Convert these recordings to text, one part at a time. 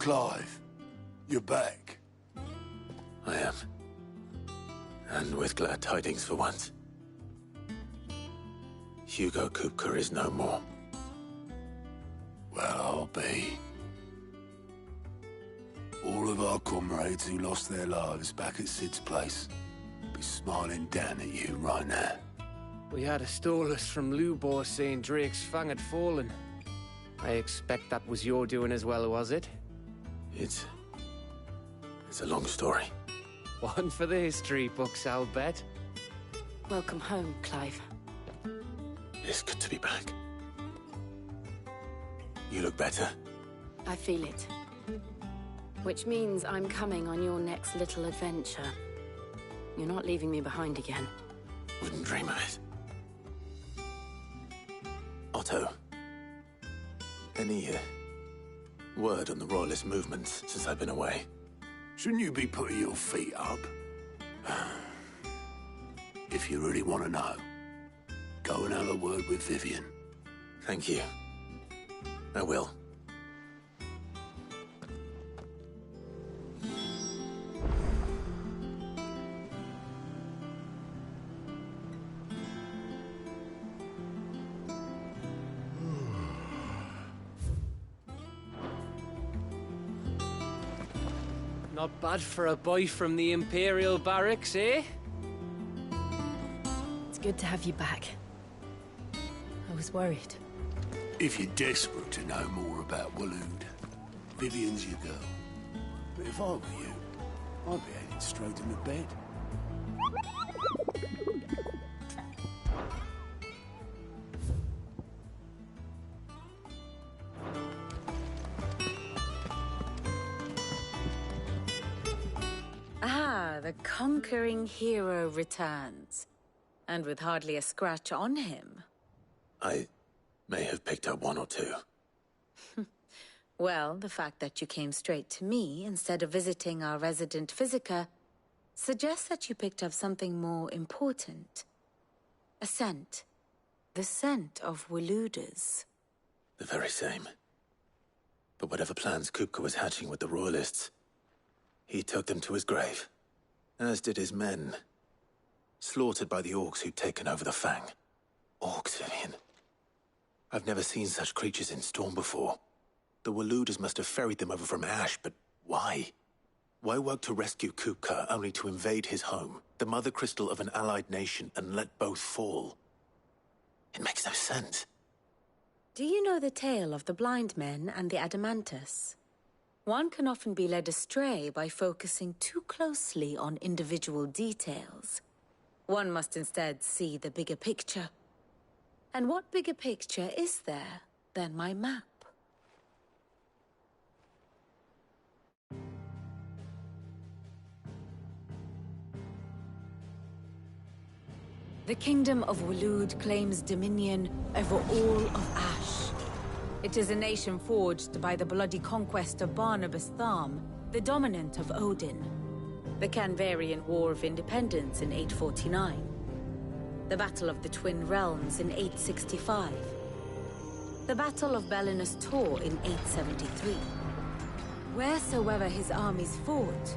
Clive, you're back. I am. And with glad tidings for once. Hugo Kupka is no more. Well, I'll be. All of our comrades who lost their lives back at Sid's place be smiling down at you right now. We had a stolus from Lubor saying Drake's fang had fallen. I expect that was your doing as well, was it? It's a long story. One for the history books, I'll bet. Welcome home, Clive. It's good to be back. You look better. I feel it. Which means I'm coming on your next little adventure. You're not leaving me behind again. Wouldn't dream of it. Otto, any word on the Royalist movements since I've been away? Shouldn't you be putting your feet up? If you really want to know, go and have a word with Vivian. Thank you. I will. Not bad for a boy from the Imperial Barracks, eh? It's good to have you back. I was worried. If you're desperate to know more about Waloed, Vivian's your girl. But if I were you, I'd be heading straight into bed. Ah, the conquering hero returns. And with hardly a scratch on him. I may have picked up one or two. Well, the fact that you came straight to me instead of visiting our resident physiker suggests that you picked up something more important. A scent. The scent of Waloeders. The very same. But whatever plans Kupka was hatching with the Royalists, he took them to his grave. As did his men. Slaughtered by the orcs who'd taken over the Fang. Orcs, Vivian. I've never seen such creatures in Storm before. The Waloeders must have ferried them over from Ash, but why? Why work to rescue Kupka only to invade his home, the mother crystal of an allied nation, and let both fall? It makes no sense. Do you know the tale of the blind men and the Adamantus? One can often be led astray by focusing too closely on individual details. One must instead see the bigger picture. And what bigger picture is there than my map? The Kingdom of Waloed claims dominion over all of Ash. It is a nation forged by the bloody conquest of Barnabas Tharm, the dominant of Odin. The Canvarian War of Independence in 849. The Battle of the Twin Realms in 865. The Battle of Belinus Tor in 873. Wheresoever his armies fought,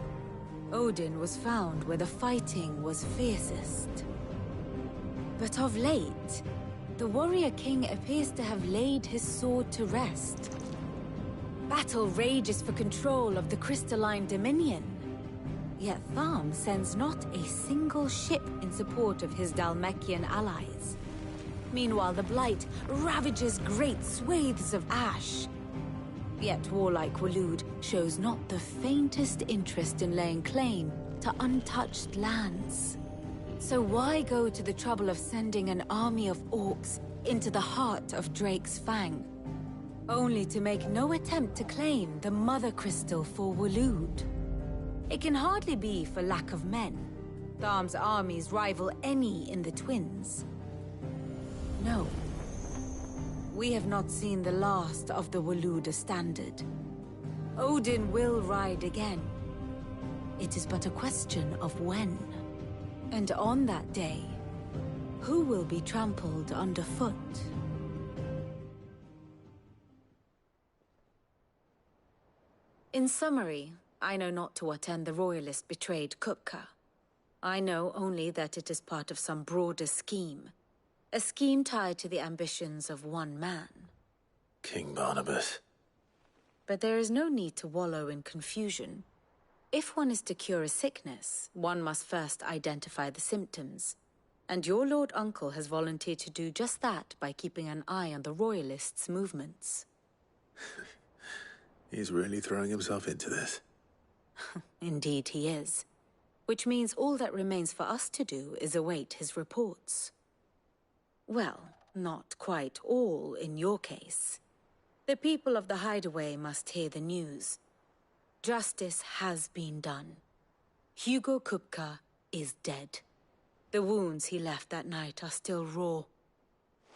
Odin was found where the fighting was fiercest. But of late, the warrior king appears to have laid his sword to rest. Battle rages for control of the crystalline dominion. Yet Tharm sends not a single ship in support of his Dhalmekian allies. Meanwhile, the Blight ravages great swathes of Ash. Yet warlike Waloed shows not the faintest interest in laying claim to untouched lands. So why go to the trouble of sending an army of orcs into the heart of Drake's Fang, only to make no attempt to claim the Mother Crystal for Waloed? It can hardly be for lack of men. Tharm's armies rival any in the Twins. No. We have not seen the last of the Waloeder standard. Odin will ride again. It is but a question of when. And on that day, who will be trampled underfoot? In summary, I know not to what end the Royalist betrayed Kupka. I know only that it is part of some broader scheme. A scheme tied to the ambitions of one man. King Barnabas. But there is no need to wallow in confusion. If one is to cure a sickness, one must first identify the symptoms. And your Lord Uncle has volunteered to do just that by keeping an eye on the Royalists' movements. He's really throwing himself into this. Indeed he is. Which means all that remains for us to do is await his reports. Well, not quite all in your case. The people of the Hideaway must hear the news. Justice has been done. Hugo Kupka is dead. The wounds he left that night are still raw.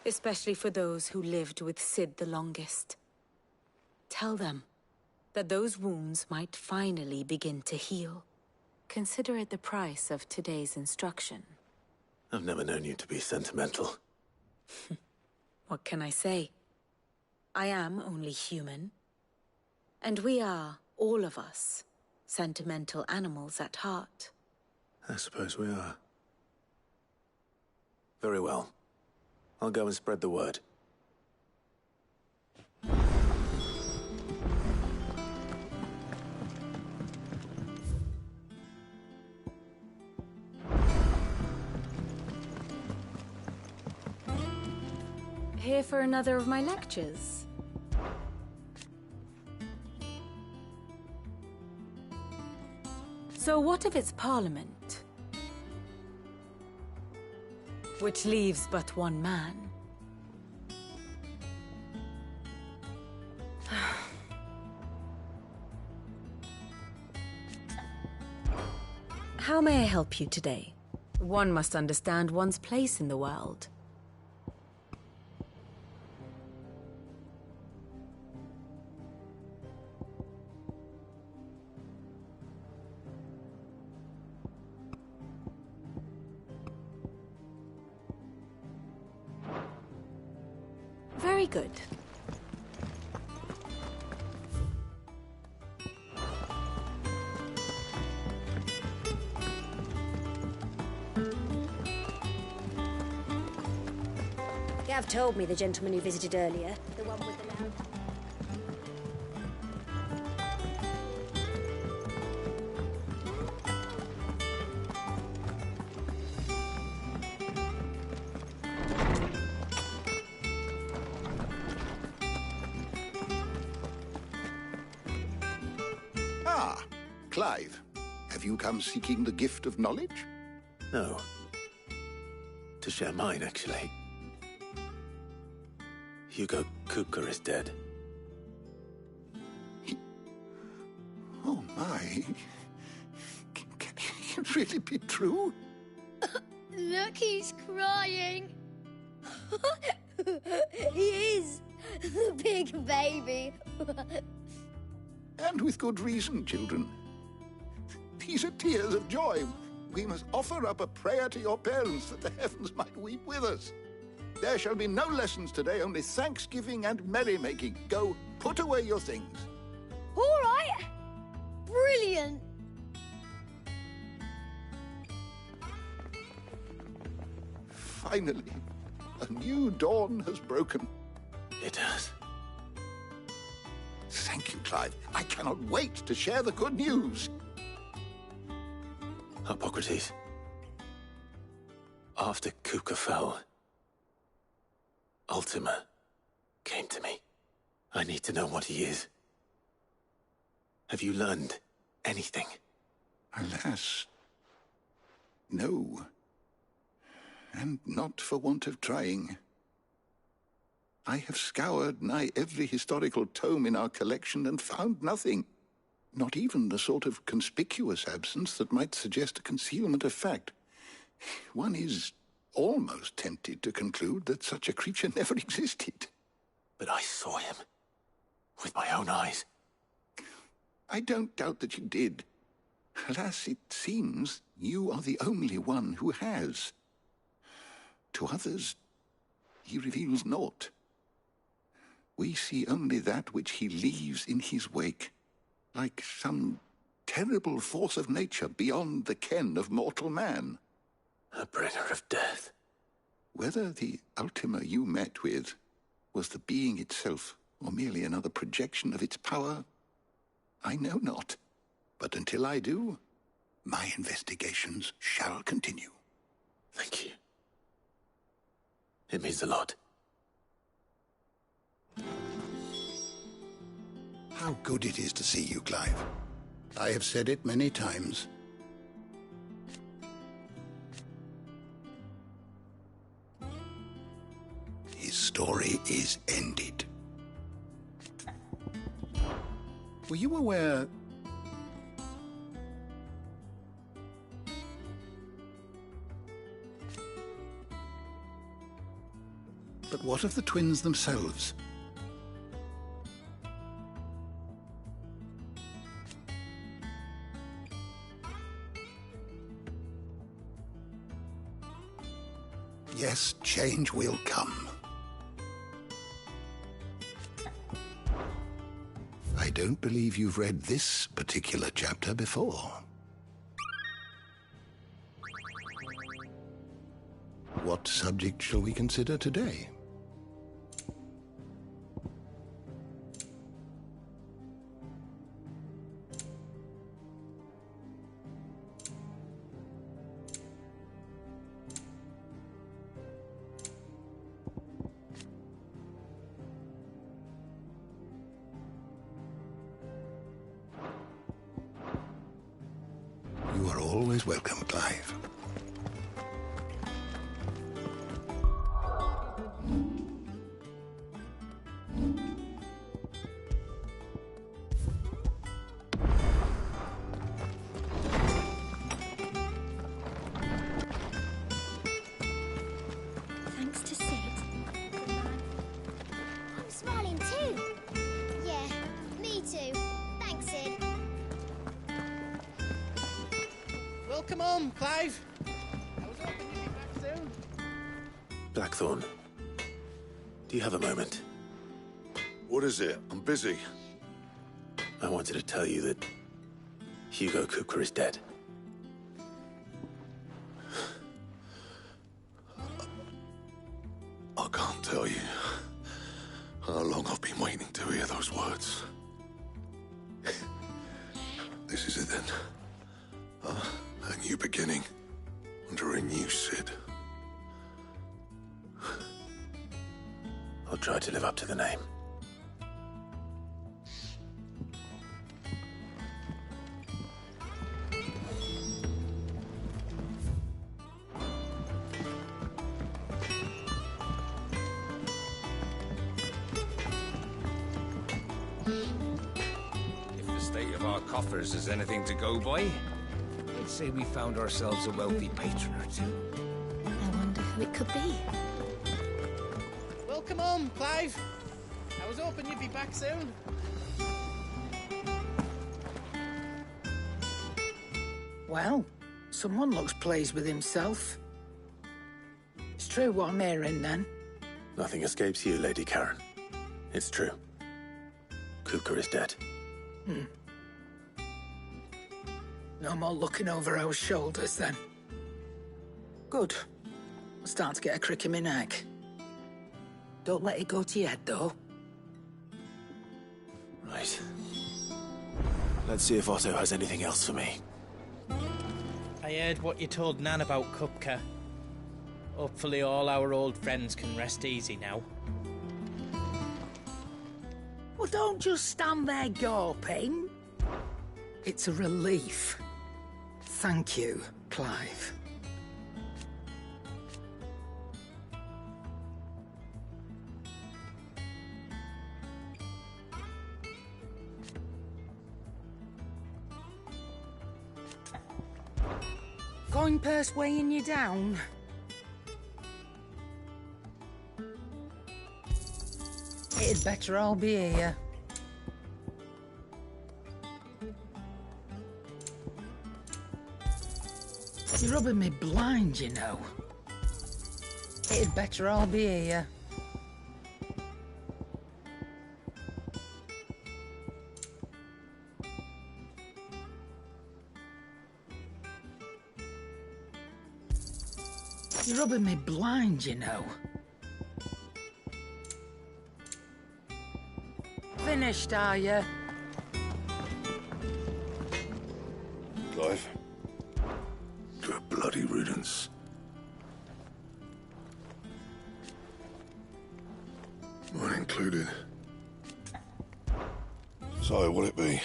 Especially for those who lived with Sid the longest. Tell them that those wounds might finally begin to heal. Consider it the price of today's instruction. I've never known you to be sentimental. What can I say? I am only human. And we are, all of us, sentimental animals at heart. I suppose we are. Very well. I'll go and spread the word. Here for another of my lectures? So what of its parliament? Which leaves but one man. How may I help you today? One must understand one's place in the world. Very good. Gav told me the gentleman who visited earlier, the one with the loud... Ah, Clive. Have you come seeking the gift of knowledge? No. To share mine, actually. Hugo Kupka is dead. Oh, my. Can it really be true? Look, he's crying. He is. The big baby. And with good reason, children. These are tears of joy. We must offer up a prayer to your parents that the heavens might weep with us. There shall be no lessons today, only thanksgiving and merrymaking. Go, put away your things. All right. Brilliant. Finally, a new dawn has broken. It has. Thank you, Clive. I cannot wait to share the good news. Hippocrates. After Kupka fell, Ultima came to me. I need to know what he is. Have you learned anything? Alas, no. And not for want of trying. I have scoured nigh every historical tome in our collection and found nothing. Not even the sort of conspicuous absence that might suggest a concealment of fact. One is almost tempted to conclude that such a creature never existed. But I saw him. With my own eyes. I don't doubt that you did. Alas, it seems you are the only one who has. To others, he reveals naught. We see only that which he leaves in his wake. like some terrible force of nature beyond the ken of mortal man. A bringer of death. Whether the Ultima you met with was the being itself, or merely another projection of its power, I know not. But until I do, my investigations shall continue. Thank you. It means a lot. How good it is to see you, Clive. I have said it many times. His story is ended. Were you aware... But what of the twins themselves? Yes, change will come. I don't believe you've read this particular chapter before. What subject shall we consider today? You are always welcome, Clive. Thanks to Sid. I'm smiling too. Yeah, me too. Thanks, Sid. Welcome home, Clive. I was hoping you'd be back soon. Blackthorn, do you have a moment? What is it? I'm busy. I wanted to tell you that Hugo Kupka is dead. I can't tell you how long I've been waiting to hear those words. This is it then. A new beginning under a new Sid. I'll try to live up to the name. If the state of our coffers is anything to go by, I'd say we found ourselves a wealthy patron or two. I wonder who it could be. Welcome home, Clive. I was hoping you'd be back soon. Well, someone looks pleased with himself. It's true what I'm hearing, then. Nothing escapes you, Lady Karen. It's true. Kupka is dead. No more looking over our shoulders, then. Good. I'm starting to get a crick in my neck. Don't let it go to your head, though. Right. Let's see if Otto has anything else for me. I heard what you told Nan about Kupka. Hopefully all our old friends can rest easy now. Well, don't just stand there gawping. It's a relief. Thank you, Clive. Coin purse weighing you down? It'd better all be here. You're rubbing me blind, you know. It'd better all be here. You're rubbing me blind, you know. Finished, are you? Clive? To a bloody riddance. Mine included. So, what'll it be?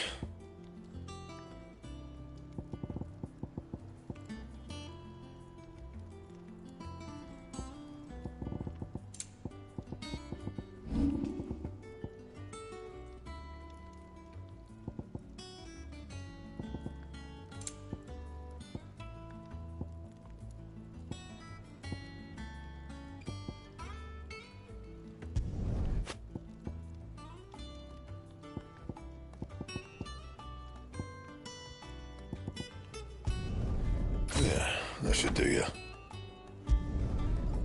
Yeah, that should do you.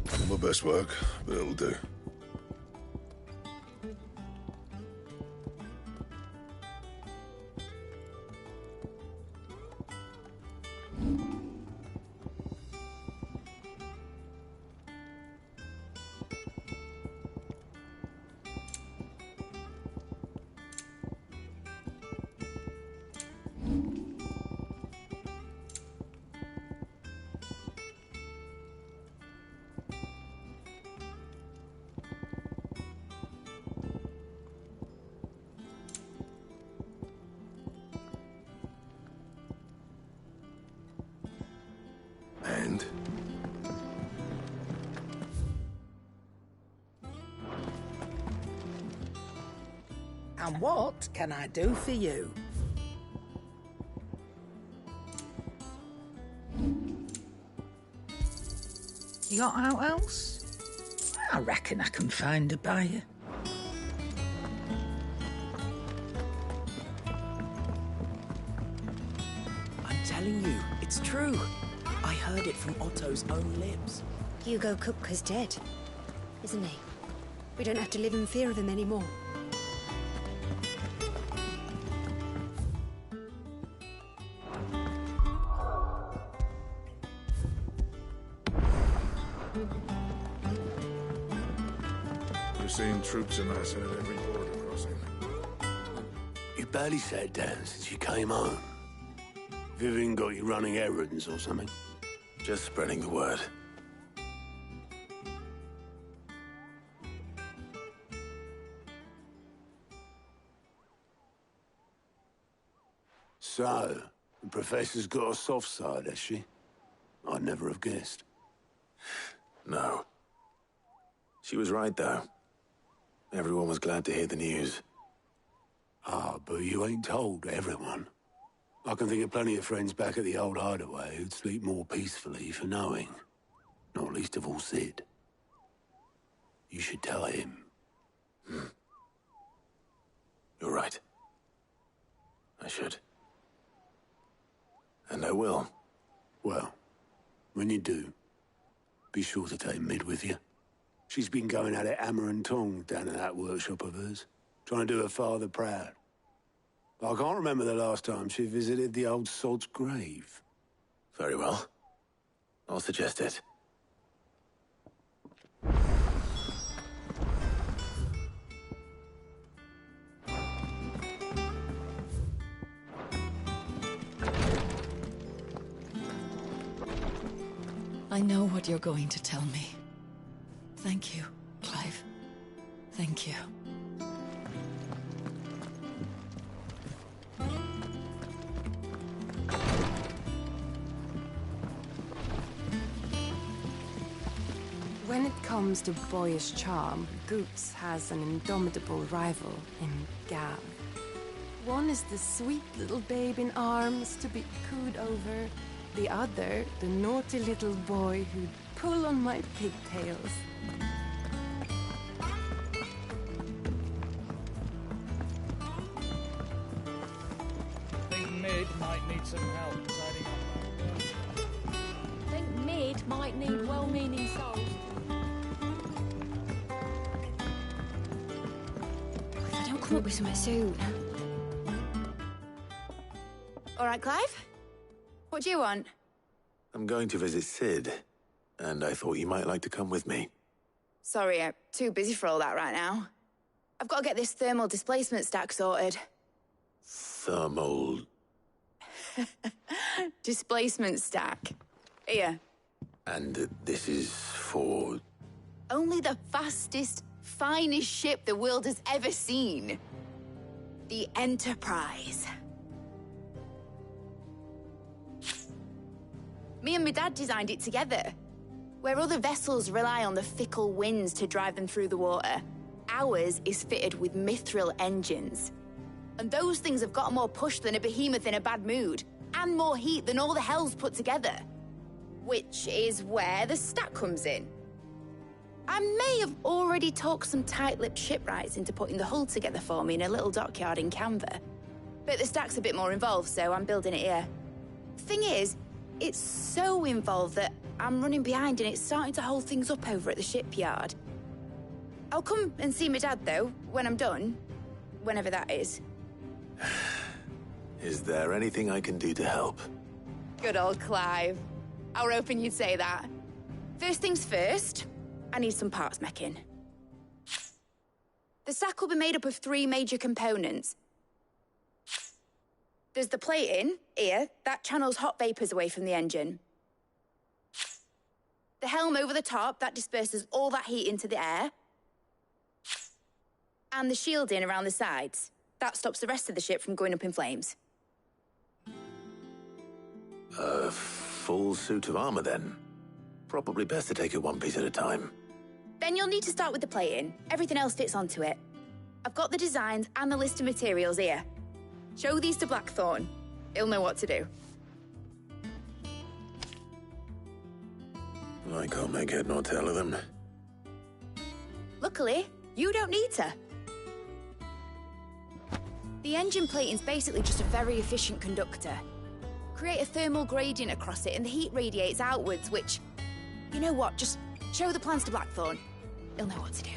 Not my best work, but it'll do. And? And what can I do for you? You got out else? I reckon I can find a buyer. I'm telling you, it's true. I heard it from Otto's own lips. Hugo Kupka's dead, isn't he? We don't have to live in fear of him anymore. We're seeing troops amassing at every border crossing. You barely sat down since you came home. Vivian got you running errands or something? Just spreading the word. So, the Professor's got a soft side, has she? I'd never have guessed. No. She was right, though. Everyone was glad to hear the news. Ah, but you ain't told everyone. I can think of plenty of friends back at the old hideaway who'd sleep more peacefully for knowing. Not least of all Sid. You should tell him. You're right. I should. And I will. Well, when you do, be sure to take Mid with you. She's been going at it hammer and tong down in that workshop of hers, trying to do her father proud. I can't remember the last time she visited the old sod's grave. Very well. I'll suggest it. I know what you're going to tell me. Thank you, Clive. Thank you. When it comes to boyish charm, Goops has an indomitable rival in Gav. One is the sweet little babe in arms to be cooed over. The other, the naughty little boy who'd pull on my pigtails. Think Mid might need some help tidying up that workshop. Think Mid might need well-meaning souls. If I don't come up with something soon. All right, Clive? What do you want? I'm going to visit Sid, and I thought you might like to come with me. Sorry, I'm too busy for all that right now. I've got to get this thermal displacement stack sorted. Thermal... Displacement stack. Here. And this is for... Only the fastest, finest ship the world has ever seen. The Enterprise. Me and my dad designed it together. Where other vessels rely on the fickle winds to drive them through the water, ours is fitted with mithril engines. And those things have got more push than a behemoth in a bad mood, and more heat than all the hells put together. Which is where the stack comes in. I may have already talked some tight-lipped shipwrights into putting the hull together for me in a little dockyard in Canva. But the stack's a bit more involved, so I'm building it here. Thing is, it's so involved that I'm running behind and it's starting to hold things up over at the shipyard. I'll come and see my dad, though, when I'm done. Whenever that is. Is there anything I can do to help? Good old Clive. I were hoping you'd say that. First things first, I need some parts meching. The stack will be made up of 3 major components. There's the plating, here, that channels hot vapors away from the engine. The helm over the top, that disperses all that heat into the air. And the shielding around the sides. That stops the rest of the ship from going up in flames. A full suit of armor, then? Probably best to take it one piece at a time. Then you'll need to start with the plating. Everything else fits onto it. I've got the designs and the list of materials here. Show these to Blackthorn. He'll know what to do. I can't make head nor tail of them. Luckily, you don't need to. The engine plating's basically just a very efficient conductor. Create a thermal gradient across it and the heat radiates outwards, which... You know what, just show the plans to Blackthorn. He'll know what to do.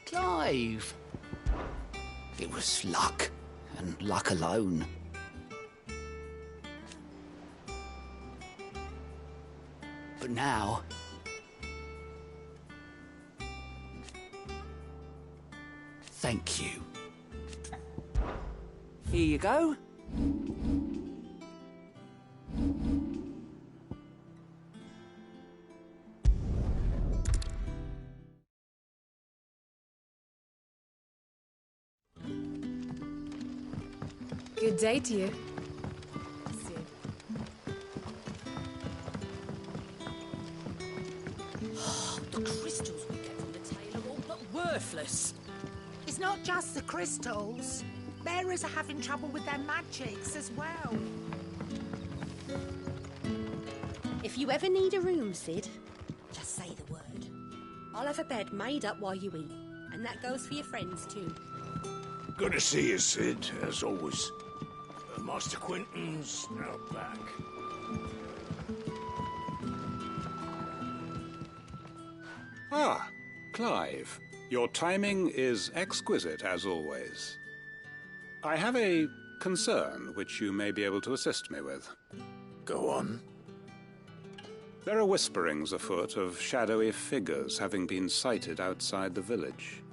Clive. It was luck, and luck alone. But now... Thank you. Here you go. Good day to you. The crystals we get from the tail are all but worthless. It's not just the crystals. Bearers are having trouble with their magics as well. If you ever need a room, Sid, just say the word. I'll have a bed made up while you eat. And that goes for your friends, too. Good to see you, Sid, as always. Master Quentin's now back. Ah, Clive. Your timing is exquisite, as always. I have a concern which you may be able to assist me with. Go on. There are whisperings afoot of shadowy figures having been sighted outside the village.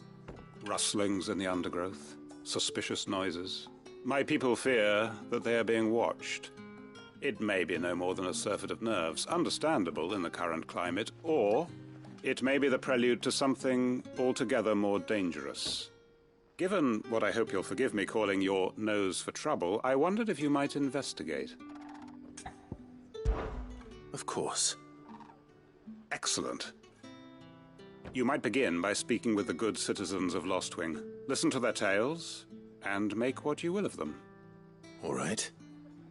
Rustlings in the undergrowth, suspicious noises. My people fear that they are being watched. It may be no more than a surfeit of nerves, understandable in the current climate, or it may be the prelude to something altogether more dangerous. Given what I hope you'll forgive me calling your nose for trouble, I wondered if you might investigate. Of course. Excellent. You might begin by speaking with the good citizens of Lostwing. Listen to their tales, and make what you will of them. All right.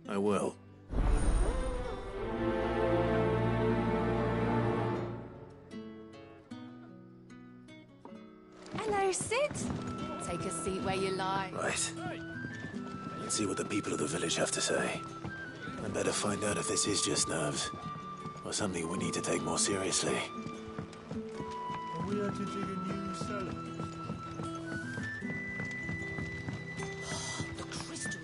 I will. Hello, Sid. Take a seat where you lie. Right. Let's see what the people of the village have to say. I better find out if this is just nerves, or something we need to take more seriously. Are we had to dig a new cellar? The crystals.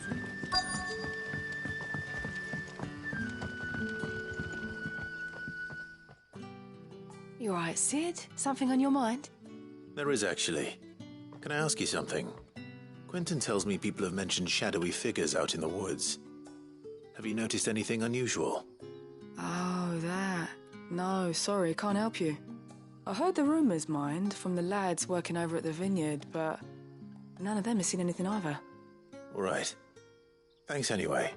You all right, Sid? Something on your mind? There is, actually. Can I ask you something? Quentin tells me people have mentioned shadowy figures out in the woods. Have you noticed anything unusual? Oh, that. No, sorry, can't help you. I heard the rumours, mind, from the lads working over at the vineyard, but none of them has seen anything either. All right. Thanks anyway.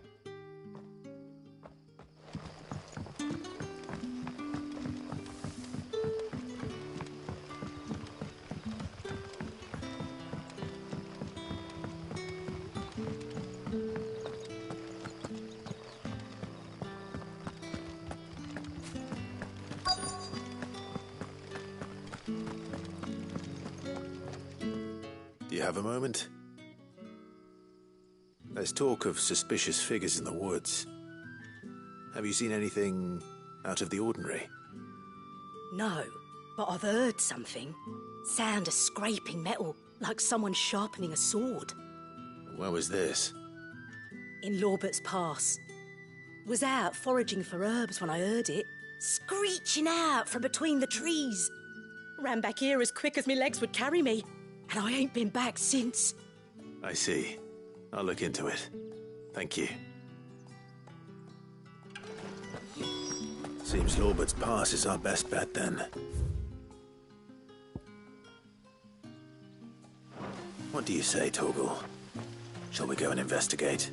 Do you have a moment? There's talk of suspicious figures in the woods. Have you seen anything out of the ordinary? No, but I've heard something. Sound of scraping metal, like someone sharpening a sword. Where was this? In Lorbert's Pass. Was out foraging for herbs when I heard it, screeching out from between the trees. Ran back here as quick as my legs would carry me, and I ain't been back since. I see. I'll look into it. Thank you. Seems Lorbert's Pass is our best bet, then. What do you say, Torgal? Shall we go and investigate?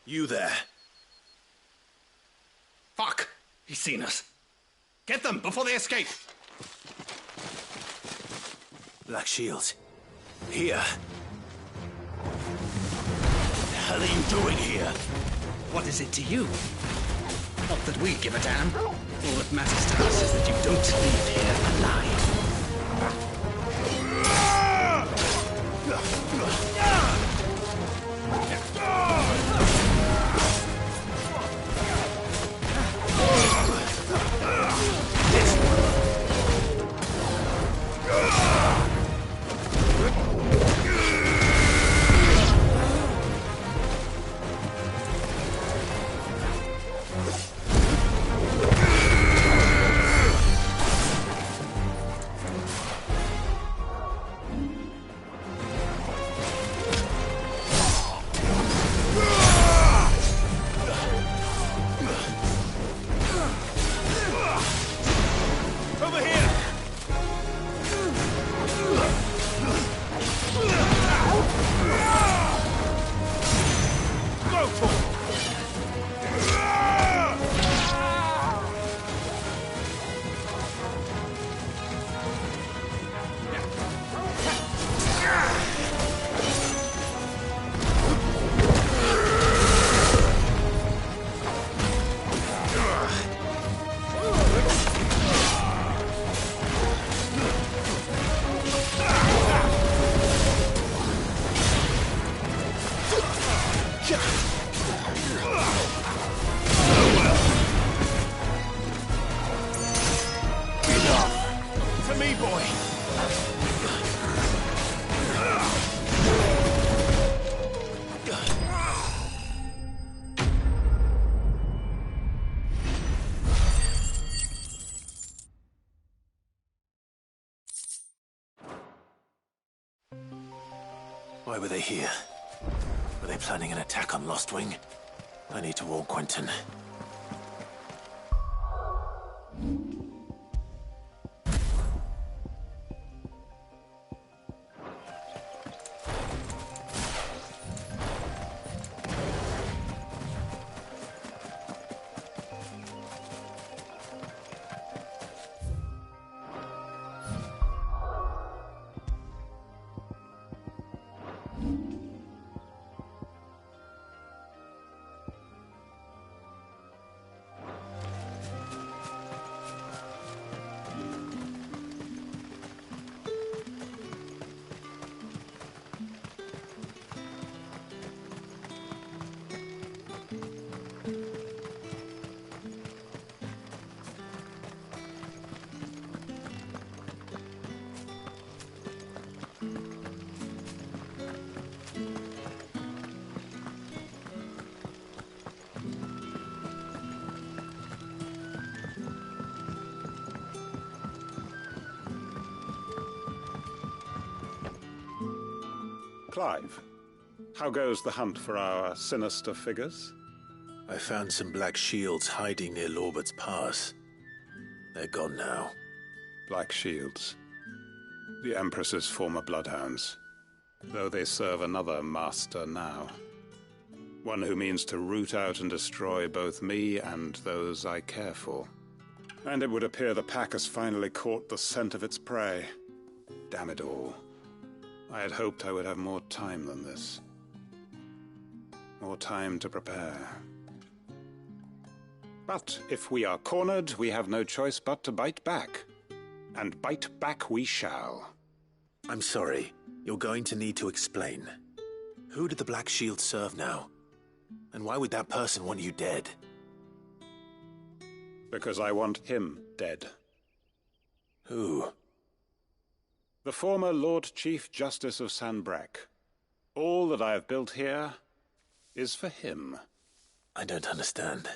You there. Fuck! He's seen us. Get them before they escape. Black Shields. Here. What the hell are you doing here? What is it to you? Not that we give a damn. All that matters to us is that you don't leave here alive. Why were they here? Were they planning an attack on Lostwing? I need to warn Quentin. Clive, how goes the hunt for our sinister figures? I found some black shields hiding near Lorbert's Pass. They're gone now. Black shields. The Empress's former bloodhounds. Though they serve another master now. One who means to root out and destroy both me and those I care for. And it would appear the pack has finally caught the scent of its prey. Damn it all. I had hoped I would have more time than this. More time to prepare. But if we are cornered, we have no choice but to bite back. And bite back we shall. I'm sorry. You're going to need to explain. Who did the Black Shield serve now? And why would that person want you dead? Because I want him dead. Who? The former Lord Chief Justice of Sanbreque. All that I have built here is for him. I don't understand.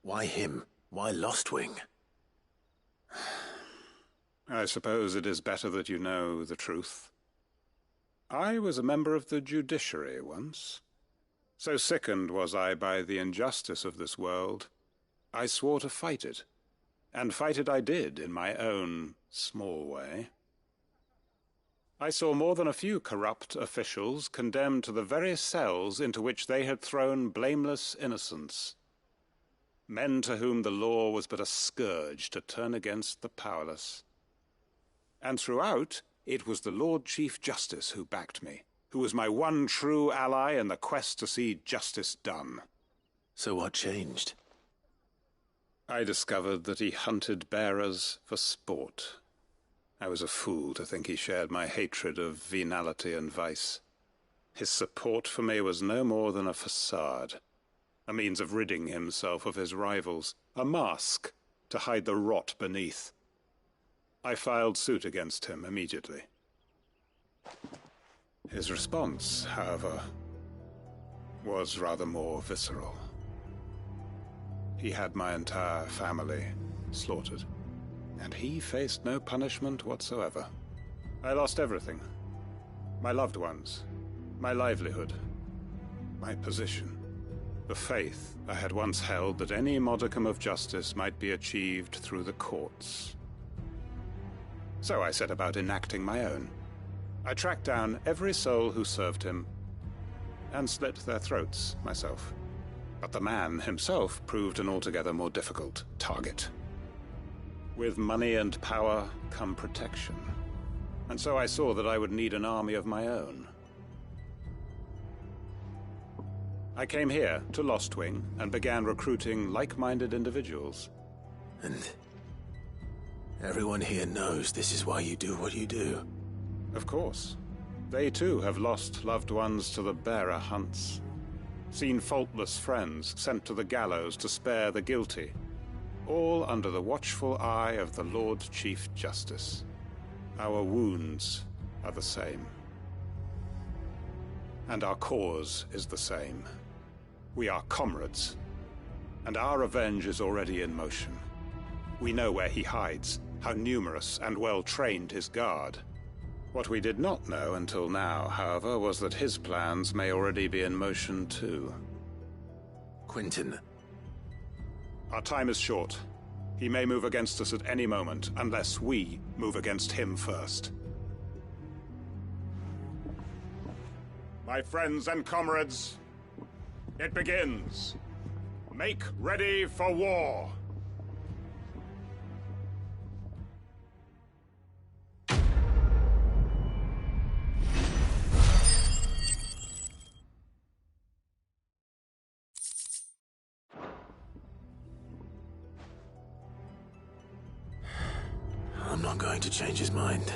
Why him? Why Lostwing? I suppose it is better that you know the truth. I was a member of the judiciary once. So sickened was I by the injustice of this world, I swore to fight it. And fight it I did, in my own small way. I saw more than a few corrupt officials condemned to the very cells into which they had thrown blameless innocents. Men to whom the law was but a scourge to turn against the powerless. And throughout, it was the Lord Chief Justice who backed me, who was my one true ally in the quest to see justice done. So what changed? I discovered that he hunted bearers for sport. I was a fool to think he shared my hatred of venality and vice. His support for me was no more than a facade, a means of ridding himself of his rivals, a mask to hide the rot beneath. I filed suit against him immediately. His response, however, was rather more visceral. He had my entire family slaughtered, and he faced no punishment whatsoever. I lost everything. My loved ones, my livelihood, my position, the faith I had once held that any modicum of justice might be achieved through the courts. So I set about enacting my own. I tracked down every soul who served him, and slit their throats myself. But the man himself proved an altogether more difficult target. With money and power come protection. And so I saw that I would need an army of my own. I came here to Lostwing and began recruiting like-minded individuals. And everyone here knows this is why you do what you do. Of course. They too have lost loved ones to the bearer hunts. Seen faultless friends sent to the gallows to spare the guilty. All under the watchful eye of the Lord Chief Justice. Our wounds are the same. And our cause is the same. We are comrades. And our revenge is already in motion. We know where he hides, how numerous and well-trained his guard. What we did not know until now, however, was that his plans may already be in motion too. Quentin. Our time is short. He may move against us at any moment, unless we move against him first. My friends and comrades, it begins. Make ready for war. I'm not going to change his mind.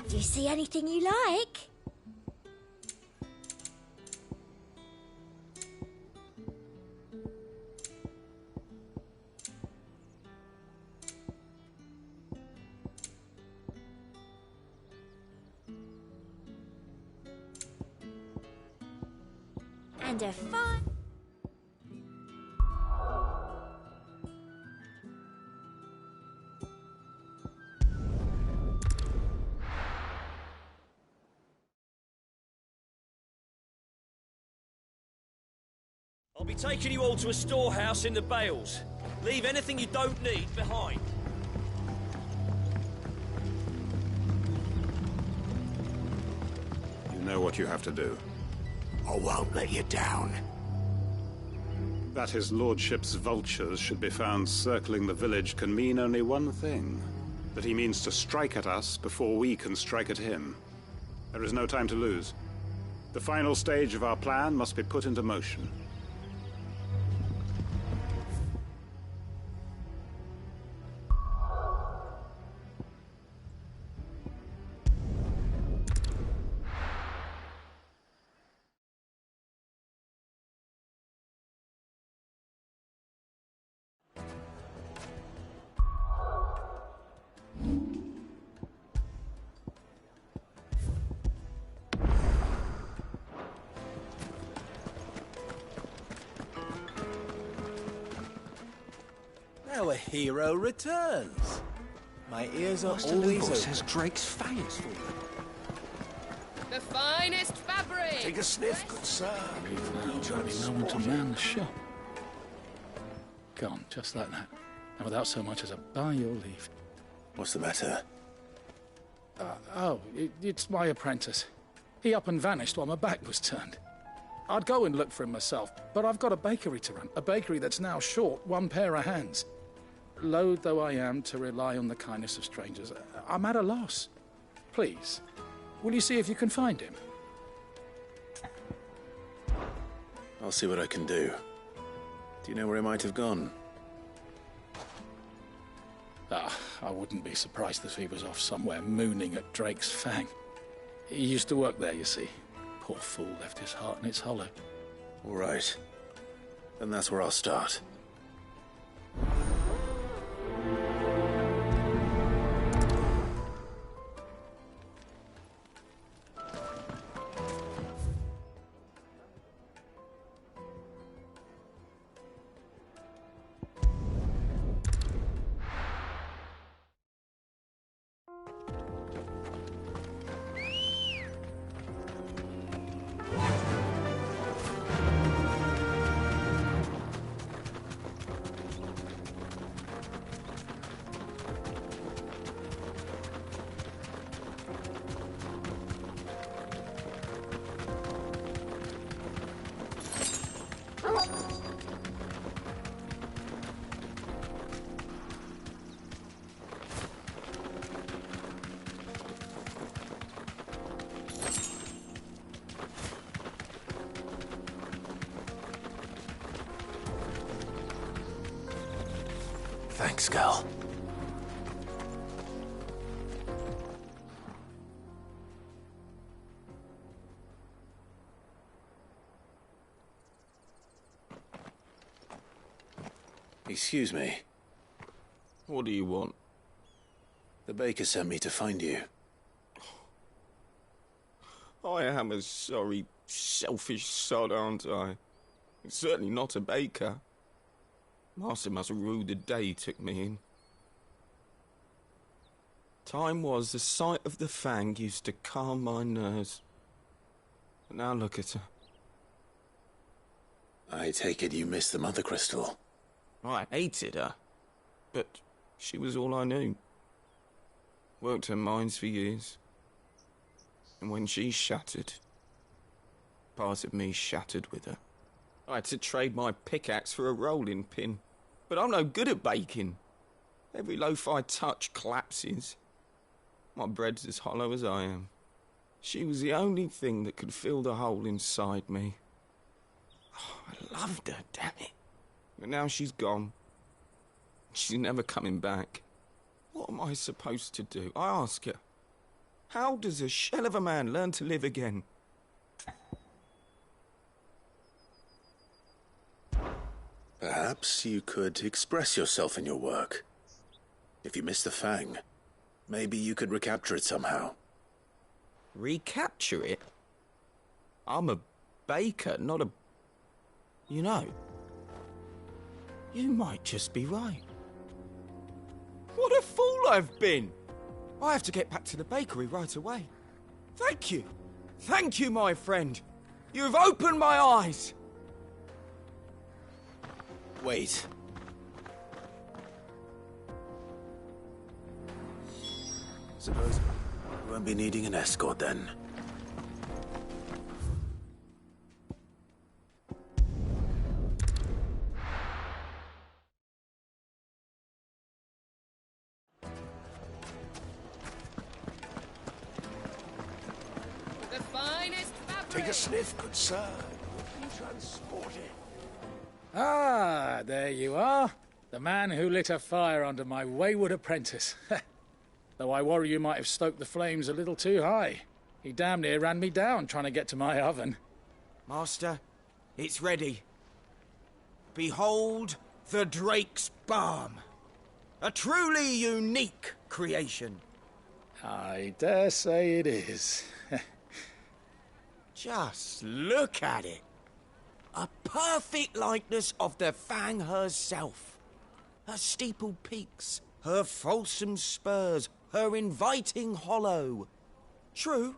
Do you see anything you like? And a fine... I'll be taking you all to a storehouse in the Bales. Leave anything you don't need behind. You know what you have to do. I won't let you down. That his lordship's vultures should be found circling the village can mean only one thing. That he means to strike at us before we can strike at him. There is no time to lose. The final stage of our plan must be put into motion. Now a hero returns. My ears are always open. Says Drake's fangs for them. The finest fabric! Take a sniff, good sir. There'll be no one to man the shop. Gone, just like that. And without so much as a by your leave. What's the matter? It's my apprentice. He up and vanished while my back was turned. I'd go and look for him myself, but I've got a bakery to run. A bakery that's now short one pair of hands. Loath though I am to rely on the kindness of strangers, I'm at a loss. Please, will you see if you can find him? I'll see what I can do. Do you know where he might have gone? I wouldn't be surprised if he was off somewhere mooning at Drake's Fang. He used to work there, you see. Poor fool left his heart in its hollow. All right. Then that's where I'll start. Thanks, Gal. Excuse me. What do you want? The baker sent me to find you. I am a sorry, selfish sod, aren't I? Certainly not a baker. Master must have ruled the day he took me in. Time was the sight of the Fang used to calm my nerves. But now look at her. I take it you missed the Mother Crystal. I hated her, but she was all I knew. Worked her mines for years. And when she shattered, part of me shattered with her. I had to trade my pickaxe for a rolling pin. But I'm no good at baking. Every loaf I touch collapses. My bread's as hollow as I am. She was the only thing that could fill the hole inside me. Oh, I loved her, damn it. But now she's gone. She's never coming back. What am I supposed to do? I ask her. How does a shell of a man learn to live again? Perhaps you could express yourself in your work. If you miss the Fang, maybe you could recapture it somehow. Recapture it? I'm a baker, not a You know, you might just be right. What a fool I've been! I have to get back to the bakery right away. Thank you. Thank you, my friend. You've opened my eyes. Wait. Suppose you won't be needing an escort then. The finest fabric. Take a sniff, good sir. Be transported. Ah, there you are. The man who lit a fire under my wayward apprentice. Though I worry you might have stoked the flames a little too high. He damn near ran me down trying to get to my oven. Master, it's ready. Behold the Drake's Balm. A truly unique creation. I dare say it is. Just look at it. A perfect likeness of the Fang herself. Her steepled peaks, her fulsome spurs, her inviting hollow. True,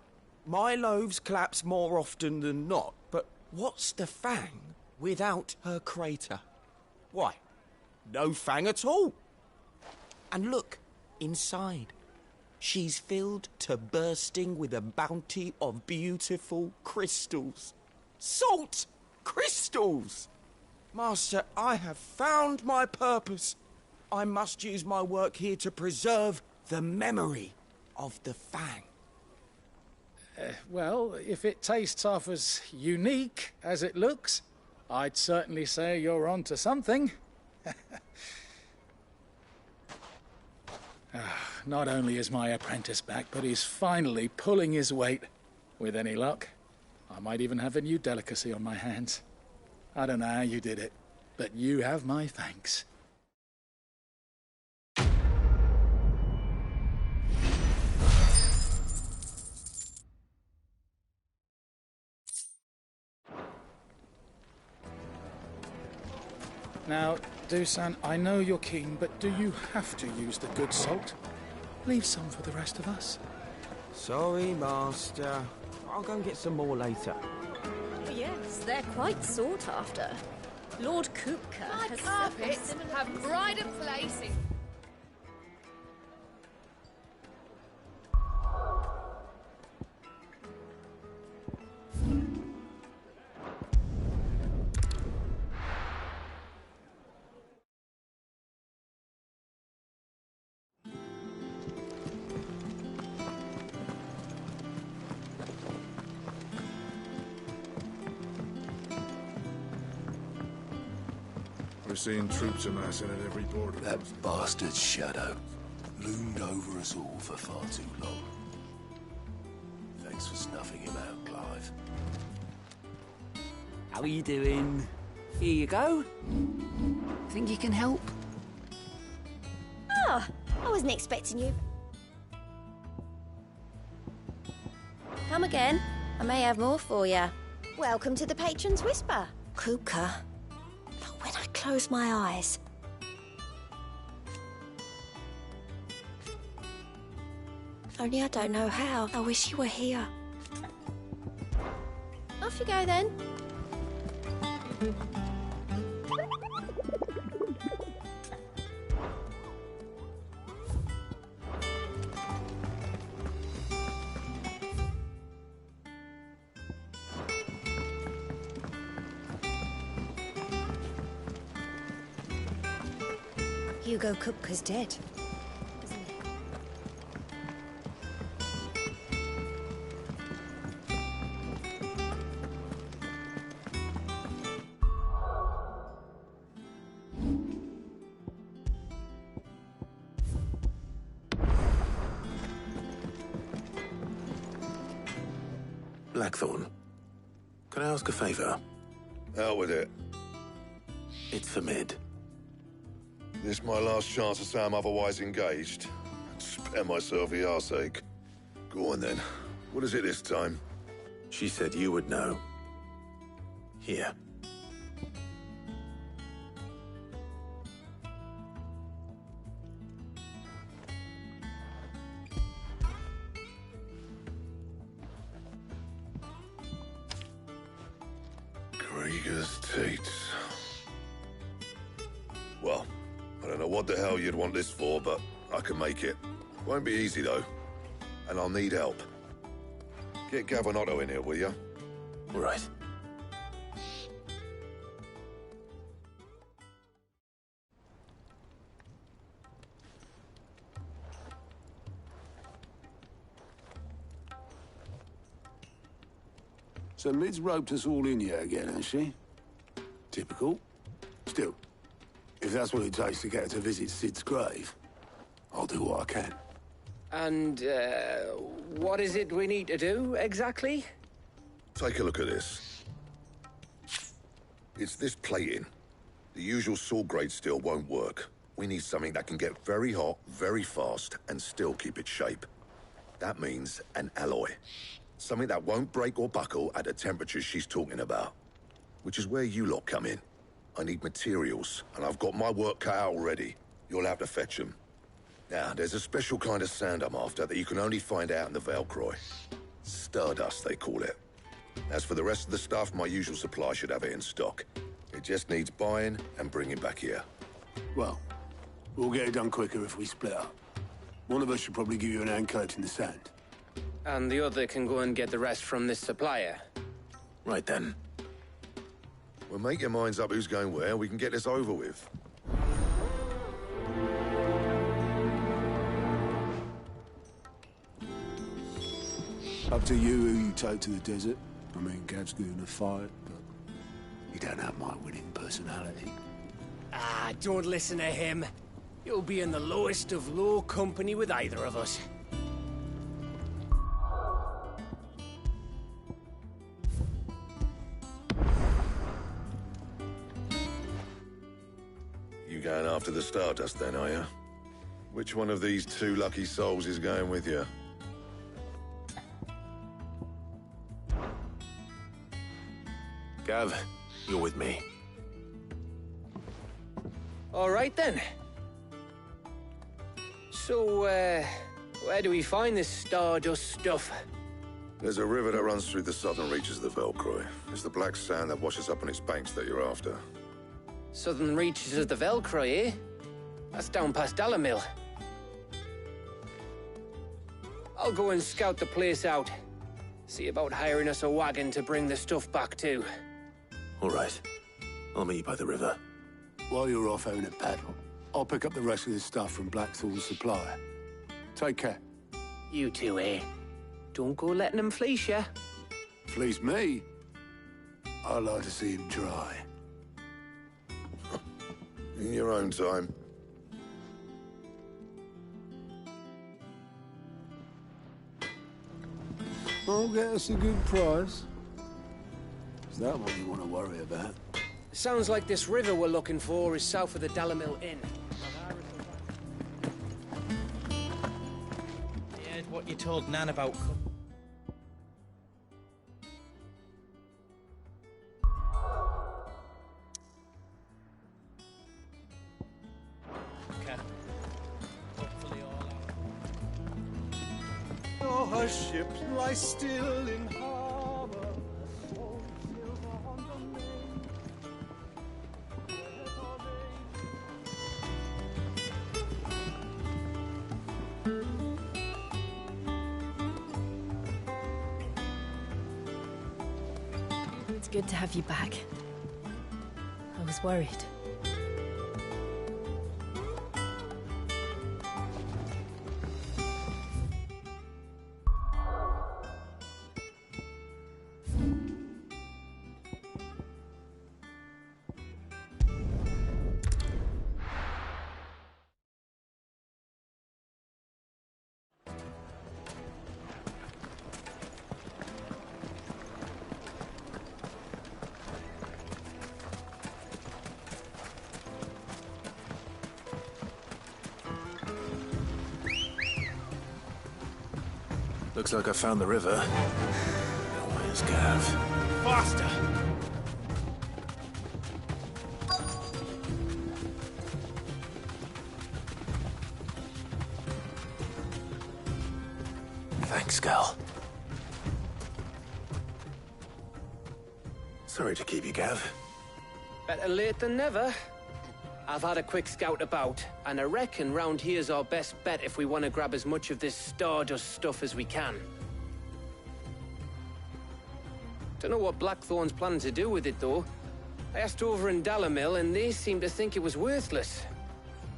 my loaves collapse more often than not, but what's the Fang without her crater? Why, no Fang at all. And look, inside. She's filled to bursting with a bounty of beautiful crystals. Salt crystals! Master, I have found my purpose. I must use my work here to preserve the memory of the Fang. Well, if it tastes half as unique as it looks, I'd certainly say you're on to something. Not only is my apprentice back, but he's finally pulling his weight. With any luck, I might even have a new delicacy on my hands. I don't know how you did it, but you have my thanks. Now, Dusan, I know you're keen, but do you have to use the good salt? Leave some for the rest of us. Sorry, Master. I'll go and get some more later. Yes, they're quite sought after. Lord Kupka My has carpets have brighter placing. We're seeing troops amassing at every border. That bastard Shadow loomed over us all for far too long. Thanks for snuffing him out, Clive. How are you doing? Here you go. Think you can help? Oh, I wasn't expecting you. Come again. I may have more for you. Welcome to the Patron's Whisper. Kupka. But when I close my eyes... Only I don't know how. I wish you were here. Off you go then. Hugo Kupka's dead. Blackthorn, can I ask a favor? Out with it. It's for Mid. This my last chance to say I'm otherwise engaged. Spare myself the arseache. Go on then. What is it this time? She said you would know. Here. Rieger's teats. Well, I don't know what the hell you'd want this for, but I can make it. Won't be easy, though. And I'll need help. Get Gav and Otto in here, will you? Right. So Mid's roped us all in here again, has she? Typical. Still, if that's what it takes to get her to visit Sid's grave, I'll do what I can. And, what is it we need to do, exactly? Take a look at this. It's this plating. The usual sword-grade steel won't work. We need something that can get very hot, very fast, and still keep its shape. That means an alloy. Something that won't break or buckle at the temperatures she's talking about. Which is where you lot come in. I need materials, and I've got my work cut out already. You'll have to fetch them. Now, there's a special kind of sand I'm after that you can only find out in the Velcroy. Stardust, they call it. As for the rest of the stuff, my usual supply should have it in stock. It just needs buying and bringing back here. Well, we'll get it done quicker if we split up. One of us should probably give you an hand coat in the sand. And the other can go and get the rest from this supplier. Right then. Well, make your minds up who's going where. We can get this over with. Up to you who you take to the desert. I mean, Gav's good in a fight, but you don't have my winning personality. Ah, don't listen to him. You'll be in the lowest of low company with either of us. You going after the Stardust then, are you? Which one of these two lucky souls is going with you? Gav, you're with me. All right, then. So, where do we find this Stardust stuff? There's a river that runs through the southern reaches of the Velcroy. It's the black sand that washes up on its banks that you're after. Southern reaches of the Velcroy, eh? That's down past Dalamil. I'll go and scout the place out. See about hiring us a wagon to bring the stuff back to. All right. I'll meet you by the river. While you're off having a paddle, I'll pick up the rest of this stuff from Blackthorn's supplier. Take care. You two, eh? Don't go letting him fleece ya. Fleece me? I'd like to see him try. In your own time. I'll get us a good price. Is that what you want to worry about? Sounds like this river we're looking for is south of the Dalamil Inn. I heard what you told Nan about Our ship lies still in harbor. It's good to have you back. I was worried. Looks like I found the river. Now where's Gav? Faster! Thanks, Gal. Sorry to keep you, Gav. Better late than never. I've had a quick scout about, and I reckon round here's our best bet if we want to grab as much of this Stardust stuff as we can. Don't know what Blackthorn's planning to do with it, though. I asked over in Dalamil, and they seem to think it was worthless.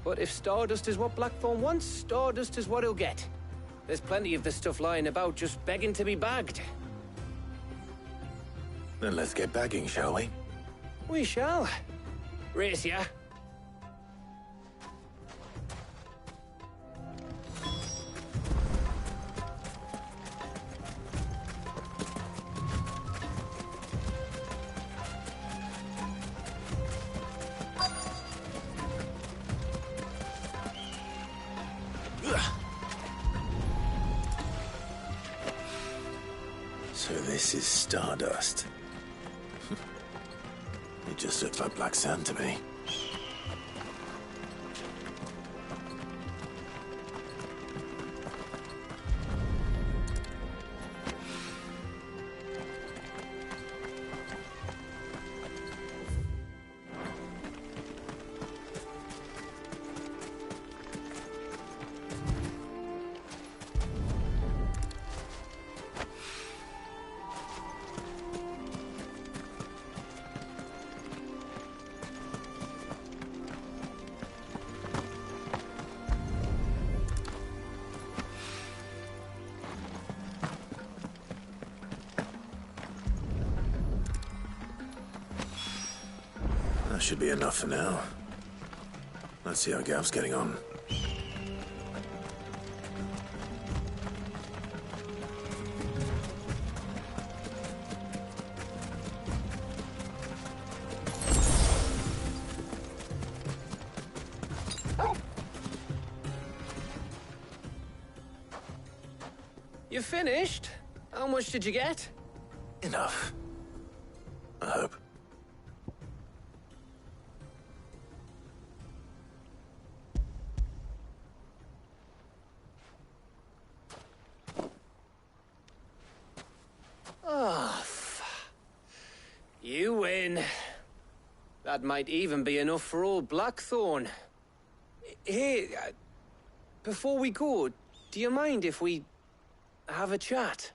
But if Stardust is what Blackthorn wants, Stardust is what he'll get. There's plenty of this stuff lying about, just begging to be bagged. Then let's get bagging, shall we? We shall. Race ya. So this is Stardust. It just looks like black sand to me. That should be enough for now. Let's see how Gav's getting on. You finished? How much did you get? Enough. I hope. Oh, you win. That might even be enough for old Blackthorn. Hey, before we go, do you mind if we have a chat?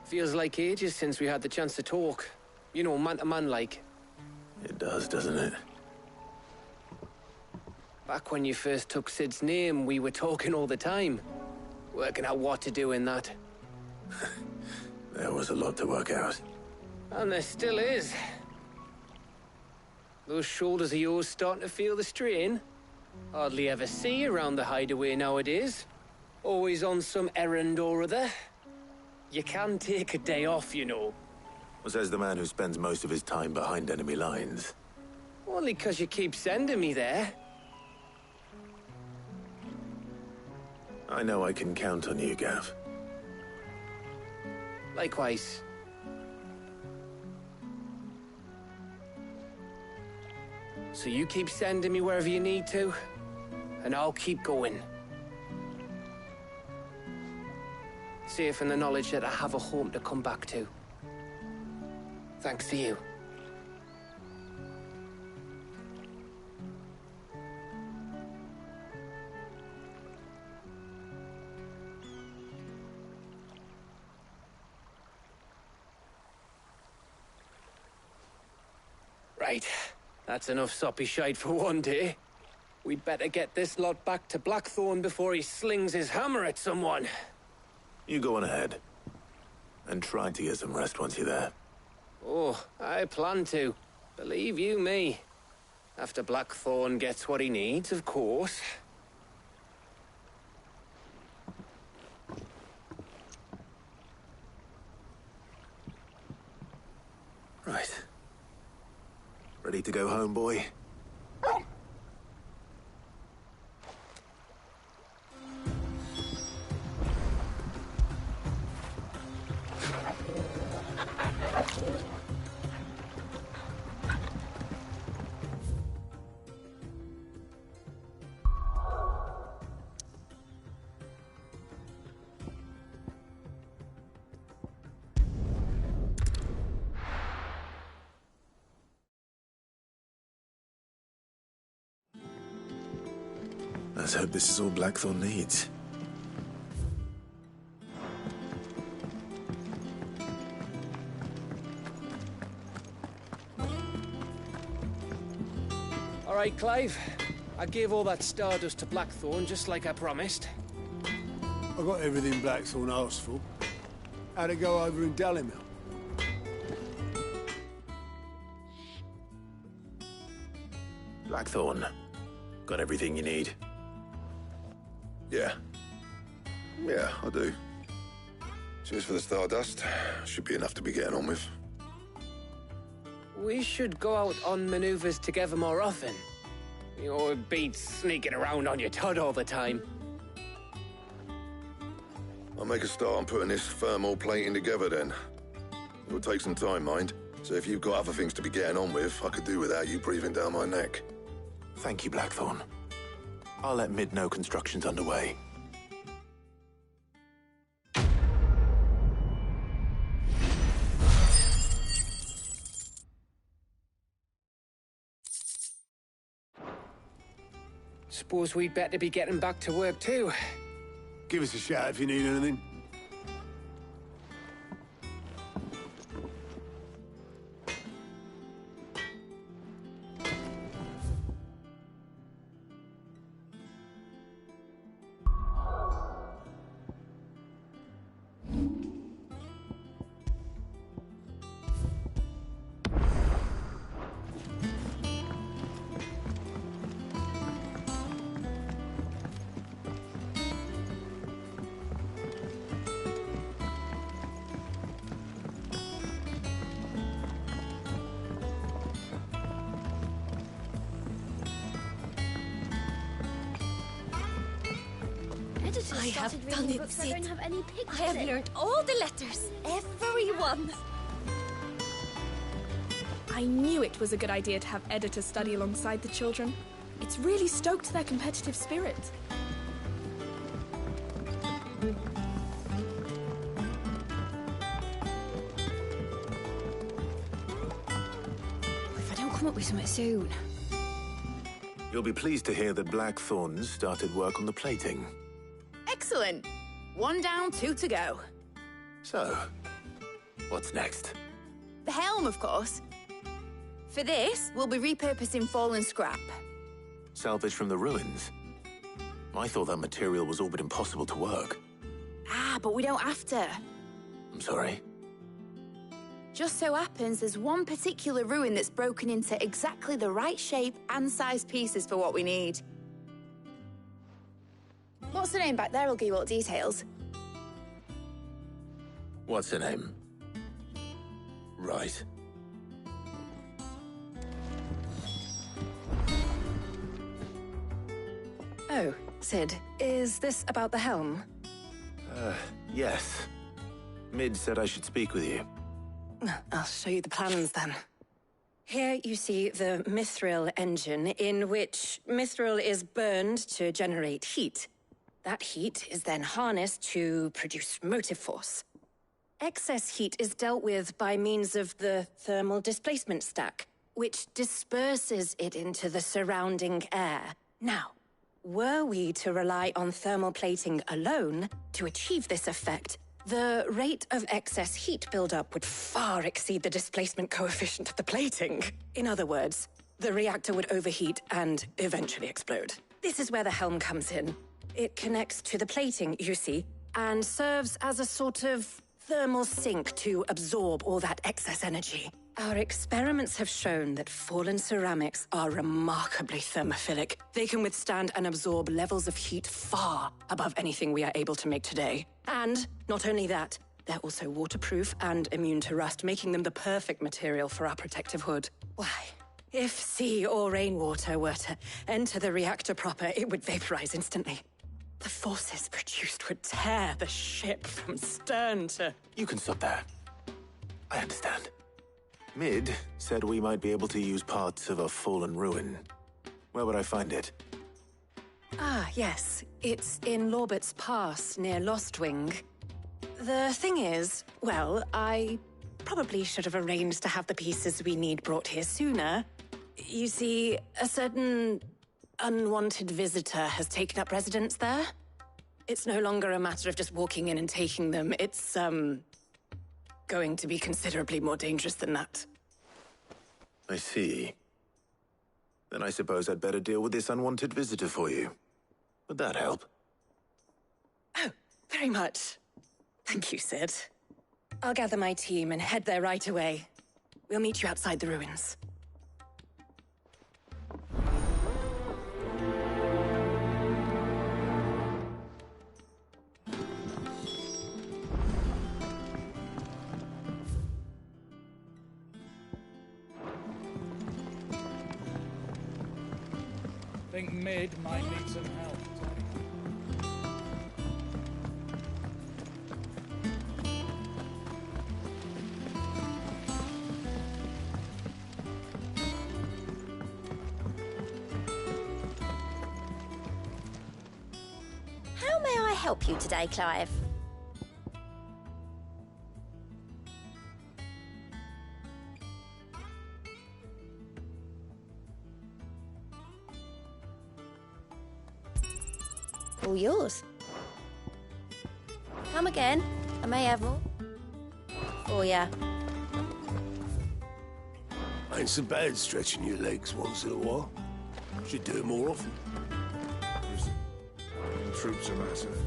Feels like ages since we had the chance to talk. You know, man to man like. It does, doesn't it? Back when you first took Sid's name, we were talking all the time. Working out what to do in that. There was a lot to work out. And there still is. Those shoulders of yours starting to feel the strain. Hardly ever see you around the hideaway nowadays. Always on some errand or other. You can take a day off, you know. Says the man who spends most of his time behind enemy lines. Only 'cause you keep sending me there. I know I can count on you, Gav. Likewise. So you keep sending me wherever you need to, and I'll keep going. Safe in the knowledge that I have a home to come back to. Thanks to you. Right. That's enough soppy shite for one day. We'd better get this lot back to Blackthorn before he slings his hammer at someone. You go on ahead. And try to get some rest once you're there. Oh, I plan to. Believe you me. After Blackthorn gets what he needs, of course. Right. Ready to go home, boy? Let's hope this is all Blackthorn needs. All right, Clive. I gave all that stardust to Blackthorn, just like I promised. I got everything Blackthorn asked for. How'd it go over in Dalimil? Blackthorn, got everything you need? Yeah. Yeah, I do. Cheers for the stardust. Should be enough to be getting on with. We should go out on maneuvers together more often. You know, it beats sneaking around on your Todd all the time. I'll make a start on putting this thermal plating together then. It'll take some time, mind. So if you've got other things to be getting on with, I could do without you breathing down my neck. Thank you, Blackthorn. I'll let Mid know construction's underway. Suppose we'd better be getting back to work too. Give us a shout if you need anything. I have done it, Sid. I have learned all the letters. Everyone. I knew it was a good idea to have editors study alongside the children. It's really stoked their competitive spirit. If I don't come up with something soon. You'll be pleased to hear that Blackthorn started work on the plating. Excellent. 1 down, 2 to go. So, what's next? The helm, of course. For this, we'll be repurposing fallen scrap. Salvage from the ruins? I thought that material was all but impossible to work. Ah, but we don't have to. I'm sorry. Just so happens there's one particular ruin that's broken into exactly the right shape and size pieces for what we need. What's the name back there? I'll give you all the details. What's her name? Right. Oh, Sid, is this about the helm? Yes. Mid said I should speak with you. I'll show you the plans then. Here you see the mithril engine, in which mithril is burned to generate heat. That heat is then harnessed to produce motive force. Excess heat is dealt with by means of the thermal displacement stack, which disperses it into the surrounding air. Now, were we to rely on thermal plating alone to achieve this effect, the rate of excess heat buildup would far exceed the displacement coefficient of the plating. In other words, the reactor would overheat and eventually explode. This is where the helm comes in. It connects to the plating, you see, and serves as a sort of thermal sink to absorb all that excess energy. Our experiments have shown that fallen ceramics are remarkably thermophilic. They can withstand and absorb levels of heat far above anything we are able to make today. And not only that, they're also waterproof and immune to rust, making them the perfect material for our protective hood. Why? If sea or rainwater were to enter the reactor proper, it would vaporize instantly. The forces produced would tear the ship from stern to... You can stop there. I understand. Mid said we might be able to use parts of a fallen ruin. Where would I find it? Ah, yes. It's in Lorbert's Pass, near Lostwing. The thing is, well, I probably should have arranged to have the pieces we need brought here sooner. You see, a certain unwanted visitor has taken up residence there. It's no longer a matter of just walking in and taking them. It's, going to be considerably more dangerous than that. I see. Then I suppose I'd better deal with this unwanted visitor for you. Would that help? Oh, very much. Thank you, Sid. I'll gather my team and head there right away. We'll meet you outside the ruins. Think Mid might need some help. How may I help you today, Clive? All yours. Come again. I may have more. Oh, yeah. Ain't so bad stretching your legs once in a while. Should do it more often. Troops are massive.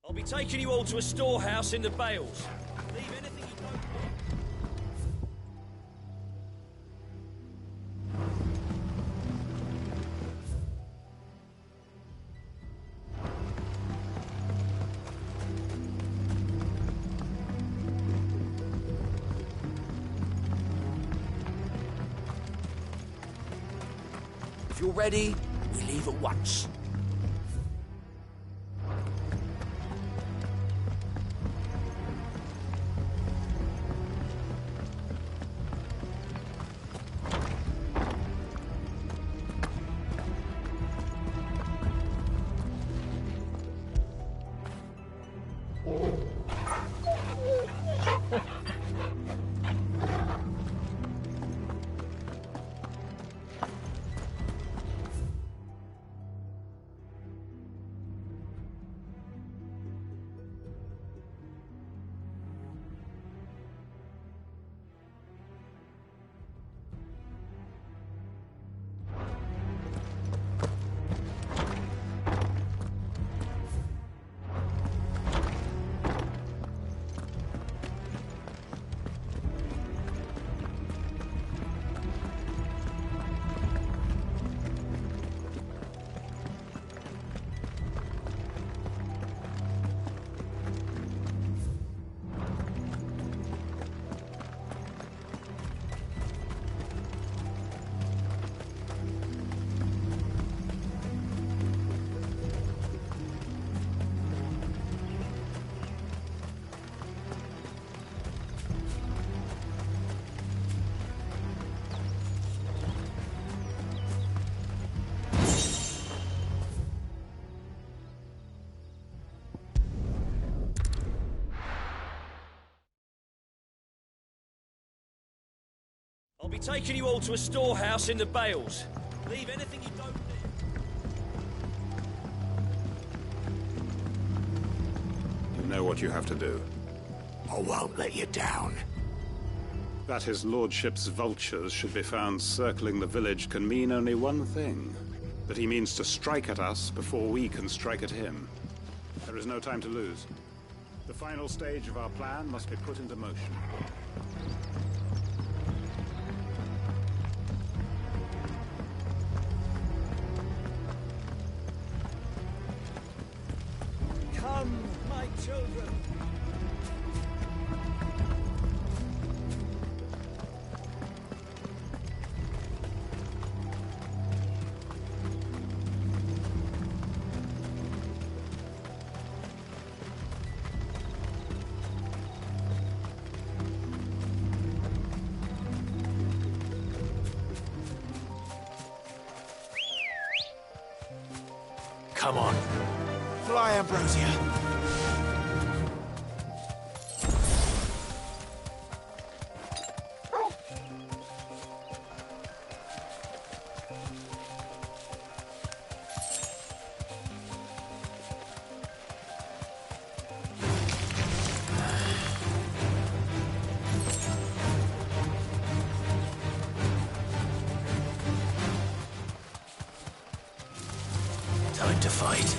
I'll be taking you all to a storehouse in the Bales. Leave anything you don't If you're ready, we leave at once. I'll be taking you all to a storehouse in the Bales. Leave anything you don't need. You know what you have to do. I won't let you down. That his lordship's vultures should be found circling the village can mean only one thing. That he means to strike at us before we can strike at him. There is no time to lose. The final stage of our plan must be put into motion. children. Come on. Fly, Ambrosia. Time to fight.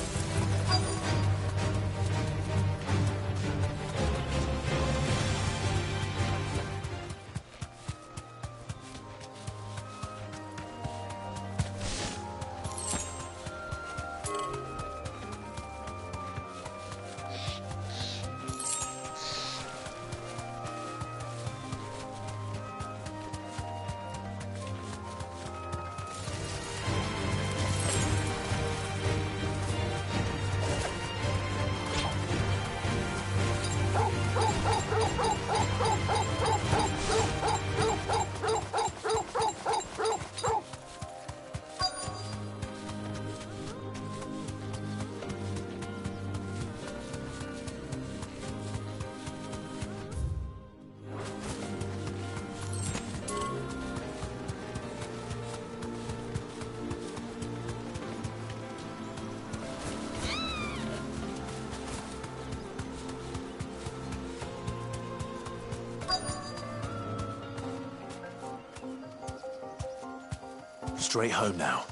Straight home now.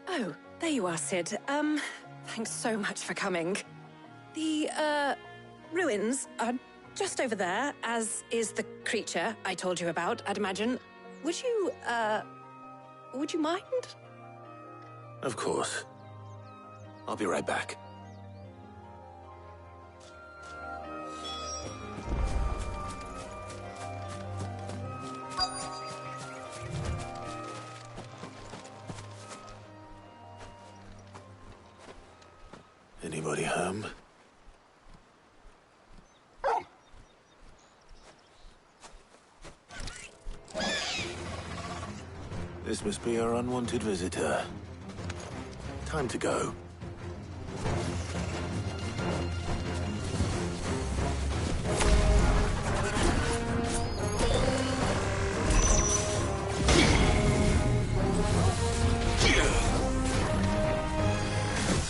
Oh, there you are, Sid. Thanks so much for coming. The, ruins are just over there, as is the creature I told you about, I'd imagine. Would you mind? Of course. I'll be right back. Anybody home? This must be our unwanted visitor. Time to go.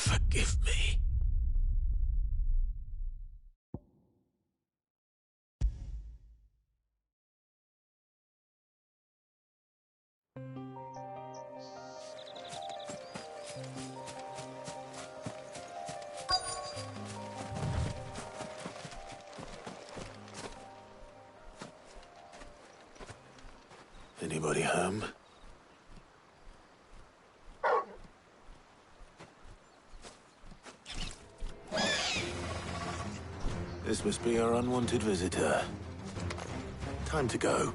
Forgive me. Anybody home? This must be our unwanted visitor. Time to go.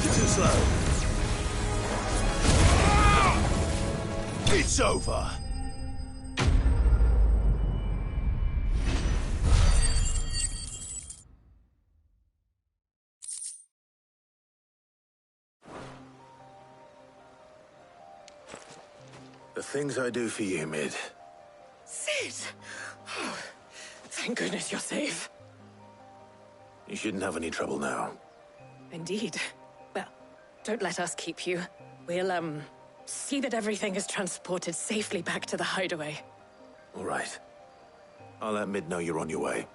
Too slow. It's over. The things I do for you, Mid. Sid! Oh, thank goodness you're safe. You shouldn't have any trouble now. Indeed. Well, don't let us keep you. We'll, see that everything is transported safely back to the hideaway. All right. I'll let Mid know you're on your way.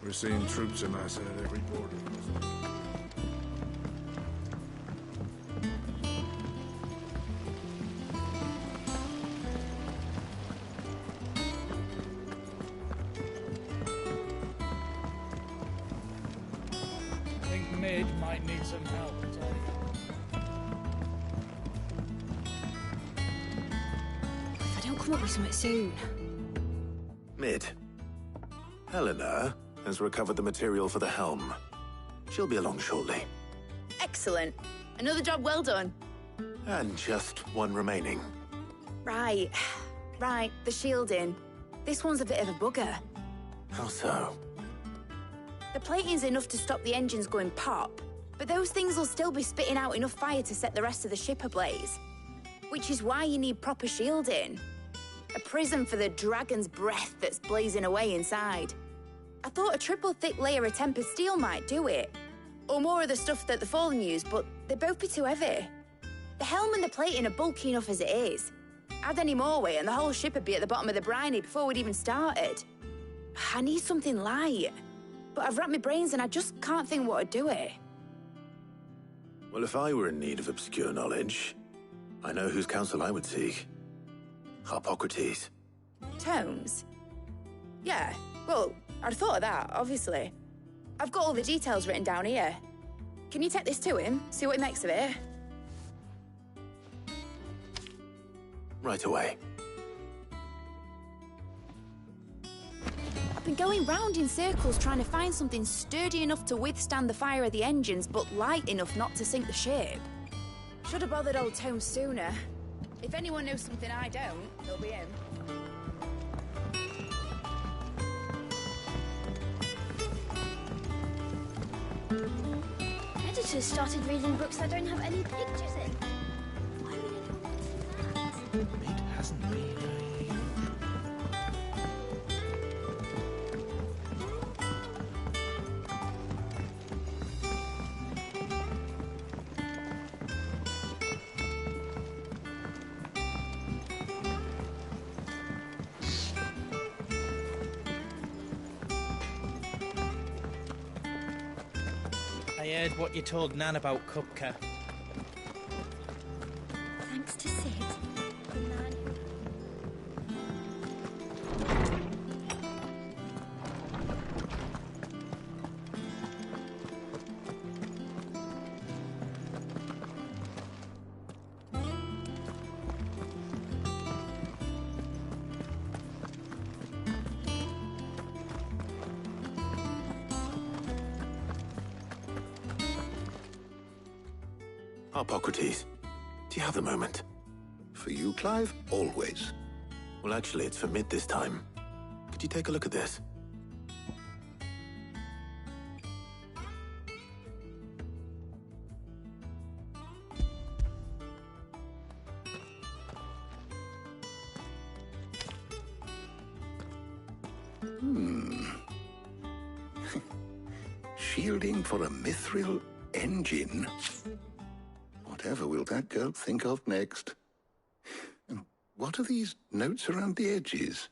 We're seeing troops amassing at every border. I think Mid might need some help, If I don't come up with something soon. Mid. Helena has recovered the material for the helm. She'll be along shortly. Excellent. Another job well done. And just one remaining. Right. Right, the shielding. This one's a bit of a bugger. How so? The plating's enough to stop the engines going pop, but those things will still be spitting out enough fire to set the rest of the ship ablaze. Which is why you need proper shielding. A prison for the dragon's breath that's blazing away inside. I thought a triple thick layer of tempered steel might do it. Or more of the stuff that the Fallen use, but they'd both be too heavy. The helm and the plating are bulky enough as it is. Add any more weight and the whole ship would be at the bottom of the briny before we'd even started. I need something light. But I've racked my brains and I just can't think what would do it. Well, if I were in need of obscure knowledge, I know whose counsel I would seek. Harpocrates. Tomes? Yeah, well, I'd thought of that, obviously. I've got all the details written down here. Can you take this to him, see what he makes of it? Right away. I've been going round in circles trying to find something sturdy enough to withstand the fire of the engines, but light enough not to sink the ship. Should have bothered old Tomes sooner. If anyone knows something I don't, it'll be him. Editors started reading books that don't have any pictures in. Why would anyone want to see that? It hasn't been I heard what you told Nan about Kupka. Thanks to Sid, the man who... Hippocrates, do you have a moment? For you, Clive, always. Well, actually, it's for mid this time. Could you take a look at this? Shielding for a mithril engine? Whatever will that girl think of next? And what are these notes around the edges?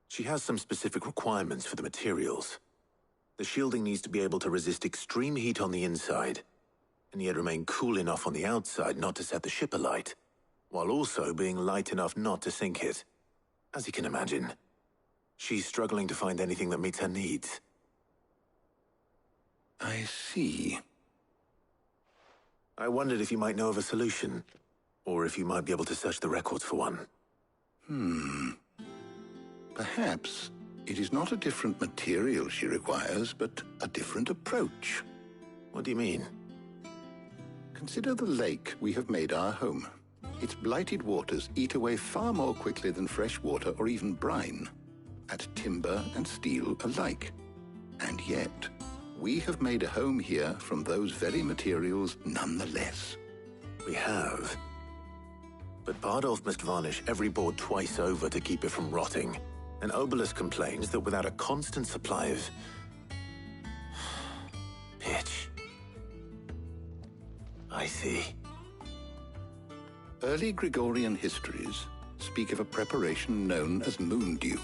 She has some specific requirements for the materials. The shielding needs to be able to resist extreme heat on the inside, and yet remain cool enough on the outside not to set the ship alight, while also being light enough not to sink it. As you can imagine, she's struggling to find anything that meets her needs. I see. I wondered if you might know of a solution, or if you might be able to search the records for one. Perhaps it is not a different material she requires, but a different approach. What do you mean? Consider the lake we have made our home. Its blighted waters eat away far more quickly than fresh water or even brine, at timber and steel alike. And yet, we have made a home here from those very materials nonetheless. We have. But Bardolph must varnish every board twice over to keep it from rotting. And Obelus complains that without a constant supply of pitch. I see. Early Gregorian histories speak of a preparation known as moon dew.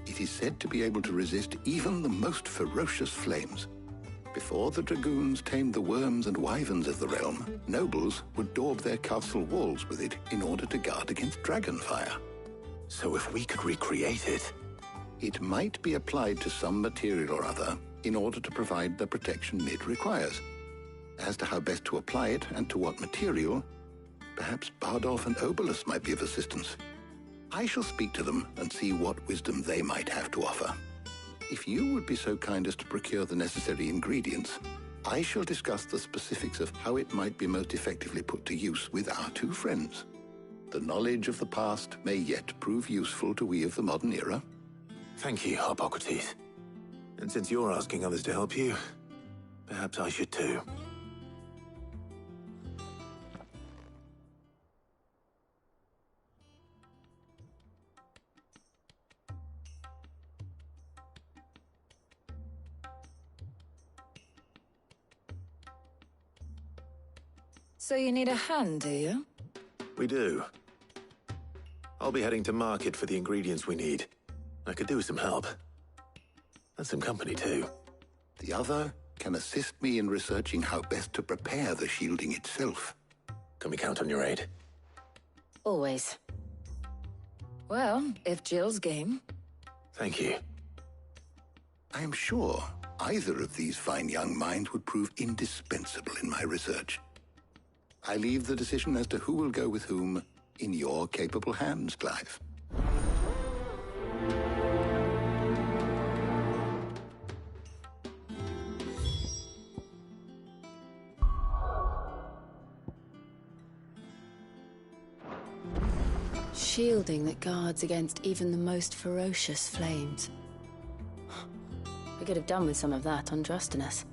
It is said to be able to resist even the most ferocious flames. Before the dragoons tamed the worms and wyverns of the realm, nobles would daub their castle walls with it in order to guard against dragonfire. So if we could recreate it... It might be applied to some material or other in order to provide the protection Mid requires. As to how best to apply it and to what material, perhaps Bardolph and Obelus might be of assistance. I shall speak to them and see what wisdom they might have to offer. If you would be so kind as to procure the necessary ingredients, I shall discuss the specifics of how it might be most effectively put to use with our two friends. The knowledge of the past may yet prove useful to we of the modern era. Thank you, Hippocrates. And since you're asking others to help you, perhaps I should too. So you need a hand, do you? We do. I'll be heading to market for the ingredients we need. I could do with some help. And some company, too. The other can assist me in researching how best to prepare the shielding itself. Can we count on your aid? Always. Well, if Jill's game. Thank you. I am sure either of these fine young minds would prove indispensable in my research. I leave the decision as to who will go with whom in your capable hands, Clive. Shielding that guards against even the most ferocious flames. We could have done with some of that on Drustinus.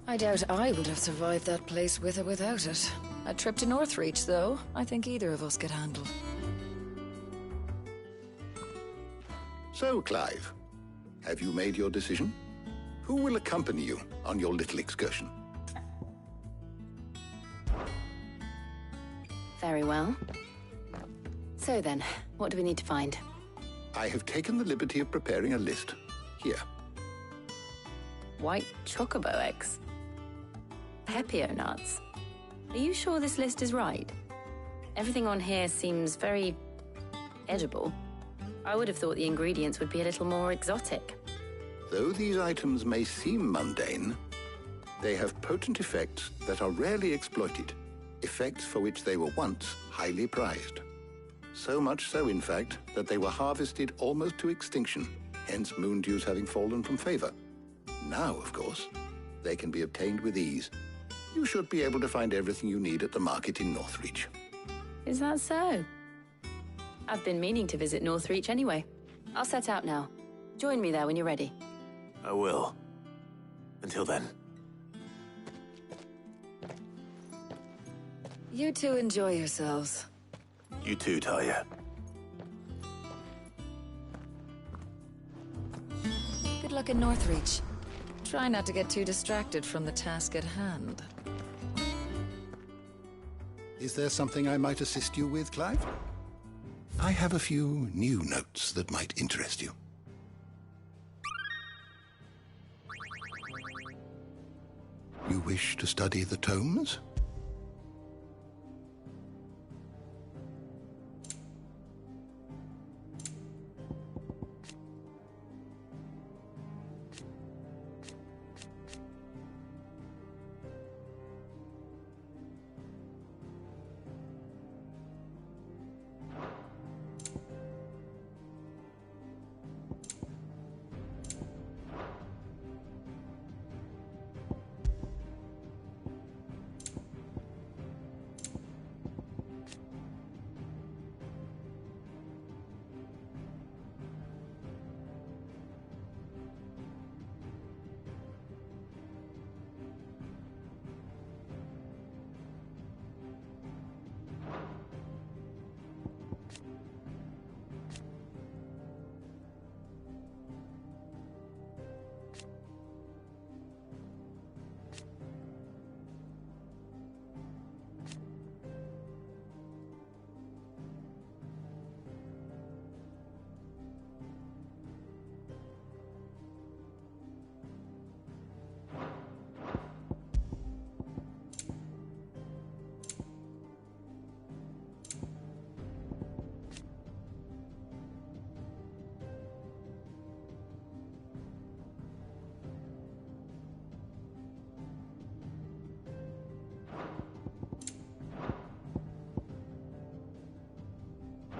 I doubt I would have survived that place with or without it. A trip to Northreach, though, I think either of us could handle. So, Clive, have you made your decision? Who will accompany you on your little excursion? Very well. So then, what do we need to find? I have taken the liberty of preparing a list. Here. White chocobo eggs. Pepio nuts. Are you sure this list is right? Everything on here seems very edible. I would have thought the ingredients would be a little more exotic. Though these items may seem mundane, they have potent effects that are rarely exploited, effects for which they were once highly prized. So much so, in fact, that they were harvested almost to extinction, hence moon dews having fallen from favor. Now, of course, they can be obtained with ease. You should be able to find everything you need at the market in Northreach. Is that so? I've been meaning to visit Northreach anyway. I'll set out now. Join me there when you're ready. I will. Until then. You two enjoy yourselves. You too, Talia. Good luck in Northreach. Try not to get too distracted from the task at hand. Is there something I might assist you with, Clive? I have a few new notes that might interest you. You wish to study the tomes?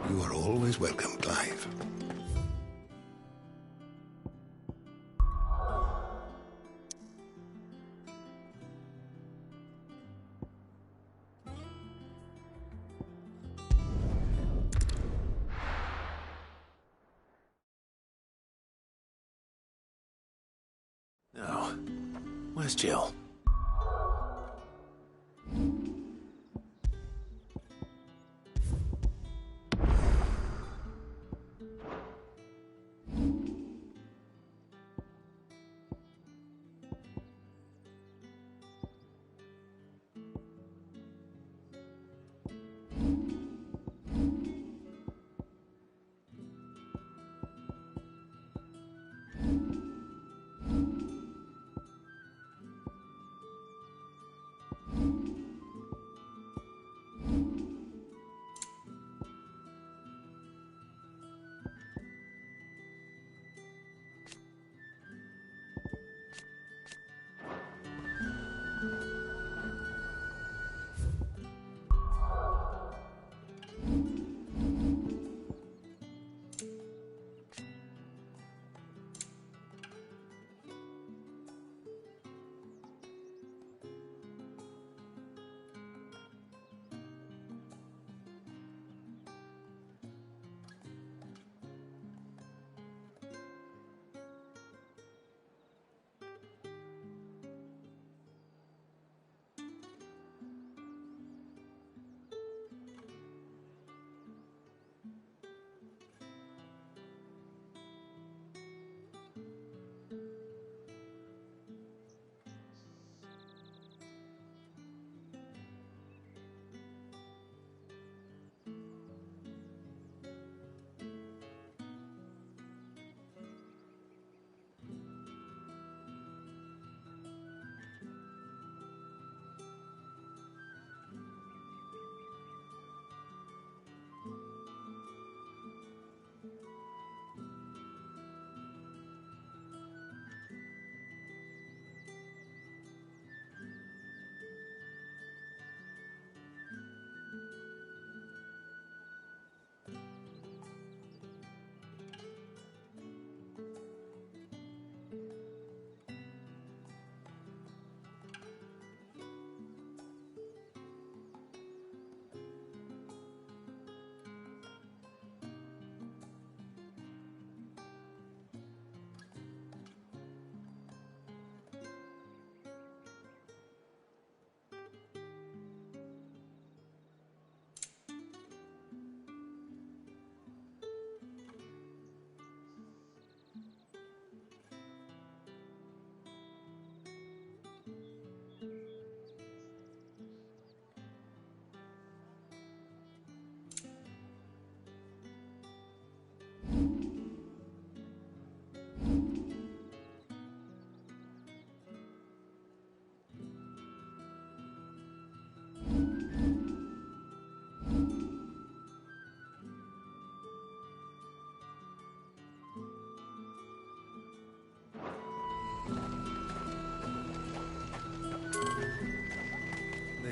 You are always welcome, Clive. Now, where's Jill?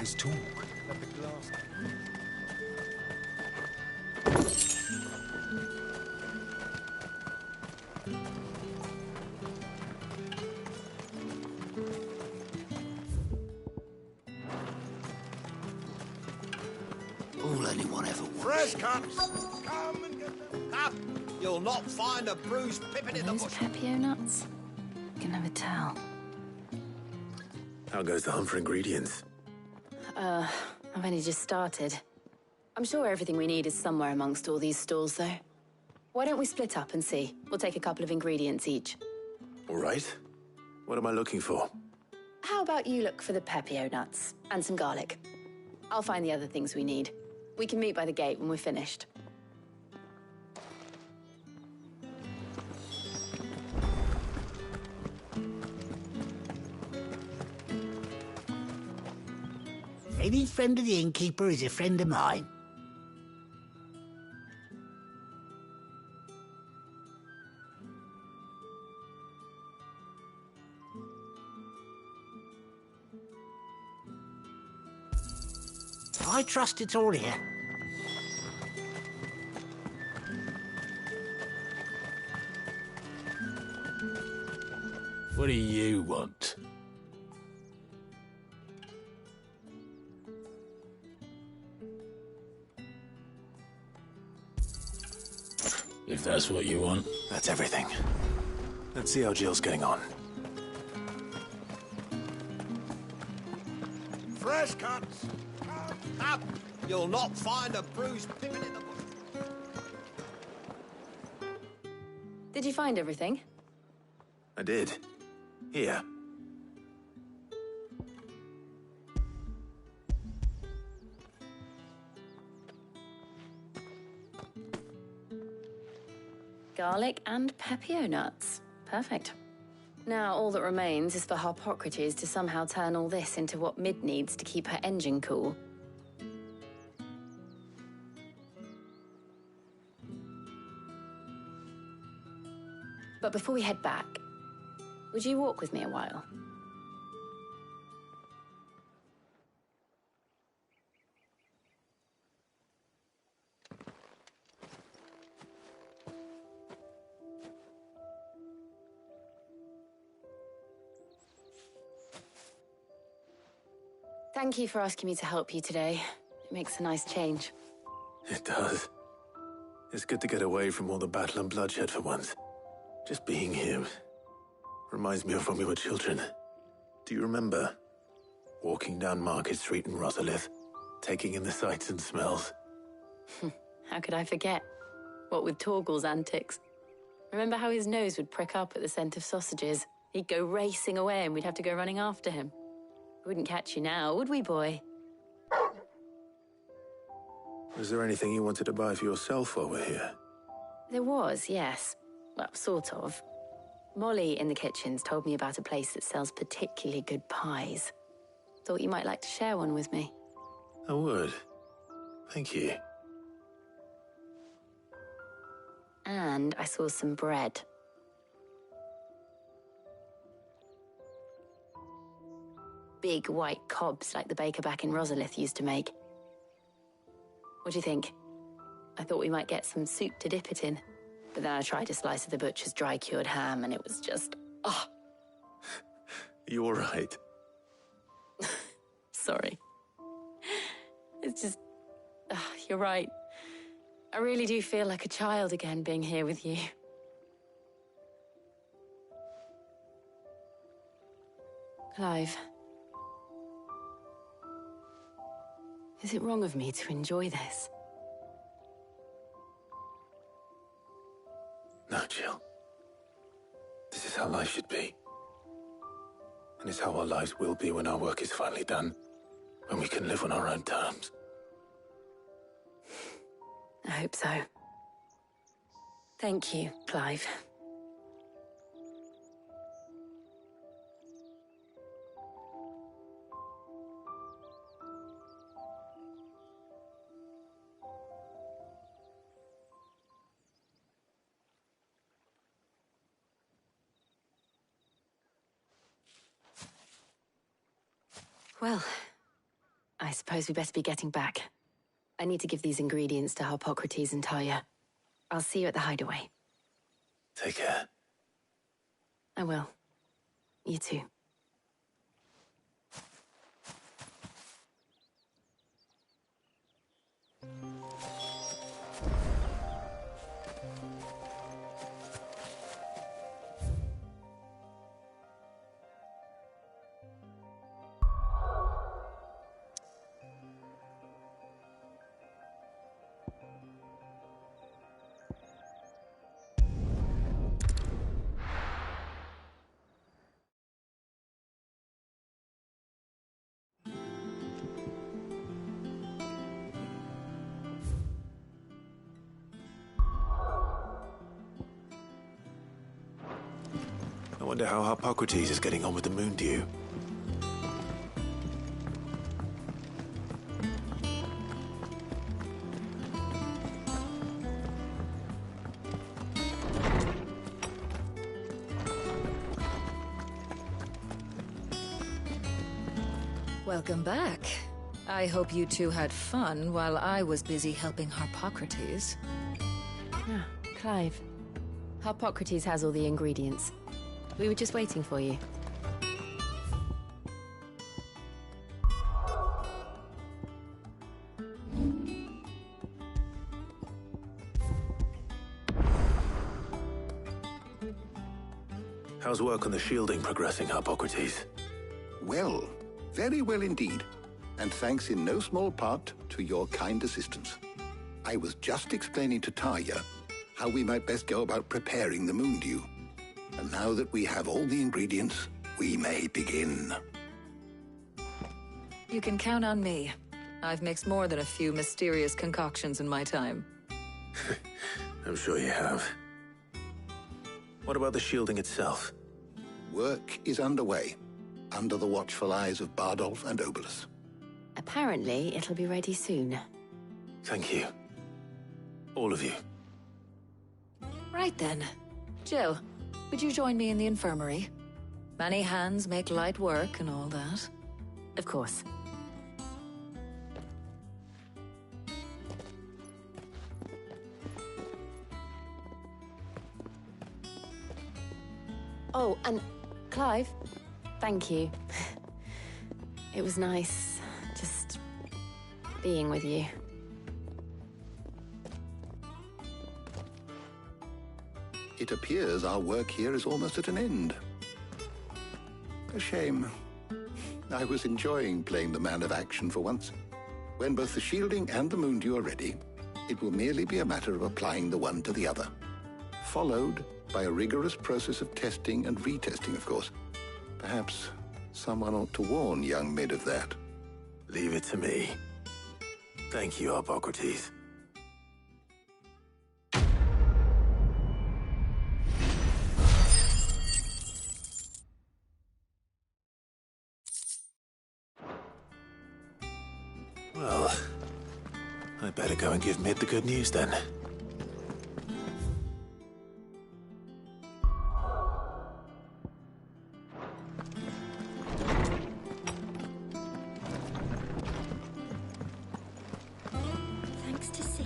his talk. All anyone ever wants. Fresh cuts! Come and get them. Up! You'll not find a bruised pippin in the Those bush. Pepio nuts? Can never tell. How goes the hunt for ingredients? I've only just started. I'm sure everything we need is somewhere amongst all these stalls, though. Why don't we split up and see? We'll take a couple of ingredients each. All right. What am I looking for? How about you look for the Pepio nuts and some garlic? I'll find the other things we need. We can meet by the gate when we're finished. Any friend of the innkeeper is a friend of mine. I trust it's all here. What do you want? If that's what you want. That's everything. Let's see how Jill's getting on. Fresh cuts! Up! You'll not find a bruised pippin in the bush. Did you find everything? I did. Here. Garlic and Pepio nuts. Perfect. Now, all that remains is for Harpocrates to somehow turn all this into what Mid needs to keep her engine cool. But before we head back, would you walk with me a while? Thank you for asking me to help you today. It makes a nice change. It does. It's good to get away from all the battle and bloodshed for once. Just being here reminds me of when we were children. Do you remember? Walking down Market Street in Rosalith, taking in the sights and smells. How could I forget? What with Torgal's antics. Remember how his nose would prick up at the scent of sausages? He'd go racing away and we'd have to go running after him. We wouldn't catch you now, would we, boy? Was there anything you wanted to buy for yourself while we're here? There was, yes. Well, sort of. Molly in the kitchens told me about a place that sells particularly good pies. Thought you might like to share one with me. I would. Thank you. And I saw some bread. Big white cobs like the baker back in Rosalith used to make. What do you think? I thought we might get some soup to dip it in. But then I tried a slice of the butcher's dry-cured ham and it was just... oh! You all right? Sorry. It's just... you're right. I really do feel like a child again being here with you. Clive. Is it wrong of me to enjoy this? No, Jill. This is how life should be. And it's how our lives will be when our work is finally done. When we can live on our own terms. I hope so. Thank you, Clive. Well, suppose we better be getting back. I need to give these ingredients to Harpocrates and Talia. I'll see you at the hideaway. Take care. I will. You too. I wonder how Harpocrates is getting on with the moon dew. Welcome back. I hope you two had fun while I was busy helping Harpocrates. Ah, Clive. Harpocrates has all the ingredients. We were just waiting for you. How's work on the shielding progressing, Harpocrates? Well, very well indeed. And thanks in no small part to your kind assistance. I was just explaining to Talia how we might best go about preparing the moon dew. And now that we have all the ingredients, we may begin. You can count on me. I've mixed more than a few mysterious concoctions in my time. I'm sure you have. What about the shielding itself? Work is underway, under the watchful eyes of Bardolph and Obolus. Apparently, it'll be ready soon. Thank you. All of you. Right then. Jill, would you join me in the infirmary? Many hands make light work and all that. Of course. Oh, and Clive, thank you. It was nice just being with you. It appears our work here is almost at an end. A shame. I was enjoying playing the man of action for once. When both the shielding and the moon dew are ready, it will merely be a matter of applying the one to the other. Followed by a rigorous process of testing and retesting, of course. Perhaps someone ought to warn young Mid of that. Leave it to me. Thank you, Harpocrates. Well, I'd better go and give Mid the good news then. Thanks to Sid.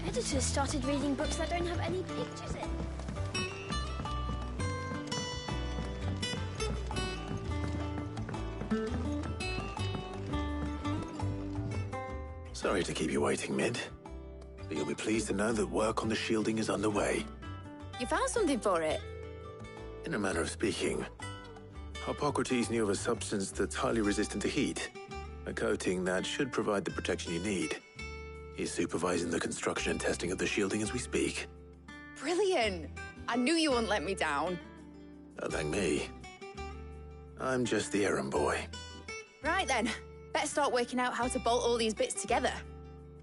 Editors started reading books that don't have any pictures in. Sorry to keep you waiting, Mid. But you'll be pleased to know that work on the shielding is underway. You found something for it? In a manner of speaking, Harpocrates knew of a substance that's highly resistant to heat. A coating that should provide the protection you need. He's supervising the construction and testing of the shielding as we speak. Brilliant! I knew you wouldn't let me down. Don't thank me. I'm just the errand boy. Right then, better start working out how to bolt all these bits together.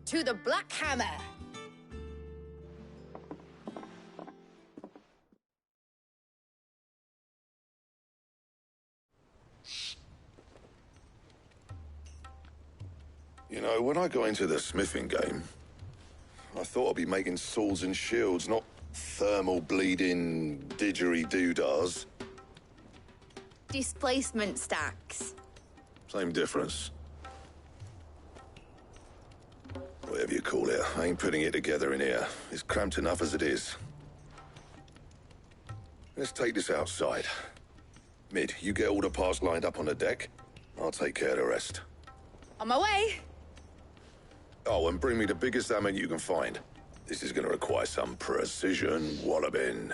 To the Black Hammer! You know, when I got into the smithing game, I thought I'd be making swords and shields, not thermal bleeding didgeridoo-dahs. Displacement stacks. Same difference. Whatever you call it, I ain't putting it together in here. It's cramped enough as it is. Let's take this outside. Mid, you get all the parts lined up on the deck. I'll take care of the rest. On my way. Oh, and bring me the biggest hammer you can find. This is gonna require some precision walloping.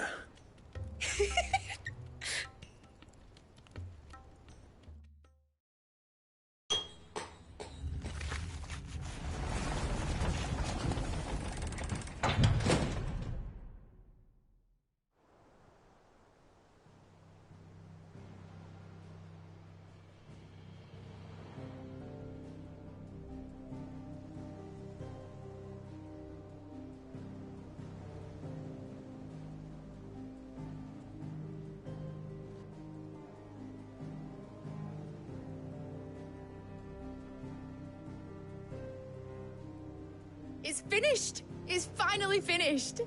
It's finished! It's finally finished!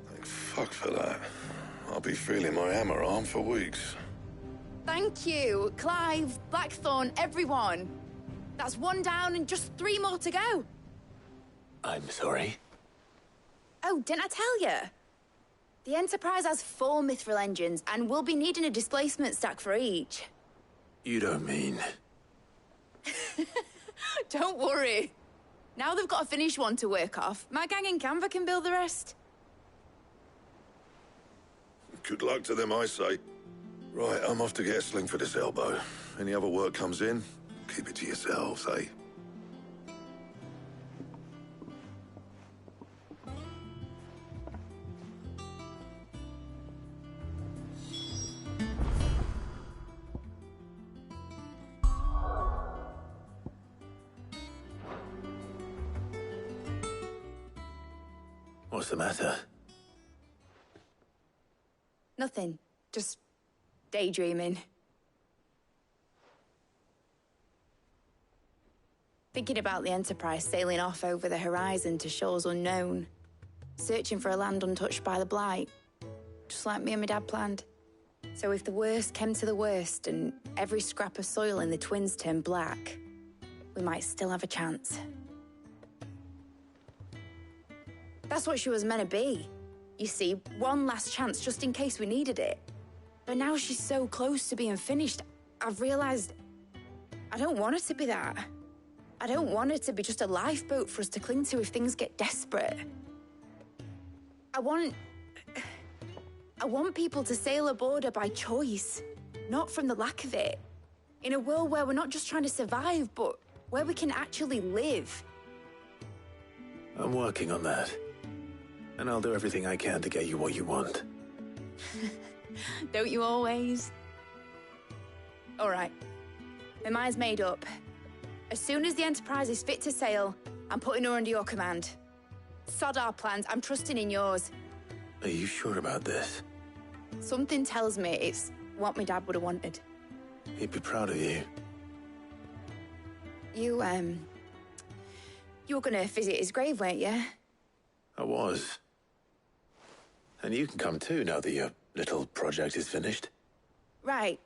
Thank fuck for that. I'll be feeling my hammer arm for weeks. Thank you, Clive, Blackthorn, everyone. That's one down and just 3 more to go. I'm sorry. Oh, didn't I tell you? The Enterprise has 4 mithril engines, and we'll be needing a displacement stack for each. You don't mean... Don't worry. Now they've got a finished one to work off, my gang in Canva can build the rest. Good luck to them, I say. Right, I'm off to get a sling for this elbow. Any other work comes in, keep it to yourselves, eh? What's the matter? Nothing. Just daydreaming. Thinking about the Enterprise sailing off over the horizon to shores unknown. Searching for a land untouched by the Blight. Just like me and my dad planned. So if the worst came to the worst and every scrap of soil in the Twins turned black, we might still have a chance. That's what she was meant to be. You see, one last chance just in case we needed it. But now she's so close to being finished, I've realized I don't want her to be that. I don't want her to be just a lifeboat for us to cling to if things get desperate. I want people to sail aboard her by choice, not from the lack of it. In a world where we're not just trying to survive, but where we can actually live. I'm working on that. And I'll do everything I can to get you what you want. Don't you always? All right. My mind's made up. As soon as the Enterprise is fit to sail, I'm putting her under your command. Sod our plans, I'm trusting in yours. Are you sure about this? Something tells me it's what my dad would have wanted. He'd be proud of you. You were gonna visit his grave, weren't you? I was. And you can come too, now that your little project is finished. Right.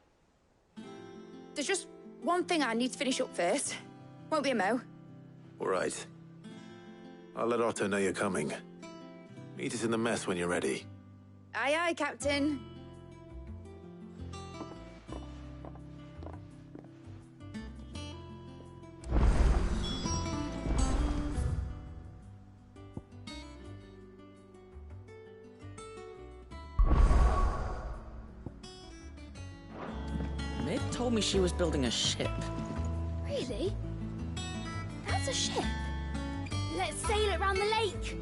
There's just one thing I need to finish up first. Won't be a mo. All right. I'll let Otto know you're coming. Meet us in the mess when you're ready. Aye, aye, Captain. Mid told me she was building a ship. Really? That's a ship. Let's sail it round the lake.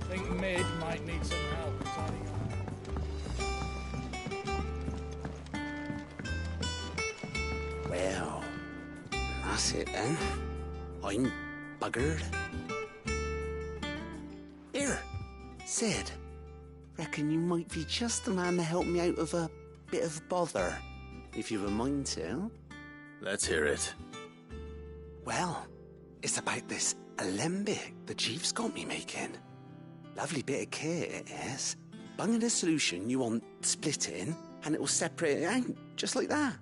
Think Mid might need some help tidying up. That's it then. I'm buggered. Here, Sid. Reckon you might be just the man to help me out of a bit of bother, if you've a mind to. Let's hear it. Well, it's about this alembic the chief's got me making. Lovely bit of kit it is. Bunging a solution you want splitting, and it will separate it out, just like that.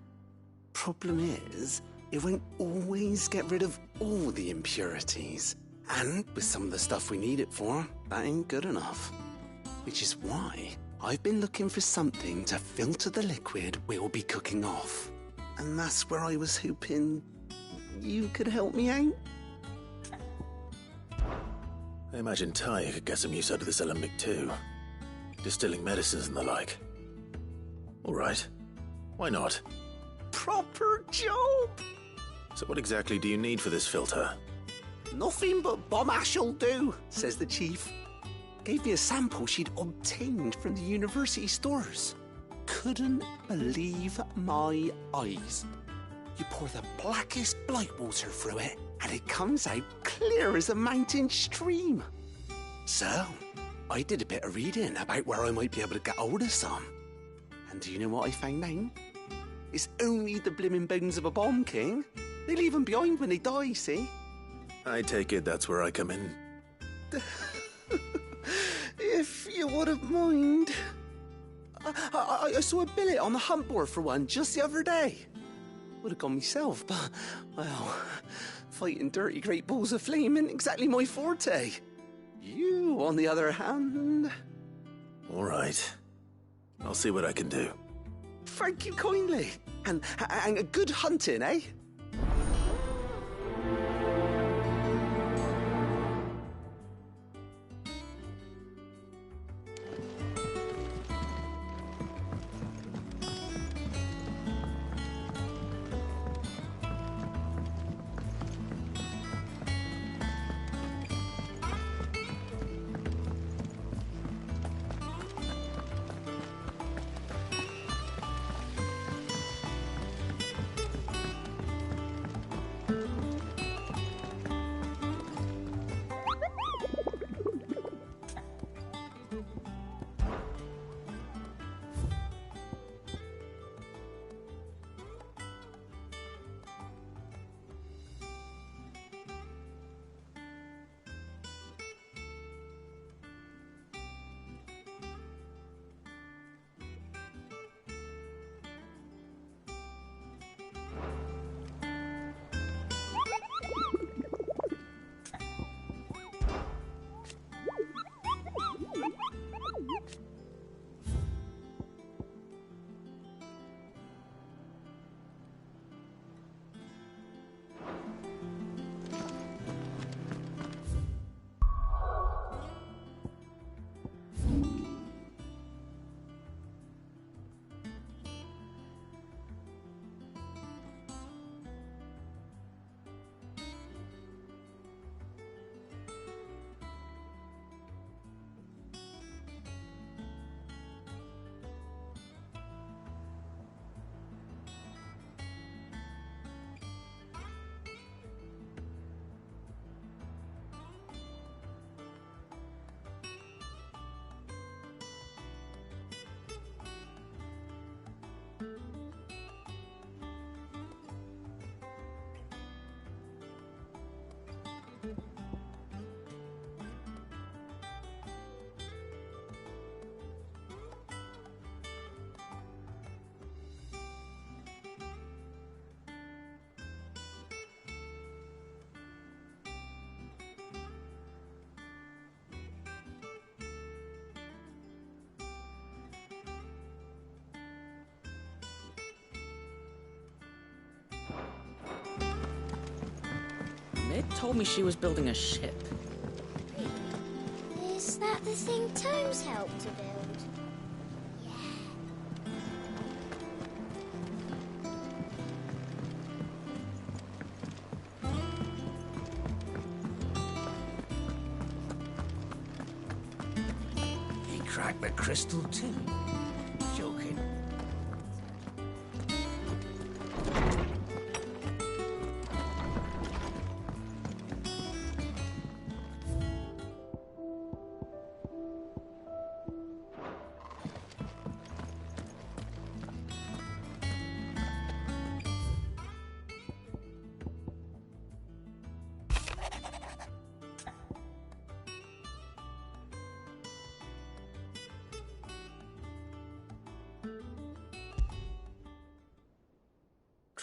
Problem is, it won't always get rid of all the impurities. And with some of the stuff we need it for, that ain't good enough. Which is why I've been looking for something to filter the liquid we'll be cooking off. And that's where I was hoping you could help me out. I imagine Ty could get some use out of this alembic too. Distilling medicines and the like. All right. Why not? Proper job! So what exactly do you need for this filter? Nothing but bomb ash'll do, says the chief. Gave me a sample she'd obtained from the university stores. Couldn't believe my eyes. You pour the blackest blight water through it, and it comes out clear as a mountain stream. So, I did a bit of reading about where I might be able to get hold of some. And do you know what I found out? It's only the blimmin' bones of a bomb king. They leave them behind when they die, see? I take it that's where I come in. If you wouldn't mind. I saw a billet on the hunt board for one just the other day. Would have gone myself, but, well, fighting dirty great balls of flame ain't exactly my forte. You, on the other hand... All right. I'll see what I can do. Thank you kindly. And a good hunting, eh? It told me she was building a ship. Is that the thing Tomes helped to build? He cracked the crystal too. Joking.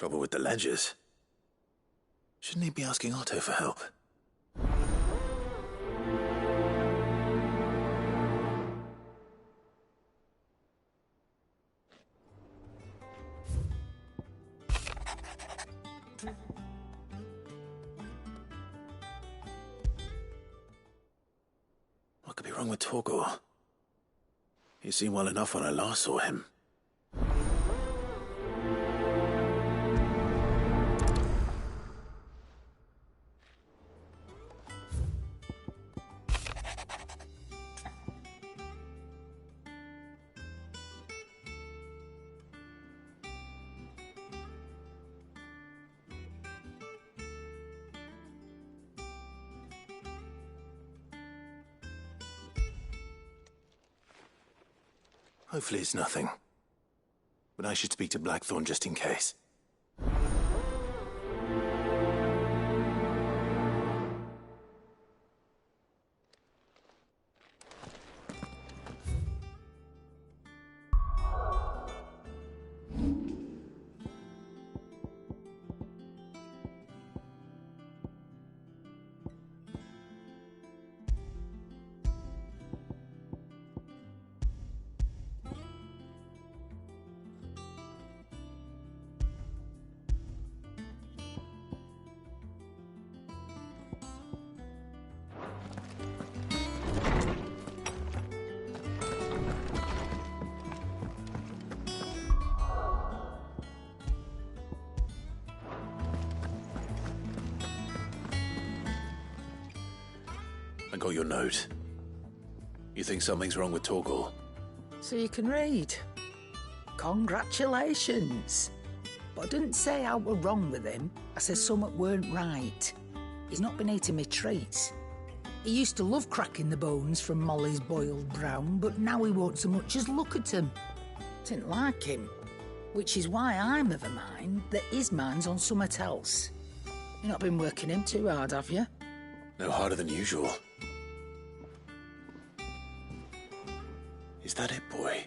Trouble with the ledgers. Shouldn't he be asking Otto for help? What could be wrong with Torgor? He seemed well enough when I last saw him. Hopefully it's nothing. But I should speak to Blackthorn just in case. I got your note. You think something's wrong with Torgor? So you can read. Congratulations. But I didn't say I were wrong with him. I said something weren't right. He's not been eating me treats. He used to love cracking the bones from Molly's boiled brown, but now he won't so much as look at them. Didn't like him. Which is why I'm of a mind that his mind's on something else. You've not been working him too hard, have you? No harder than usual. Is that it, boy?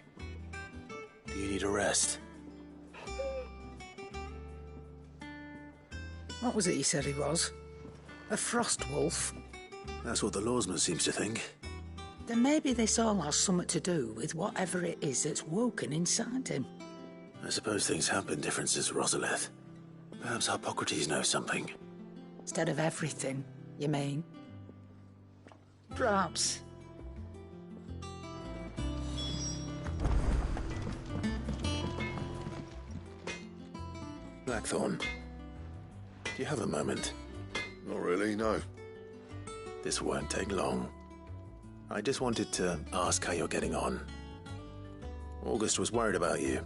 Do you need a rest? What was it he said he was? A frost wolf? That's what the lawsman seems to think. Then maybe this all has something to do with whatever it is that's woken inside him. I suppose things have been different since Rosalith. Perhaps Hippocrates knows something. Instead of everything, you mean? Perhaps. Blackthorn, do you have a moment? Not really, no. This won't take long. I just wanted to ask how you're getting on. August was worried about you,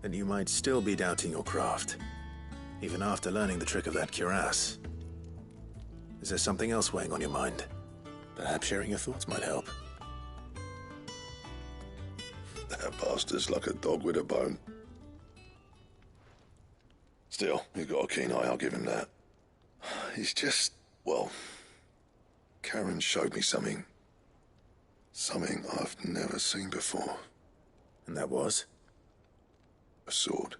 that you might still be doubting your craft, even after learning the trick of that cuirass. Is there something else weighing on your mind? Perhaps sharing your thoughts might help. That bastard's like a dog with a bone. Still, you've got a keen eye, I'll give him that. He's just, well, Karen showed me something. Something I've never seen before. And that was? A sword.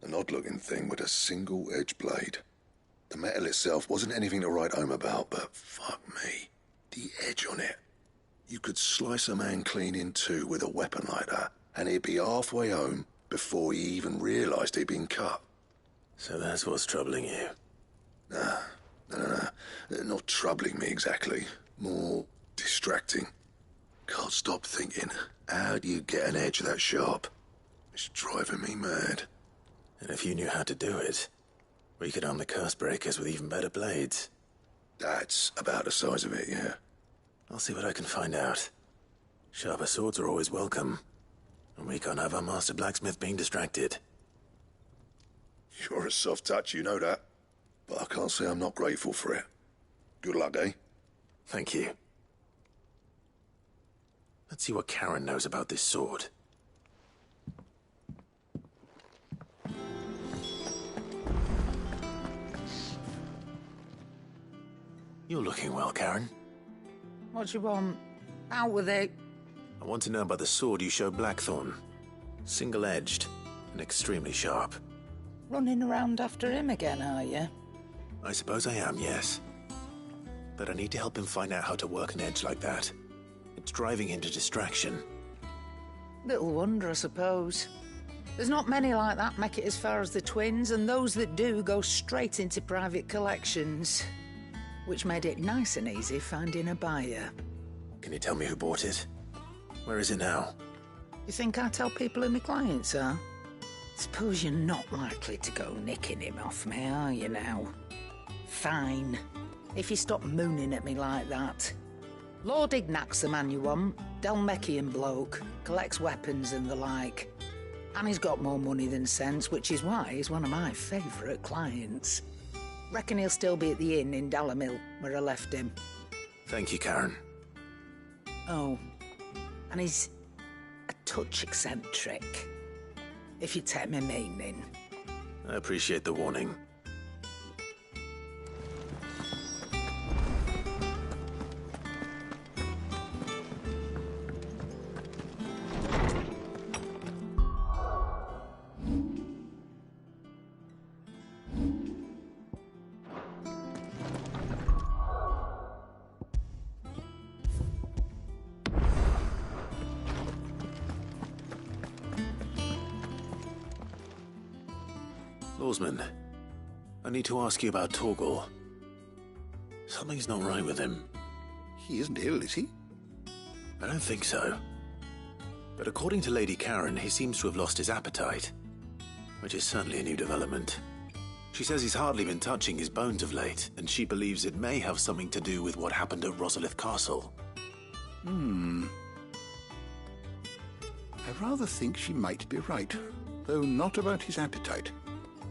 An odd-looking thing with a single-edged blade. The metal itself wasn't anything to write home about, but fuck me. The edge on it. You could slice a man clean in two with a weapon like that, and he'd be halfway home before he even realised he'd been cut. So that's what's troubling you? Nah. Not troubling me exactly. More distracting. Can't stop thinking, how do you get an edge that sharp? It's driving me mad. And if you knew how to do it, we could arm the curse breakers with even better blades. That's about the size of it, yeah. I'll see what I can find out. Sharper swords are always welcome. And we can't have our master blacksmith being distracted. You're a soft touch, you know that. But I can't say I'm not grateful for it. Good luck, eh? Thank you. Let's see what Karen knows about this sword. You're looking well, Karen. What do you want? Out with it. I want to know about the sword you showed Blackthorn. Single-edged and extremely sharp. Running around after him again, are you? I suppose I am, yes. But I need to help him find out how to work an edge like that. It's driving him to distraction. Little wonder, I suppose. There's not many like that make it as far as the twins, and those that do go straight into private collections. Which made it nice and easy finding a buyer. Can you tell me who bought it? Where is it now? You think I tell people who my clients are? Suppose you're not likely to go nicking him off me, are you now? Fine. If you stop mooning at me like that. Lord Ignac's the man you want. Dalmekian bloke. Collects weapons and the like. And he's got more money than sense, which is why he's one of my favourite clients. Reckon he'll still be at the inn in Dalamil, where I left him. Thank you, Karen. Oh, and he's a touch eccentric, if you take my meaning. I appreciate the warning. Lawsman, I need to ask you about Torgal. Something's not right with him. He isn't ill, is he? I don't think so. But according to Lady Karen, he seems to have lost his appetite, which is certainly a new development. She says he's hardly been touching his bones of late, and she believes it may have something to do with what happened at Rosalith Castle. I rather think she might be right, though not about his appetite.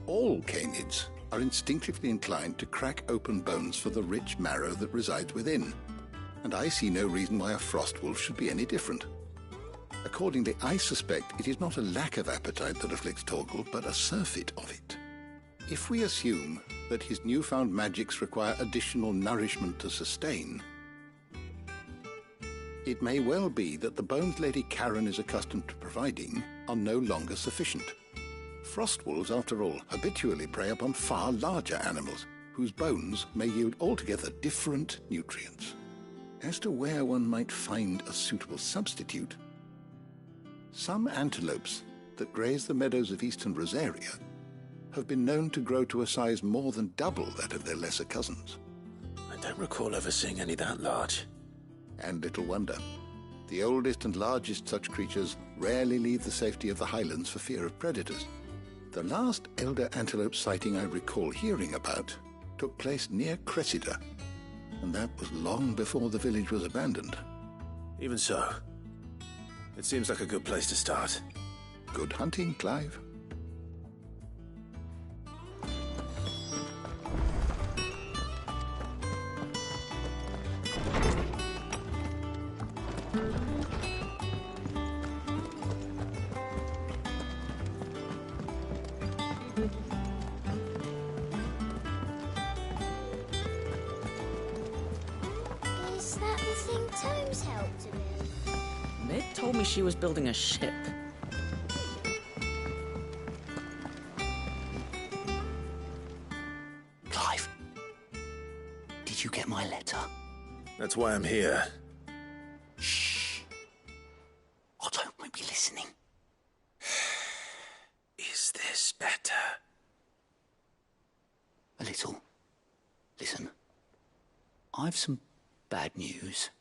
All canids are instinctively inclined to crack open bones for the rich marrow that resides within, and I see no reason why a frostwolf should be any different. Accordingly, I suspect it is not a lack of appetite that afflicts Torgal, but a surfeit of it. If we assume that his newfound magics require additional nourishment to sustain, it may well be that the bones Lady Karen is accustomed to providing are no longer sufficient. Frostwolves, after all, habitually prey upon far larger animals, whose bones may yield altogether different nutrients. As to where one might find a suitable substitute, some antelopes that graze the meadows of eastern Rosaria have been known to grow to a size more than double that of their lesser cousins. I don't recall ever seeing any that large. And little wonder. The oldest and largest such creatures rarely leave the safety of the highlands for fear of predators. The last elder antelope sighting I recall hearing about took place near Cressida, and that was long before the village was abandoned. Even so, it seems like a good place to start. Good hunting, Clive. Is that the thing Tomes helped to build? Mid told me she was building a ship. Clive, did you get my letter? That's why I'm here. Shh. Otto might be listening. Is this better? A little. Listen, I've some bad news.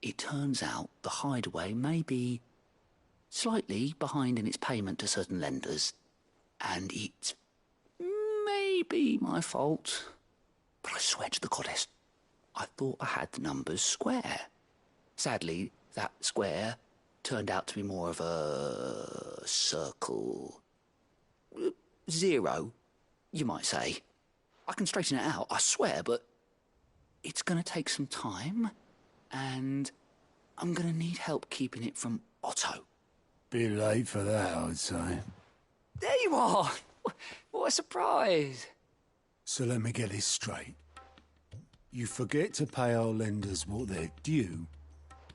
It turns out the hideaway may be slightly behind in its payment to certain lenders, and it may be my fault. But I swear to the goddess, I thought I had the numbers square. Sadly, that square turned out to be more of a circle. 0, you might say. I can straighten it out, I swear, but it's going to take some time, and I'm going to need help keeping it from Otto. Bit late for that, I'd say. There you are! What a surprise! So let me get this straight. You forget to pay our lenders what they're due,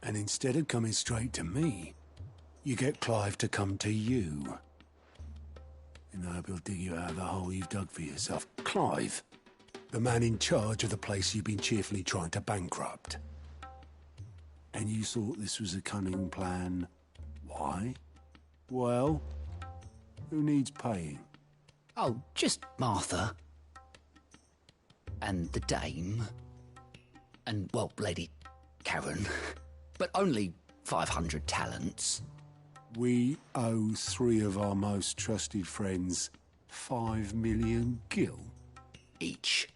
and instead of coming straight to me, you get Clive to come to you. and I hope he'll dig you out of the hole you've dug for yourself. Clive, the man in charge of the place you've been cheerfully trying to bankrupt. And you thought this was a cunning plan. Why? Well, who needs paying? Oh, just Martha. And the dame. And, well, Lady Karen. But only 500 talents. We owe 3 of our most trusted friends 5 million gil. Each.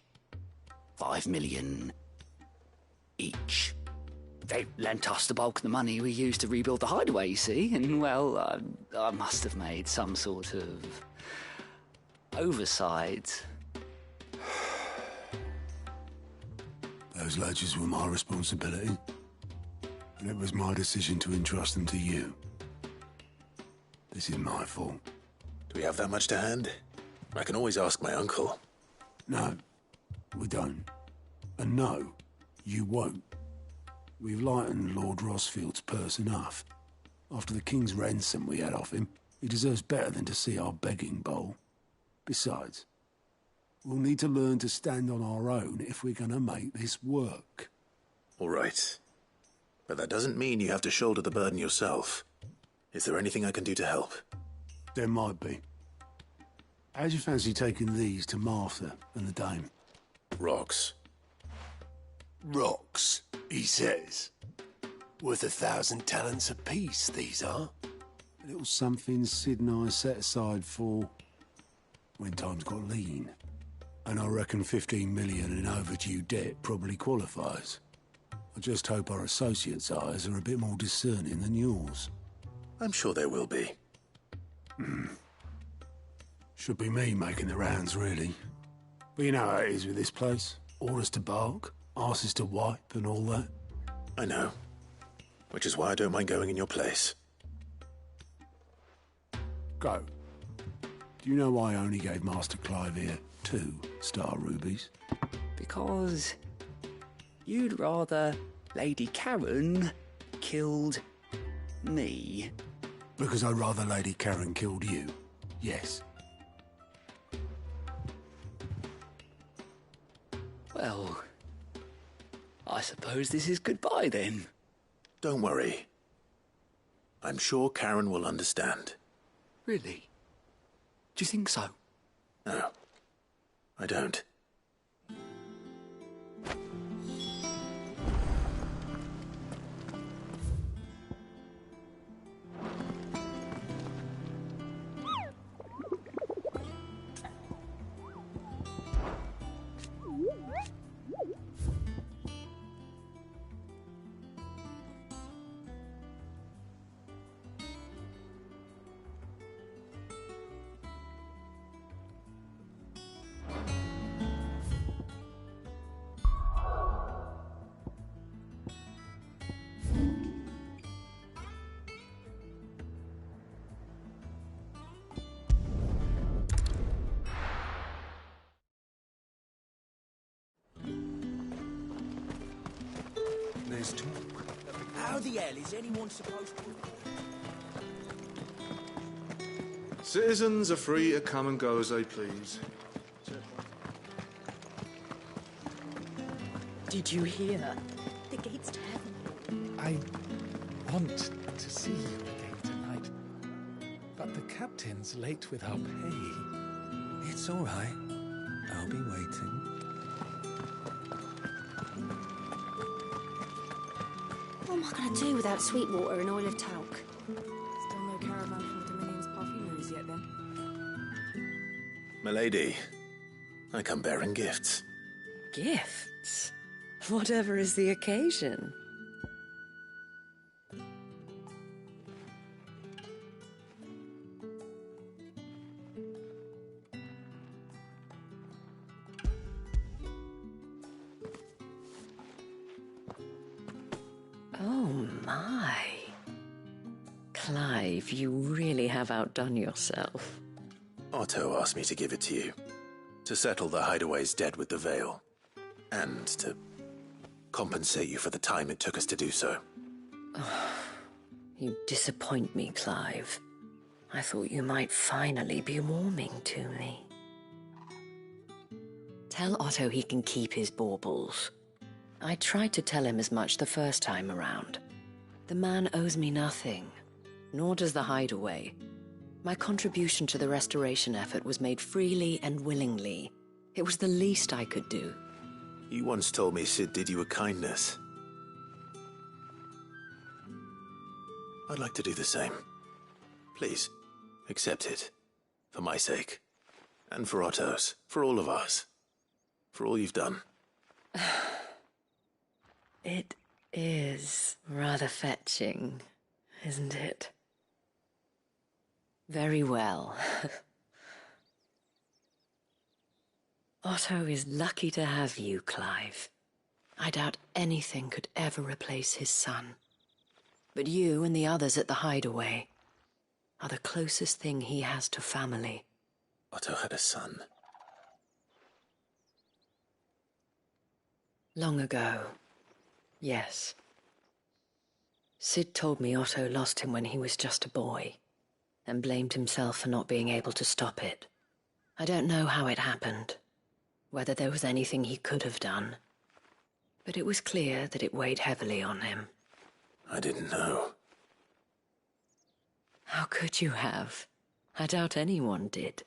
5 million each. They lent us the bulk of the money we used to rebuild the hideaway, you see, and, well, I must have made some sort of oversight. Those ledgers were my responsibility, and it was my decision to entrust them to you. This is my fault. Do we have that much to hand? I can always ask my uncle. No, we don't. And no, you won't. We've lightened Lord Rosfield's purse enough. After the king's ransom we had off him, he deserves better than to see our begging bowl. Besides, we'll need to learn to stand on our own if we're going to make this work. All right. But that doesn't mean you have to shoulder the burden yourself. Is there anything I can do to help? There might be. How'd you fancy taking these to Martha and the dame? Rocks. Rocks, he says. Worth 1,000 talents apiece, these are. A little something Sid and I set aside for when times got lean. And I reckon 15 million in overdue debt probably qualifies. I just hope our associates' eyes are a bit more discerning than yours. I'm sure there will be. Should be me making the rounds, really. But you know how it is with this place. Orders to bark, arses to wipe, and all that. I know. Which is why I don't mind going in your place. Go. Do you know why I only gave Master Clive here 2 star rubies? Because you'd rather Lady Karen killed me. Because I'd rather Lady Karen killed you. Yes. Well, I suppose this is goodbye then. Don't worry. I'm sure Karen will understand. Really? Do you think so? No, I don't. There's talk. How the hell is anyone supposed to... Citizens are free to come and go as they please. Did you hear? The gates to heaven. I want to see you again tonight, but the captain's late with our pay. It's all right. I'll be waiting. What am I going to do without Sweetwater and oil of talc? Still no caravan from the Dominion's perfumeries yet, then? Milady, I come bearing gifts. Gifts? Whatever is the occasion. Oh, my. Clive, you really have outdone yourself. Otto asked me to give it to you. To settle the Hideaway's debt with the Veil. And to compensate you for the time it took us to do so. You disappoint me, Clive. I thought you might finally be warming to me. Tell Otto he can keep his baubles. I tried to tell him as much the first time around. The man owes me nothing, nor does the hideaway. My contribution to the restoration effort was made freely and willingly. It was the least I could do. You once told me Sid did you a kindness. I'd like to do the same. Please, accept it. For my sake. And for Otto's. For all of us. For all you've done. It is rather fetching, isn't it? Very well. Otto is lucky to have you, Clive. I doubt anything could ever replace his son. But you and the others at the hideaway are the closest thing he has to family. Otto had a son. Long ago, yes. Sid told me Otto lost him when he was just a boy, and blamed himself for not being able to stop it. I don't know how it happened, whether there was anything he could have done, but it was clear that it weighed heavily on him. I didn't know. How could you have? I doubt anyone did.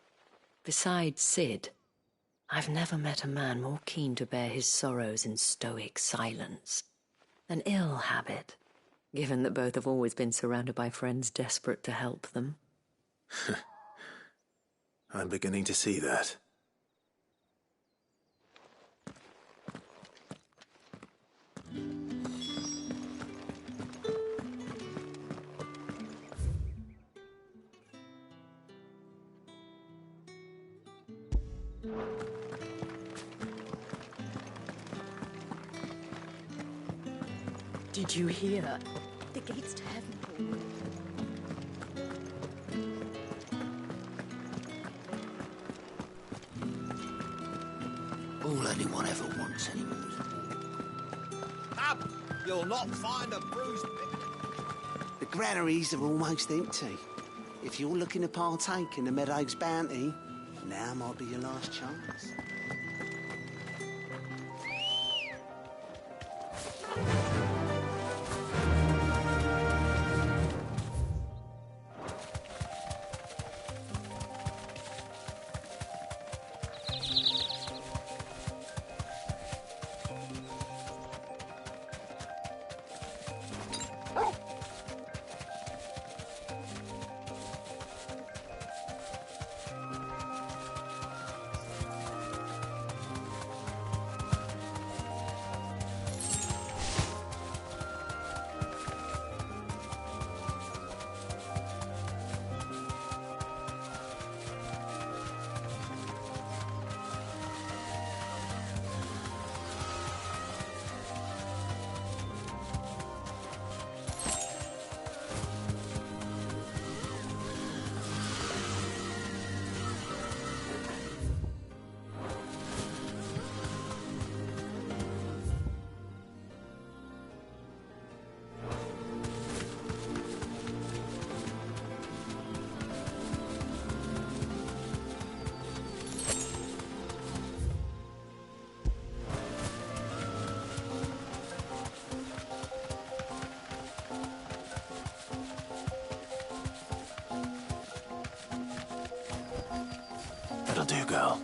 Besides Sid, I've never met a man more keen to bear his sorrows in stoic silence. An ill habit, given that both have always been surrounded by friends desperate to help them. I'm beginning to see that. Did you hear? The gates to heaven, Paul. All anyone ever wants anymore. Up! You'll not find a bruised bit. The granaries are almost empty. If you're looking to partake in the Meadows bounty, now might be your last chance. That'll do, girl.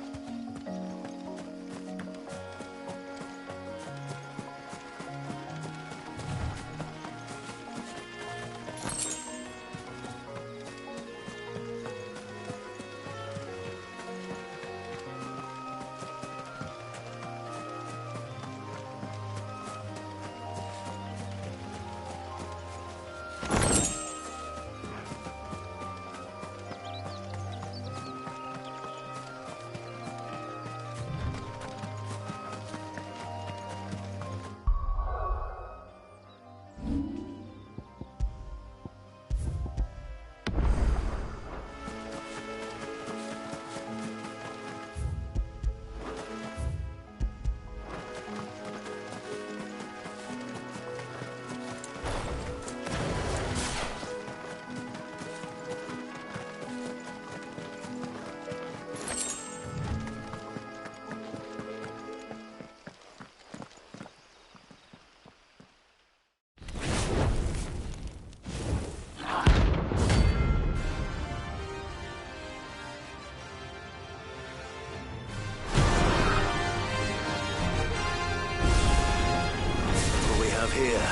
Here.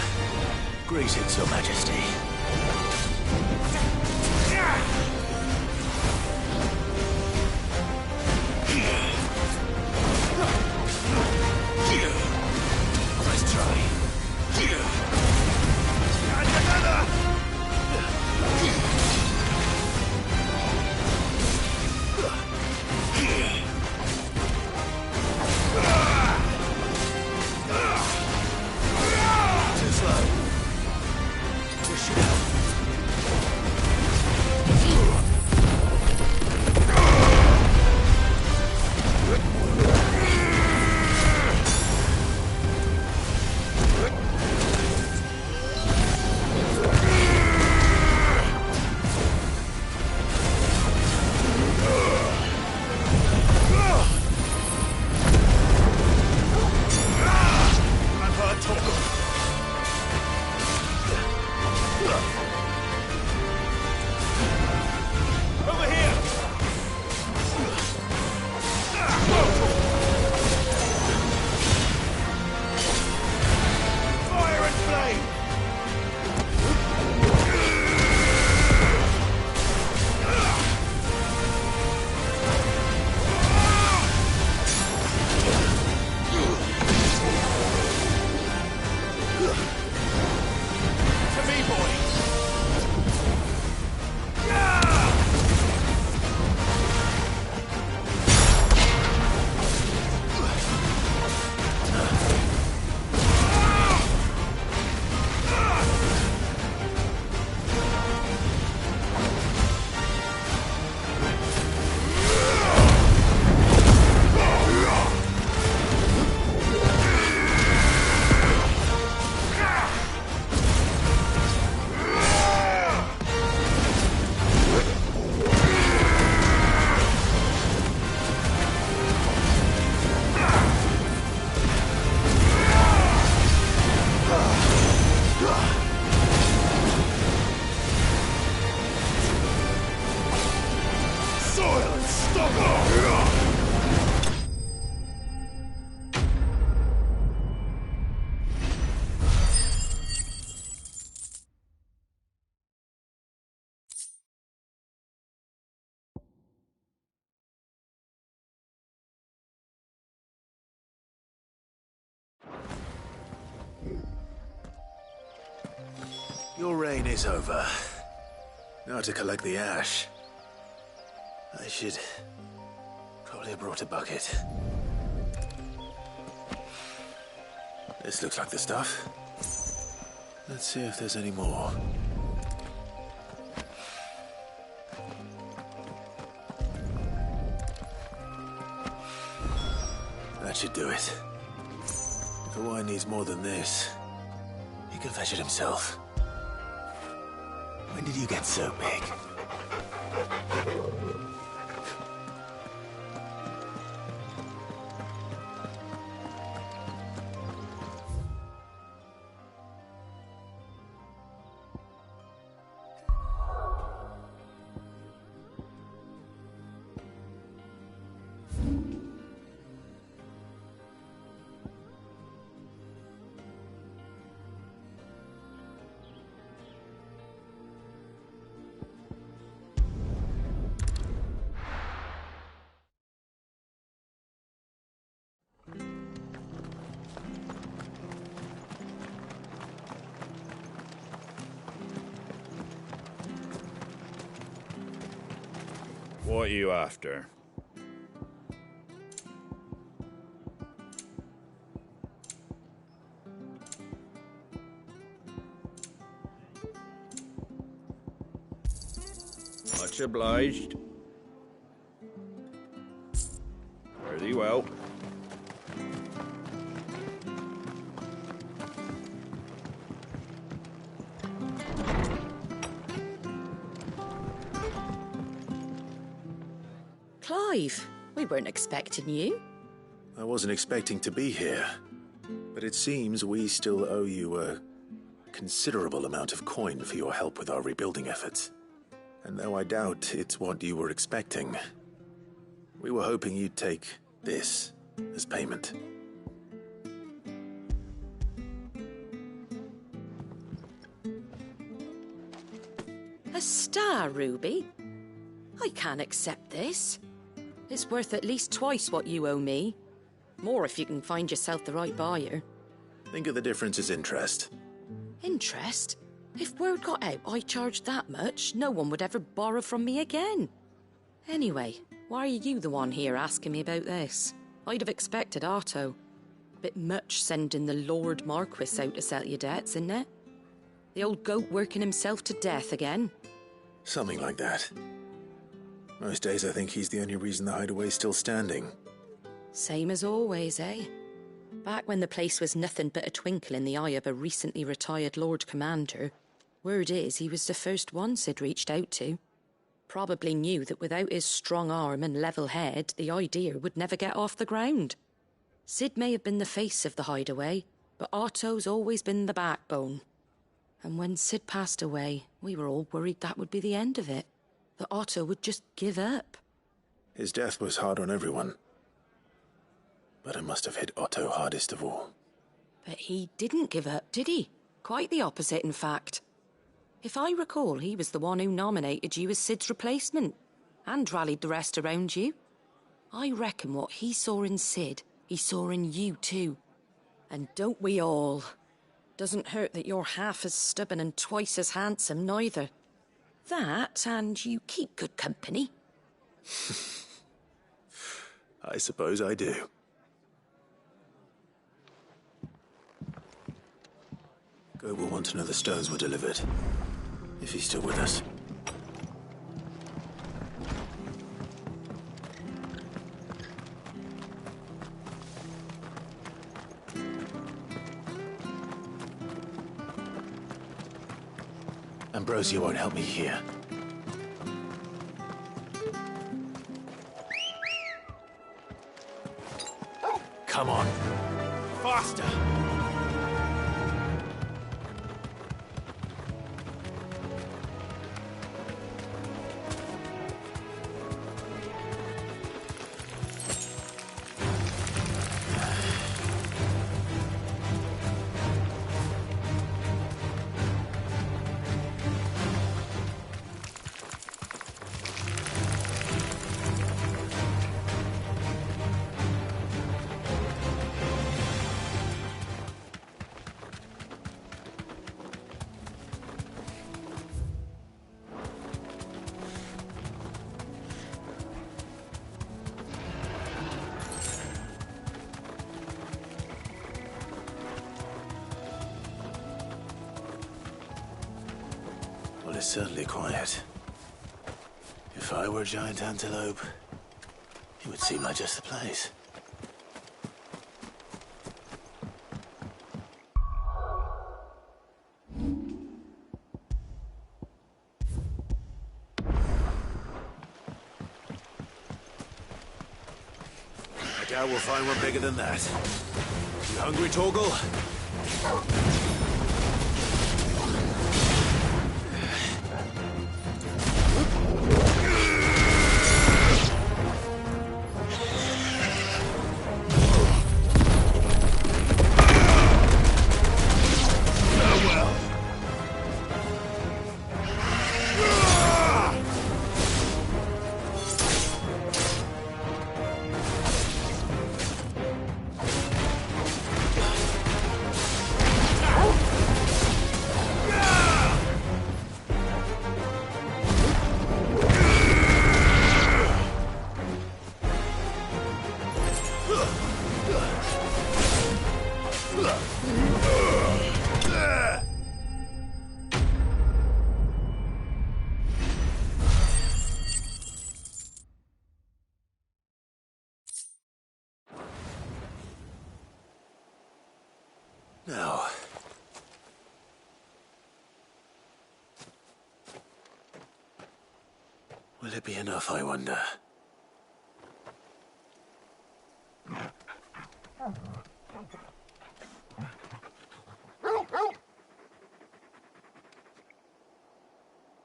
Greetings, Your Majesty. Nice try. Too slow. Push it out. Your reign is over. Now to collect the ash. I should probably have brought a bucket. This looks like the stuff. Let's see if there's any more. That should do it. If the wine needs more than this, he can fetch it himself. When did you get so big? What are you after? Much obliged. Fare thee well. Clive, we weren't expecting you. I wasn't expecting to be here, but it seems we still owe you a considerable amount of coin for your help with our rebuilding efforts. And though I doubt it's what you were expecting, we were hoping you'd take this as payment. A star, Ruby? I can't accept this. It's worth at least twice what you owe me. More if you can find yourself the right buyer. Think of the difference as interest. Interest? If word got out I charged that much, no one would ever borrow from me again. Anyway, why are you the one here asking me about this? I'd have expected Otto. Bit much sending the Lord Marquis out to settle your debts, isn't it? The old goat working himself to death again. Something like that. Most days I think he's the only reason the hideaway's still standing. Same as always, eh? Back when the place was nothing but a twinkle in the eye of a recently retired Lord Commander, word is he was the first one Sid reached out to. Probably knew that without his strong arm and level head, the idea would never get off the ground. Sid may have been the face of the hideaway, but Otto's always been the backbone. And when Sid passed away, we were all worried that would be the end of it. That Otto would just give up. His death was hard on everyone. But it must have hit Otto hardest of all. But he didn't give up, did he? Quite the opposite, in fact. If I recall, he was the one who nominated you as Sid's replacement, and rallied the rest around you. I reckon what he saw in Sid, he saw in you too. And don't we all? Doesn't hurt that you're half as stubborn and twice as handsome, neither. That, and you keep good company. I suppose I do. Goat will want to know the stones were delivered. If he's still with us. Ambrosia won't help me here. Come on. Faster! Well, it's certainly quiet. If I were a giant antelope, it would seem like just the place. I doubt we'll find one bigger than that. You hungry, Torgal? Now. Will it be enough, I wonder?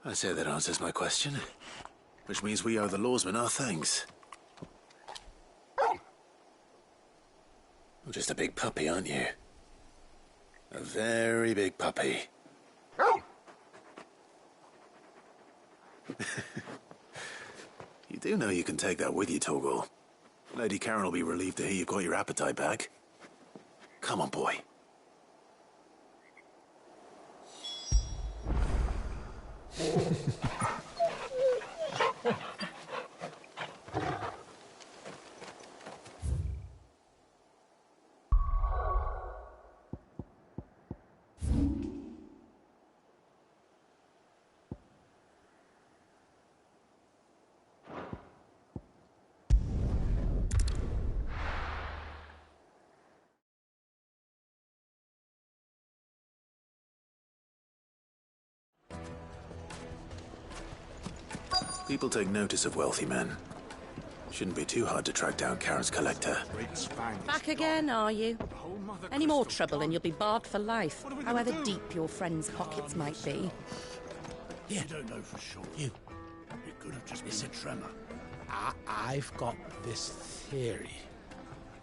I say that answers my question. Which means we owe the lawsmen our thanks. You're just a big puppy, aren't you? A very big puppy. do know you can take that with you, Torgal. Lady Karen will be relieved to hear you've got your appetite back. Come on, boy. People take notice of wealthy men. Shouldn't be too hard to track down Karen's collector. Back again, are you? Any more trouble and you'll be barred for life, however deep your friends' pockets might be. You don't know for sure. It could have just been a tremor. I've got this theory.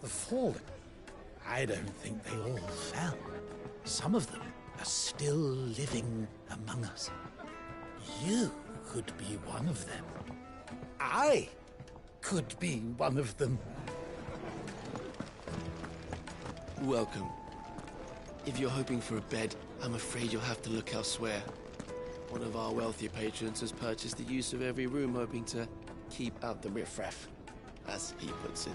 The Fallen, I don't think they all fell. Some of them are still living among us. You could be one of them. I could be one of them. Welcome. If you're hoping for a bed, I'm afraid you'll have to look elsewhere. One of our wealthier patrons has purchased the use of every room, hoping to keep out the riffraff, as he puts it.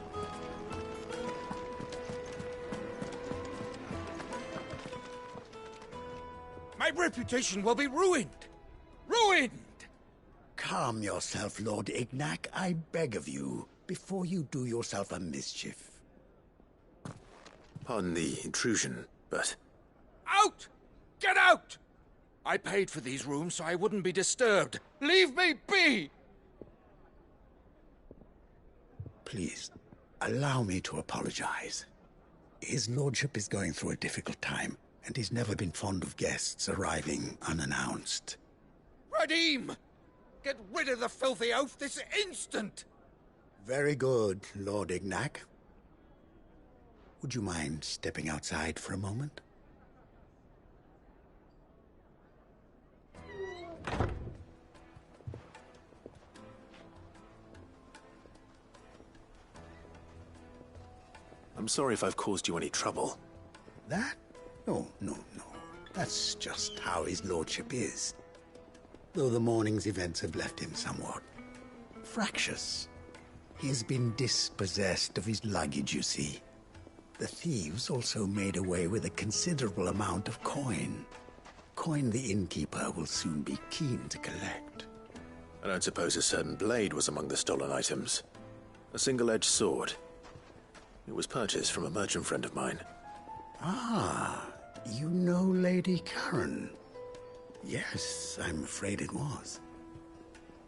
My reputation will be ruined! Ruined! Calm yourself, Lord Ignac, I beg of you, before you do yourself a mischief. Pardon the intrusion, but... Out! Get out! I paid for these rooms so I wouldn't be disturbed. Leave me be! Please, allow me to apologize. His lordship is going through a difficult time, and he's never been fond of guests arriving unannounced. Radim! Get rid of the filthy oaf this instant! Very good, Lord Ignac. Would you mind stepping outside for a moment? I'm sorry if I've caused you any trouble. That? No. That's just how his lordship is. Though the morning's events have left him somewhat fractious. He has been dispossessed of his luggage, you see. The thieves also made away with a considerable amount of coin. Coin the innkeeper will soon be keen to collect. I don't suppose a certain blade was among the stolen items. A single-edged sword. It was purchased from a merchant friend of mine. Ah, you know Lady Karen. Yes, I'm afraid it was.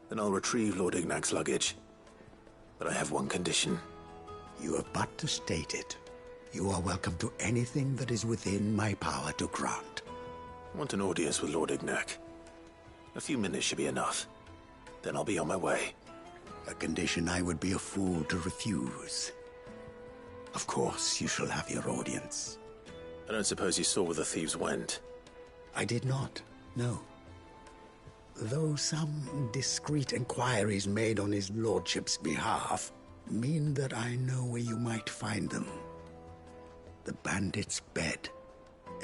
Then I'll retrieve Lord Ignac's luggage. But I have one condition. You have but to state it. You are welcome to anything that is within my power to grant. I want an audience with Lord Ignac. A few minutes should be enough. Then I'll be on my way. A condition I would be a fool to refuse. Of course, you shall have your audience. I don't suppose you saw where the thieves went? I did not, no. Though some discreet inquiries made on his lordship's behalf mean that I know where you might find them. The bandit's bed.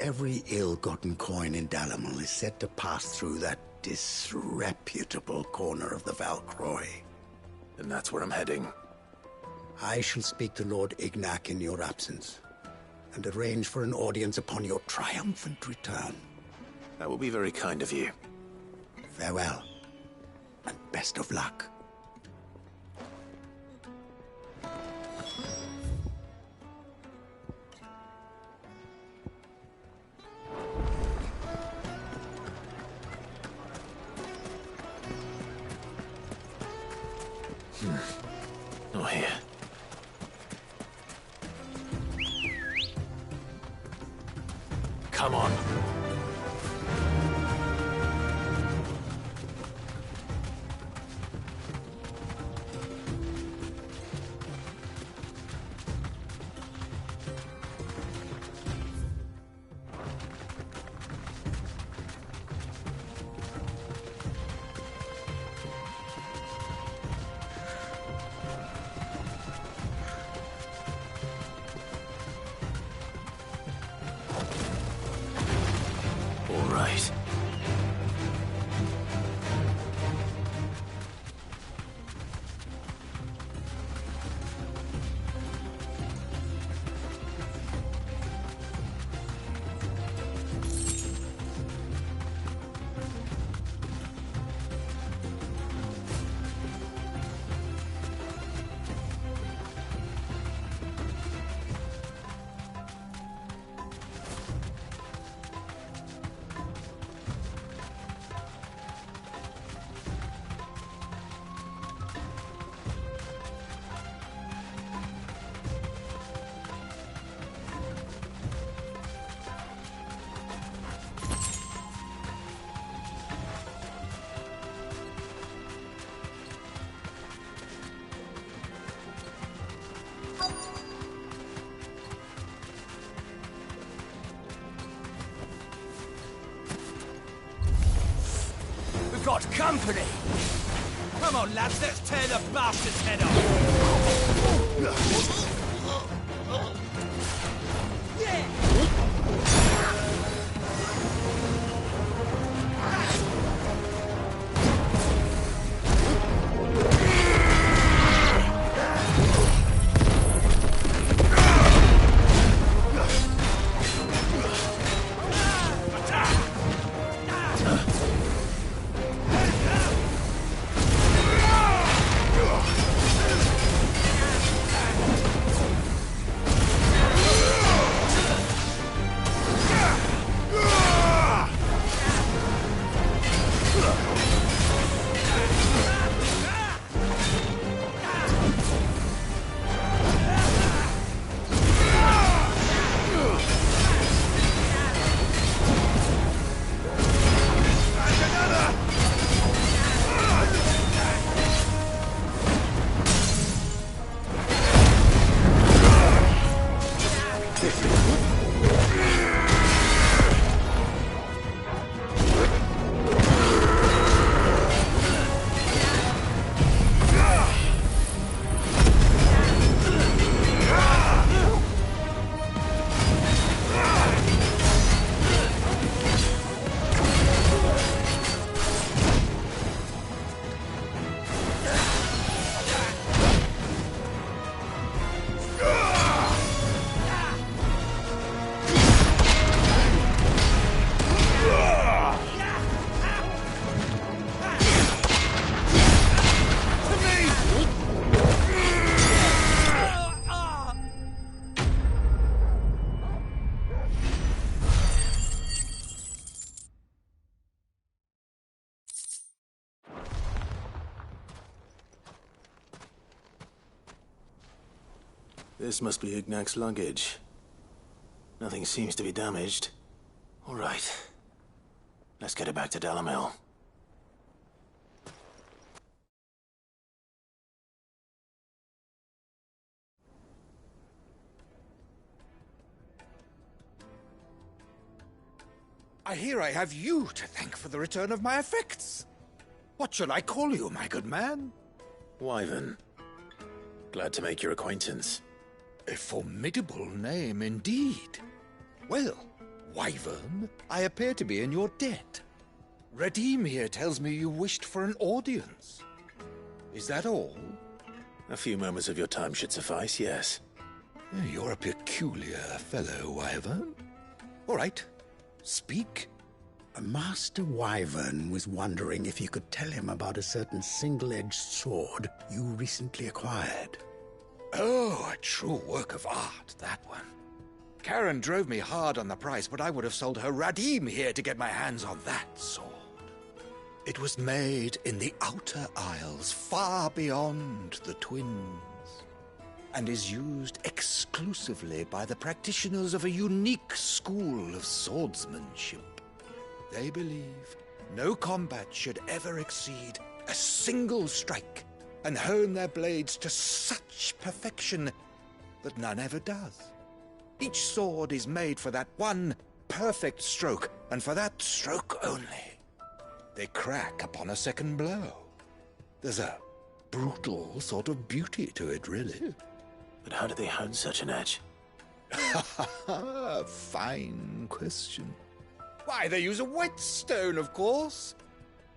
Every ill-gotten coin in Dalamil is said to pass through that disreputable corner of the Valcroy. And that's where I'm heading. I shall speak to Lord Ignac in your absence, and arrange for an audience upon your triumphant return. That will be very kind of you. Farewell, and best of luck. Not here. Come on. always. We've got company! Come on, lads, let's tear the bastard's head off! This must be Ignac's luggage. Nothing seems to be damaged. All right. Let's get it back to Delamil. I hear I have you to thank for the return of my effects. What shall I call you, my good man? Wyvern. Glad to make your acquaintance. A formidable name indeed. Well, Wyvern, I appear to be in your debt. Redeem here tells me you wished for an audience. Is that all? A few moments of your time should suffice, yes. You're a peculiar fellow, Wyvern. All right, speak. Master Wyvern was wondering if you could tell him about a certain single-edged sword you recently acquired. Oh, a true work of art, that one. Karen drove me hard on the price, but I would have sold her Radim here to get my hands on that sword. It was made in the Outer Isles, far beyond the Twins, and is used exclusively by the practitioners of a unique school of swordsmanship. They believe no combat should ever exceed a single strike, and hone their blades to such perfection that none ever does. Each sword is made for that one perfect stroke, and for that stroke only. They crack upon a second blow. There's a brutal sort of beauty to it, really. But how do they hone such an edge? Fine question. Why, they use a whetstone, of course.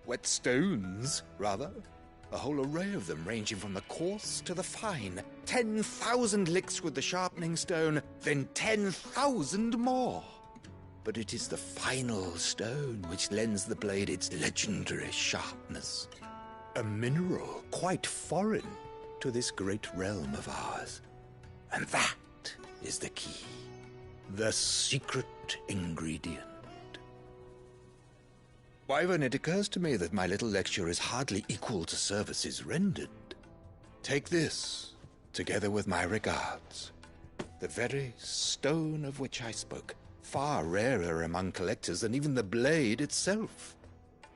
Whetstones, rather. A whole array of them, ranging from the coarse to the fine. 10,000 licks with the sharpening stone, then 10,000 more. But it is the final stone which lends the blade its legendary sharpness. A mineral quite foreign to this great realm of ours. And that is the key. The secret ingredient. Wyvern, it occurs to me that my little lecture is hardly equal to services rendered. Take this, together with my regards. The very stone of which I spoke, far rarer among collectors than even the blade itself,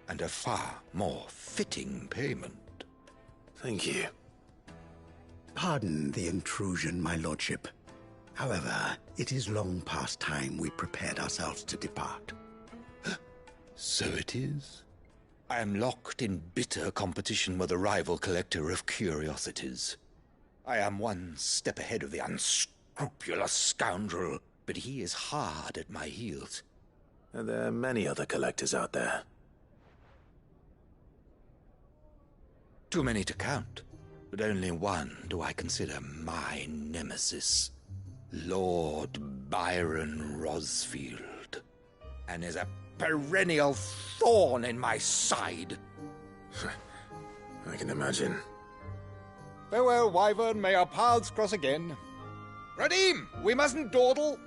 and a far more fitting payment. Thank you. Pardon the intrusion, my lordship. However, it is long past time we prepared ourselves to depart. So it is. I am locked in bitter competition with a rival collector of curiosities. I am one step ahead of the unscrupulous scoundrel, but he is hard at my heels. Are there many other collectors out there? Too many to count, but only one do I consider my nemesis. Lord Byron Rosfield. And is a perennial thorn in my side. I can imagine. Farewell, Wyvern. May our paths cross again. Radim, we mustn't dawdle.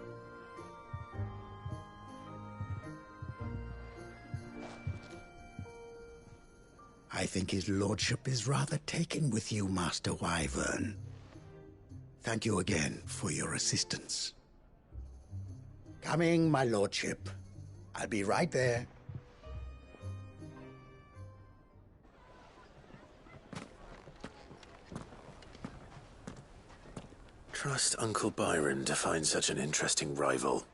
I think his lordship is rather taken with you, Master Wyvern. Thank you again for your assistance. Coming, my lordship. I'll be right there. Trust Uncle Byron to find such an interesting rival.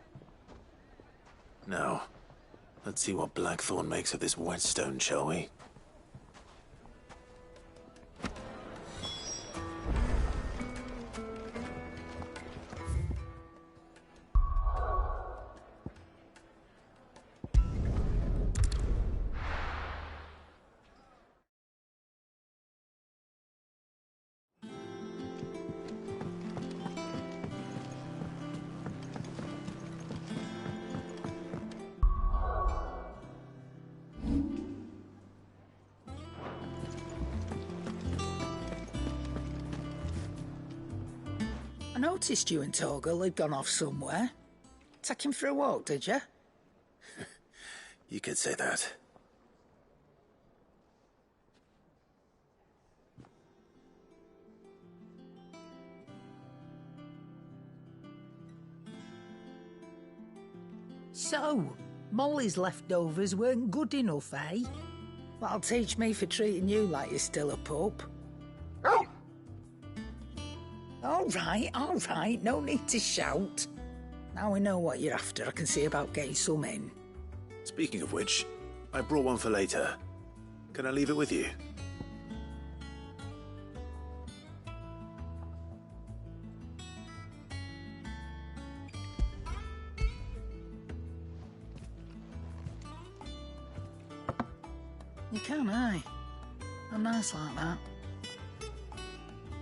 Now, let's see what Blackthorn makes of this whetstone, shall we? I noticed you and Torgal had gone off somewhere. Take him for a walk, did you? You could say that. So, Molly's leftovers weren't good enough, eh? That'll teach me for treating you like you're still a pup. All right, no need to shout. Now we know what you're after, I can see about getting some in. Speaking of which, I brought one for later. Can I leave it with you? You can, aye. I'm nice like that.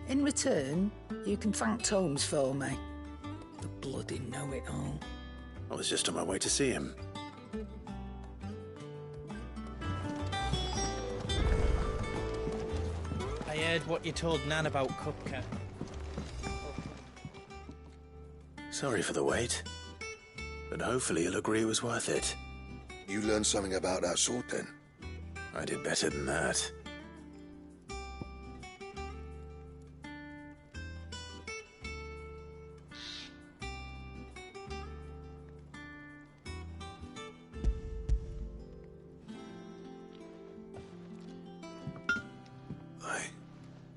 In return, you can thank Tomes for me. The bloody know-it-all. I was just on my way to see him. I heard what you told Nan about Kupka. Sorry for the wait, but hopefully you'll agree it was worth it. You learned something about that sword, then? I did better than that.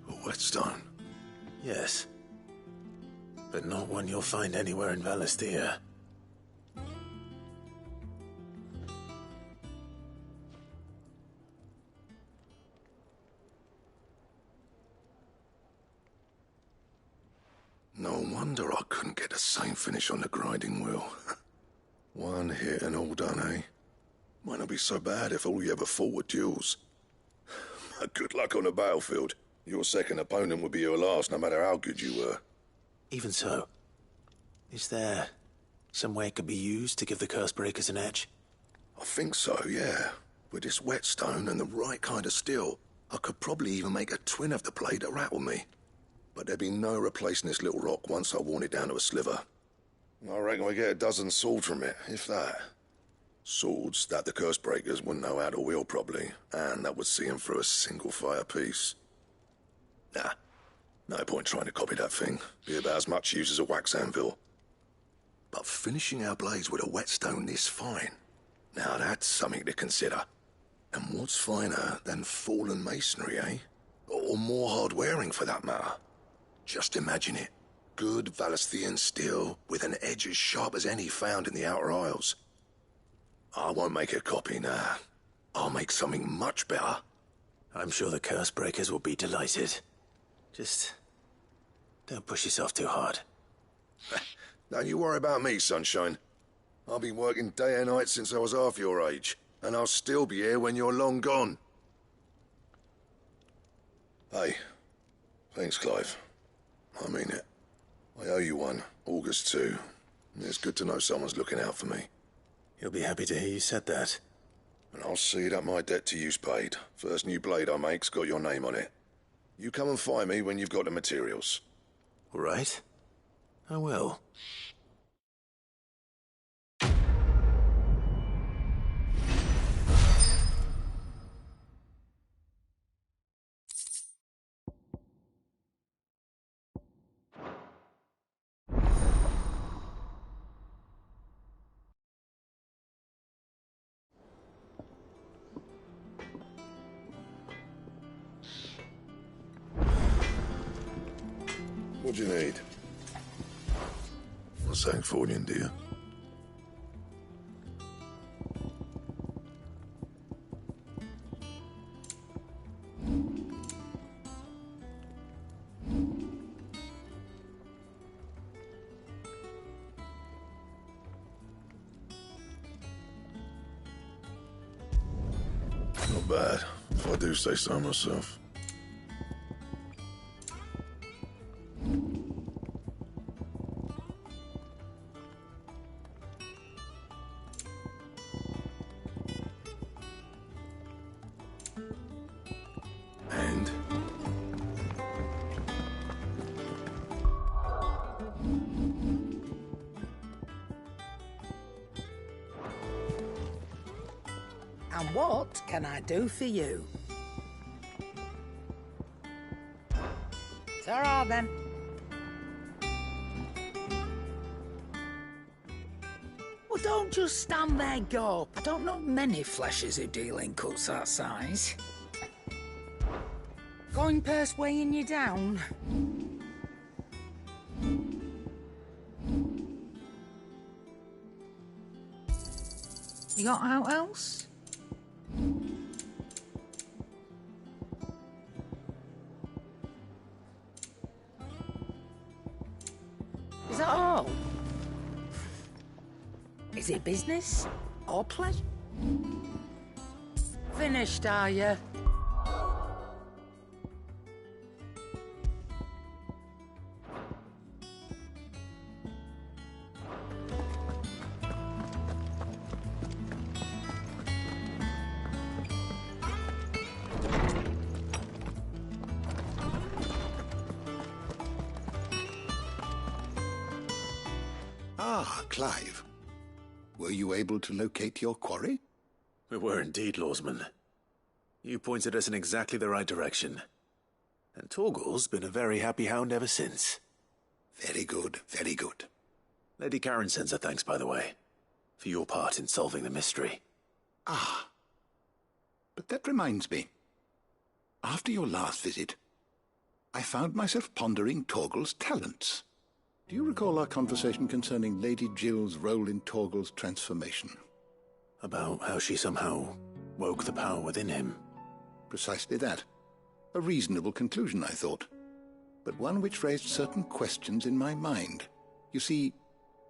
A whetstone? Yes. But not one you'll find anywhere in Valisthea. No wonder I couldn't get the same finish on the grinding wheel. One hit and all done, eh? gonna be so bad if all you ever fought were duels. Good luck on the battlefield. Your second opponent would be your last, no matter how good you were. Even so, is there some way it could be used to give the curse breakers an edge? I think so, yeah. With this whetstone and the right kind of steel, I could probably even make a twin of the blade that rattled me. But there'd be no replacing this little rock once I worn it down to a sliver. I reckon we get a dozen swords from it, if that. Swords that the curse breakers wouldn't know how to wield properly, and that would see them through a single fire piece. Nah, no point trying to copy that thing. Be about as much use as a wax anvil. But finishing our blades with a whetstone this fine, now that's something to consider. And what's finer than fallen masonry, eh? Or more hard-wearing, for that matter. Just imagine it. Good Valisthian steel with an edge as sharp as any found in the Outer Isles. I won't make a copy, nah. I'll make something much better. I'm sure the curse breakers will be delighted. Just don't push yourself too hard. Don't you worry about me, sunshine. I've been working day and night since I was half your age, and I'll still be here when you're long gone. Hey, thanks, Clive. I mean it. I owe you one, August too. It's good to know someone's looking out for me. You'll be happy to hear you said that. And I'll see that my debt to you's paid. First new blade I make's got your name on it. You come and find me when you've got the materials. All right. I will. What do you need? A Sancthornian, do you? Not bad, if I do say so myself. And what can I do for you? Ta-ra, then. Well, don't just stand there, Gorp. I don't know many fleshers who deal in cuts that size. Going purse weighing you down? You got out else? Is that all? Is it business or pleasure? Finished, are you? Ah, Clive. Were you able to locate your quarry? We were indeed, Lawsman. You pointed us in exactly the right direction. And Torgal's been a very happy hound ever since. Very good, very good. Lady Karen sends her thanks, by the way, for your part in solving the mystery. Ah. But that reminds me. After your last visit, I found myself pondering Torgal's talents. Do you recall our conversation concerning Lady Jill's role in Torgal's transformation? About how she somehow woke the power within him. Precisely that. A reasonable conclusion, I thought. But one which raised certain questions in my mind. You see,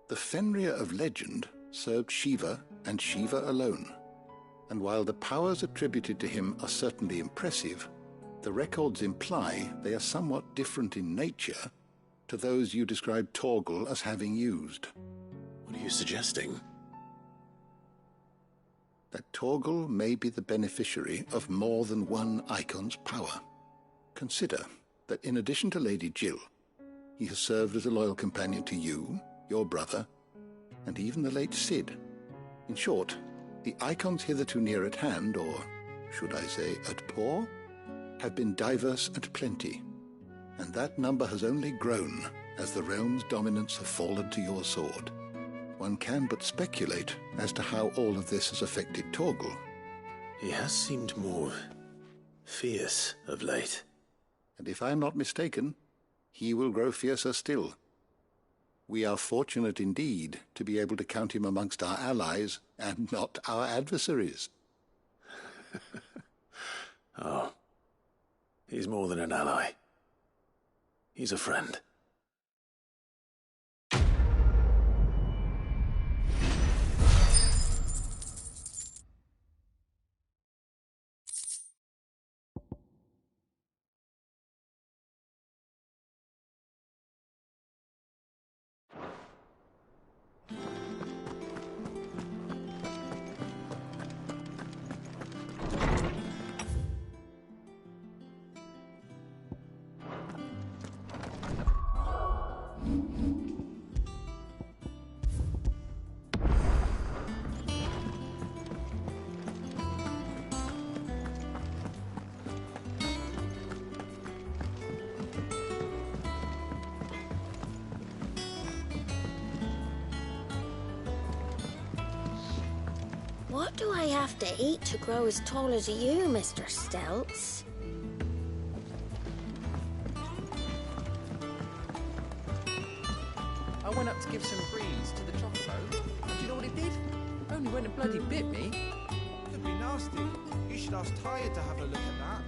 the Fenrir of legend served Shiva and Shiva alone. And while the powers attributed to him are certainly impressive, the records imply they are somewhat different in nature to those you described Torgal as having used. What are you suggesting? That Torgal may be the beneficiary of more than one Icon's power. Consider that in addition to Lady Jill, he has served as a loyal companion to you, your brother, and even the late Cid. In short, the Icons hitherto near at hand, or should I say at paw, have been diverse and plenty, and that number has only grown as the realm's dominance have fallen to your sword. One can but speculate as to how all of this has affected Torgal. He has seemed more fierce of late. And if I am not mistaken, he will grow fiercer still. We are fortunate indeed to be able to count him amongst our allies and not our adversaries. Oh, he's more than an ally. He's a friend. What do I have to eat to grow as tall as you, Mr. Stelts? I went up to give some breeze to the chocobo, and do you know what it did? Only went and bloody bit me. Could be nasty. You should ask Tired to have a look at that.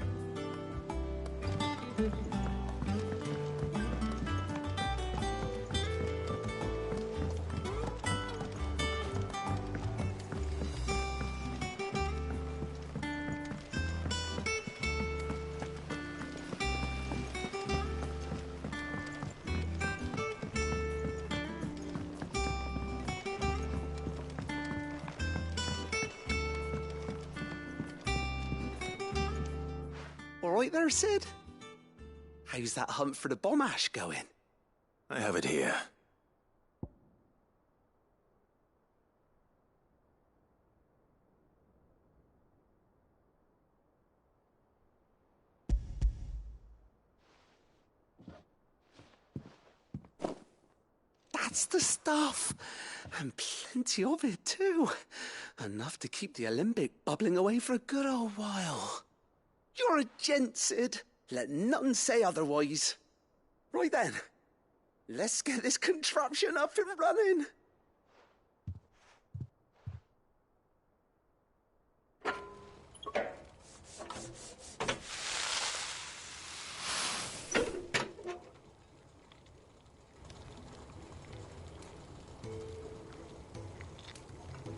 All right there, Cid? How's that hunt for the bomb ash going? I have it here. That's the stuff! And plenty of it, too. Enough to keep the alembic bubbling away for a good old while. You're a gent, Cid. Let none say otherwise. Right then, let's get this contraption up and running.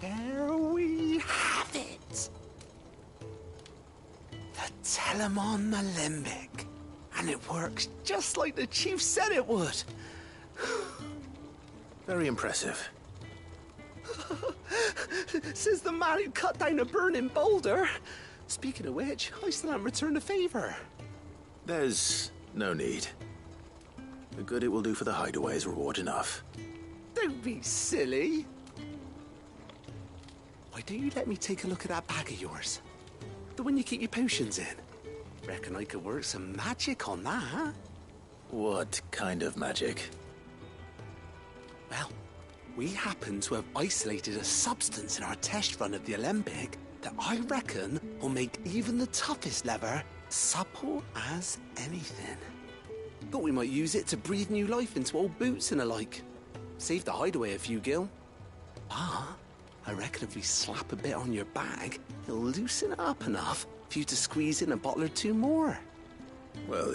There we have it. The Telemon Alembic. And it works just like the chief said it would. Very impressive. Says the man who cut down a burning boulder. Speaking of which, I still haven't returned the favor. There's no need. The good it will do for the hideaway is reward enough. Don't be silly. Why don't you let me take a look at that bag of yours? The one you keep your potions in. Reckon I could work some magic on that, huh? What kind of magic? Well, we happen to have isolated a substance in our test run of the alembic that I reckon will make even the toughest leather supple as anything. Thought we might use it to breathe new life into old boots and the like. Save the hideaway a few gil. Ah, I reckon if we slap a bit on your bag, it'll loosen it up enough for you to squeeze in a bottle or two more. Well,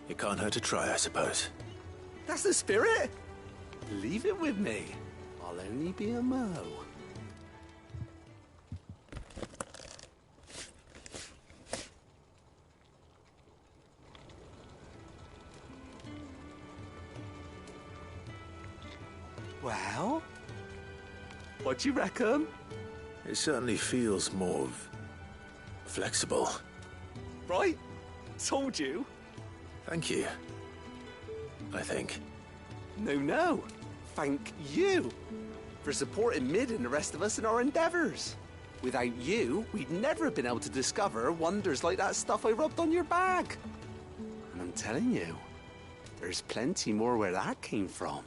it can't hurt to try, I suppose. That's the spirit. Leave it with me. I'll only be a mo. Well, what do you reckon? It certainly feels more flexible. Right? Told you. Thank you. I think. No. Thank you for supporting Mid and the rest of us in our endeavours. Without you, we'd never have been able to discover wonders like that stuff I rubbed on your bag. And I'm telling you, there's plenty more where that came from.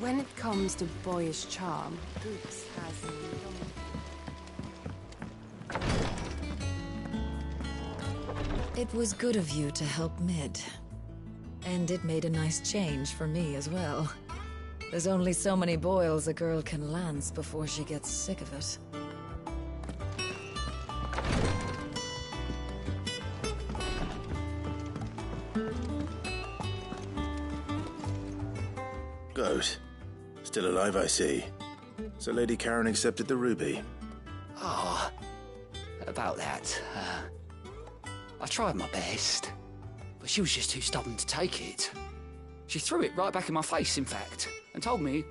When it comes to boyish charm, Goops has an It was good of you to help Mid. And it made a nice change for me as well. There's only so many boils a girl can lance before she gets sick of it. Goat. Still alive, I see. So Lady Karen accepted the ruby. Ah, about that. I tried my best, but she was just too stubborn to take it. She threw it right back in my face, in fact, and told me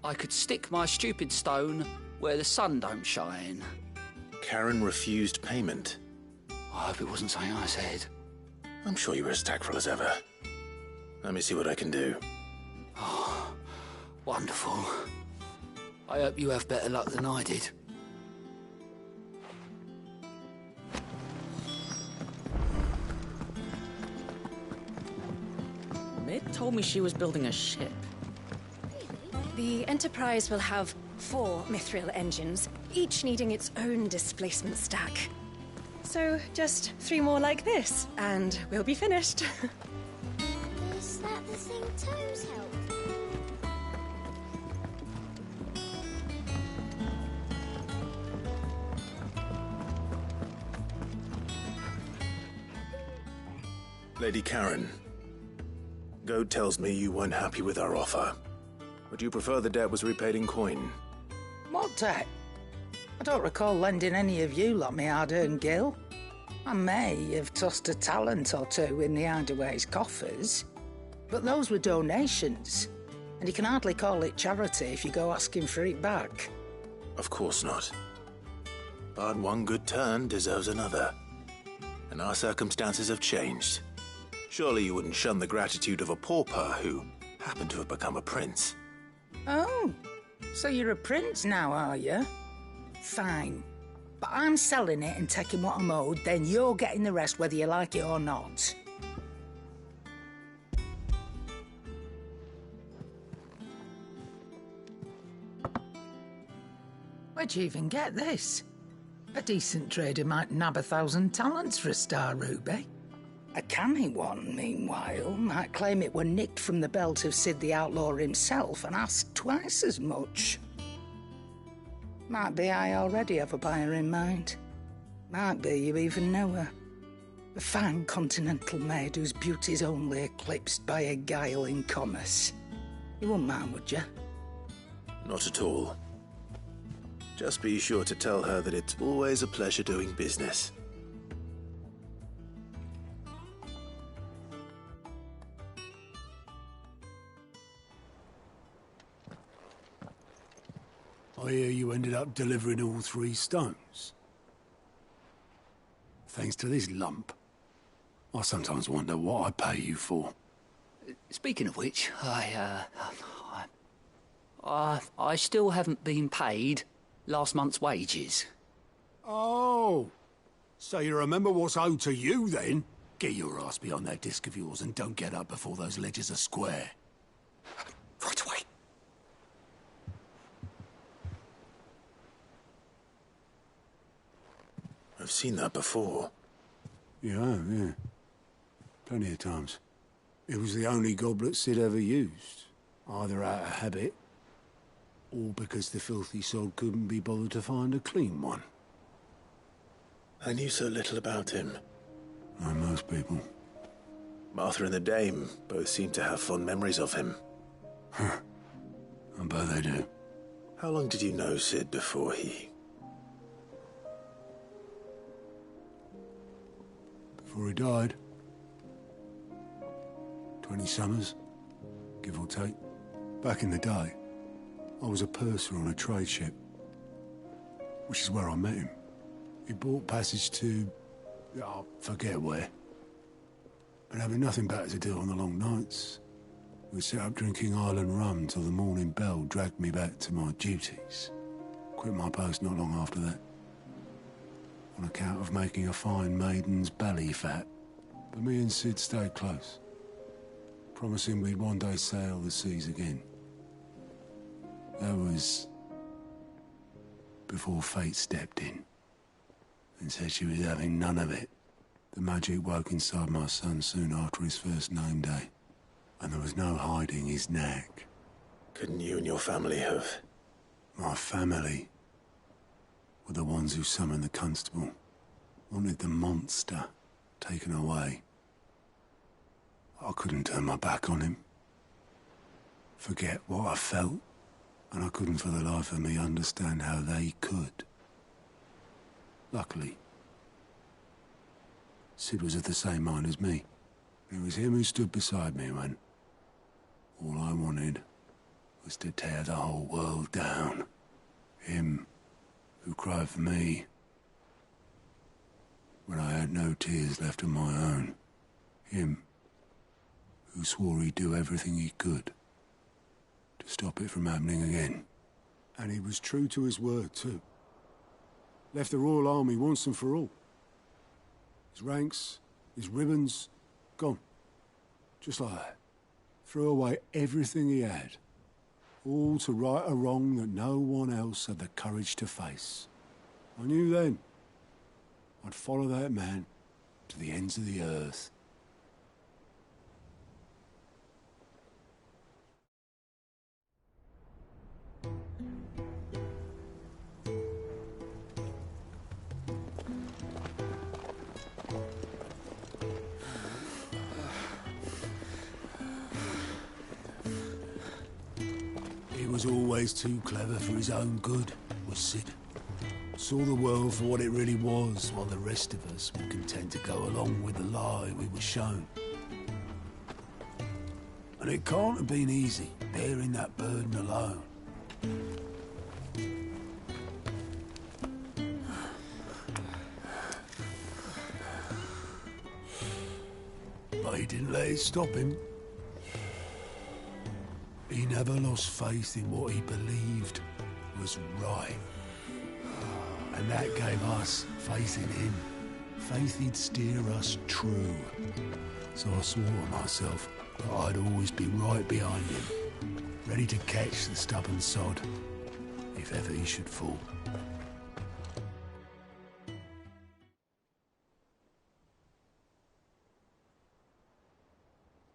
I could stick my stupid stone where the sun don't shine. Karen refused payment. I hope it wasn't something I said. I'm sure you were as tactful as ever. Let me see what I can do. Oh, wonderful. I hope you have better luck than I did. Mid told me she was building a ship. The Enterprise will have 4 mithril engines, each needing its own displacement stack. So just 3 more like this, and we'll be finished. Is that the thing Toes helped? Lady Karen, Goad tells me you weren't happy with our offer. Would you prefer the debt was repaid in coin? What debt? I don't recall lending any of you lot me hard-earned gil. I may have tossed a talent or 2 in the Hideaway's coffers, but those were donations, and you can hardly call it charity if you go asking for it back. Of course not. But one good turn deserves another. And our circumstances have changed. Surely you wouldn't shun the gratitude of a pauper who happened to have become a prince. Oh, so you're a prince now, are you? Fine. But I'm selling it and taking what I'm owed, then you're getting the rest whether you like it or not. Where'd you even get this? A decent trader might nab 1,000 talents for a star ruby. A canny one, meanwhile, might claim it were nicked from the belt of Sid the Outlaw himself and ask twice as much. Might be I already have a buyer in mind. Might be you even know her. A fine continental maid whose beauty's only eclipsed by a guile in commerce. You wouldn't mind, would you? Not at all. Just be sure to tell her that it's always a pleasure doing business. I hear you ended up delivering all 3 stones. Thanks to this lump. I sometimes wonder what I pay you for. Speaking of which, I still haven't been paid last month's wages. Oh, so you remember what's owed to you then? Get your ass beyond that disc of yours and don't get up before those ledges are square. Right away. I've seen that before. You have, yeah. Plenty of times. It was the only goblet Sid ever used. Either out of habit, or because the filthy sod couldn't be bothered to find a clean one. I knew so little about him. Like most people. Martha and the Dame both seem to have fond memories of him. Huh. I bet they do. How long did you know Sid before he... Before he died? 20 summers, give or take. Back in the day, I was a purser on a trade ship, which is where I met him. He bought passage to... I forget where. But having nothing better to do on the long nights, we set up drinking island rum till the morning bell dragged me back to my duties. Quit my post not long after that, on account of making a fine maiden's belly fat. But me and Sid stayed close, promising we'd one day sail the seas again. That was before fate stepped in and said she was having none of it. The magic woke inside my son soon after his first name day, and there was no hiding his knack. Couldn't you and your family have... My family were the ones who summoned the constable, wanted the monster taken away. I couldn't turn my back on him, forget what I felt, and I couldn't for the life of me understand how they could. Luckily, Sid was of the same mind as me. It was him who stood beside me when all I wanted was to tear the whole world down. Him who cried for me when I had no tears left of my own. Him who swore he'd do everything he could to stop it from happening again. And he was true to his word, too. Left the Royal Army once and for all. His ranks, his ribbons, gone. Just like that. Threw away everything he had. All to right a wrong that no one else had the courage to face. I knew then I'd follow that man to the ends of the earth. He was always too clever for his own good, was Sid. Saw the world for what it really was, while the rest of us were content to go along with the lie we were shown. And it can't have been easy, bearing that burden alone. But he didn't let it stop him. He never lost faith in what he believed was right. And that gave us faith in him. Faith he'd steer us true. So I swore to myself that I'd always be right behind him, ready to catch the stubborn sod, if ever he should fall.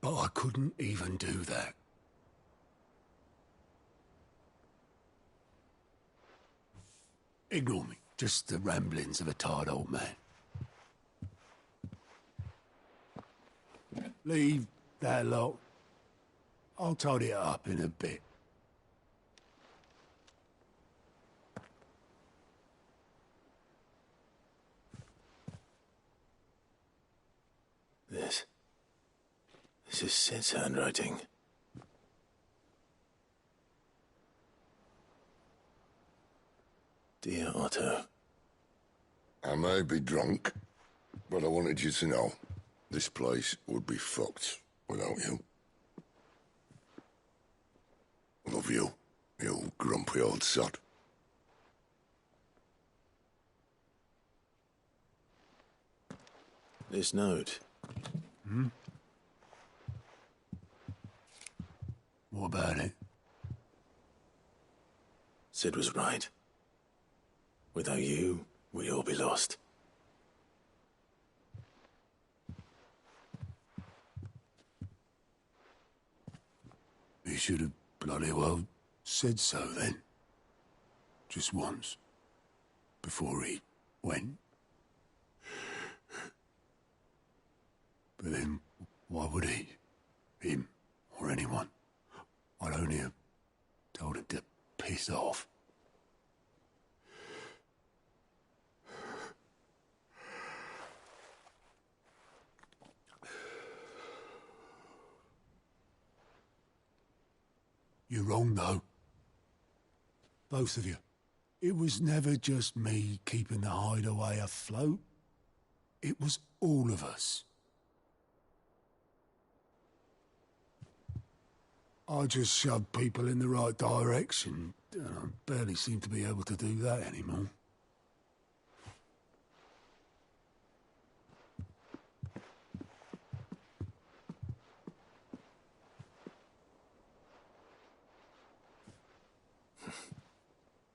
But I couldn't even do that. Ignore me. Just the ramblings of a tired old man. Leave that lot. I'll tidy it up in a bit. This is Sid's handwriting. Dear Otto. I may be drunk, but I wanted you to know this place would be fucked without you. Love you, you grumpy old sod. This note. Hmm? What about it? Sid was right. Without you, we'd all be lost. He should have bloody well said so then. Just once. Before he went. But then, why would he? Him, or anyone? I'd only have told him to piss off. You're wrong, though. Both of you. It was never just me keeping the hideaway afloat. It was all of us. I just shoved people in the right direction, and I barely seem to be able to do that anymore.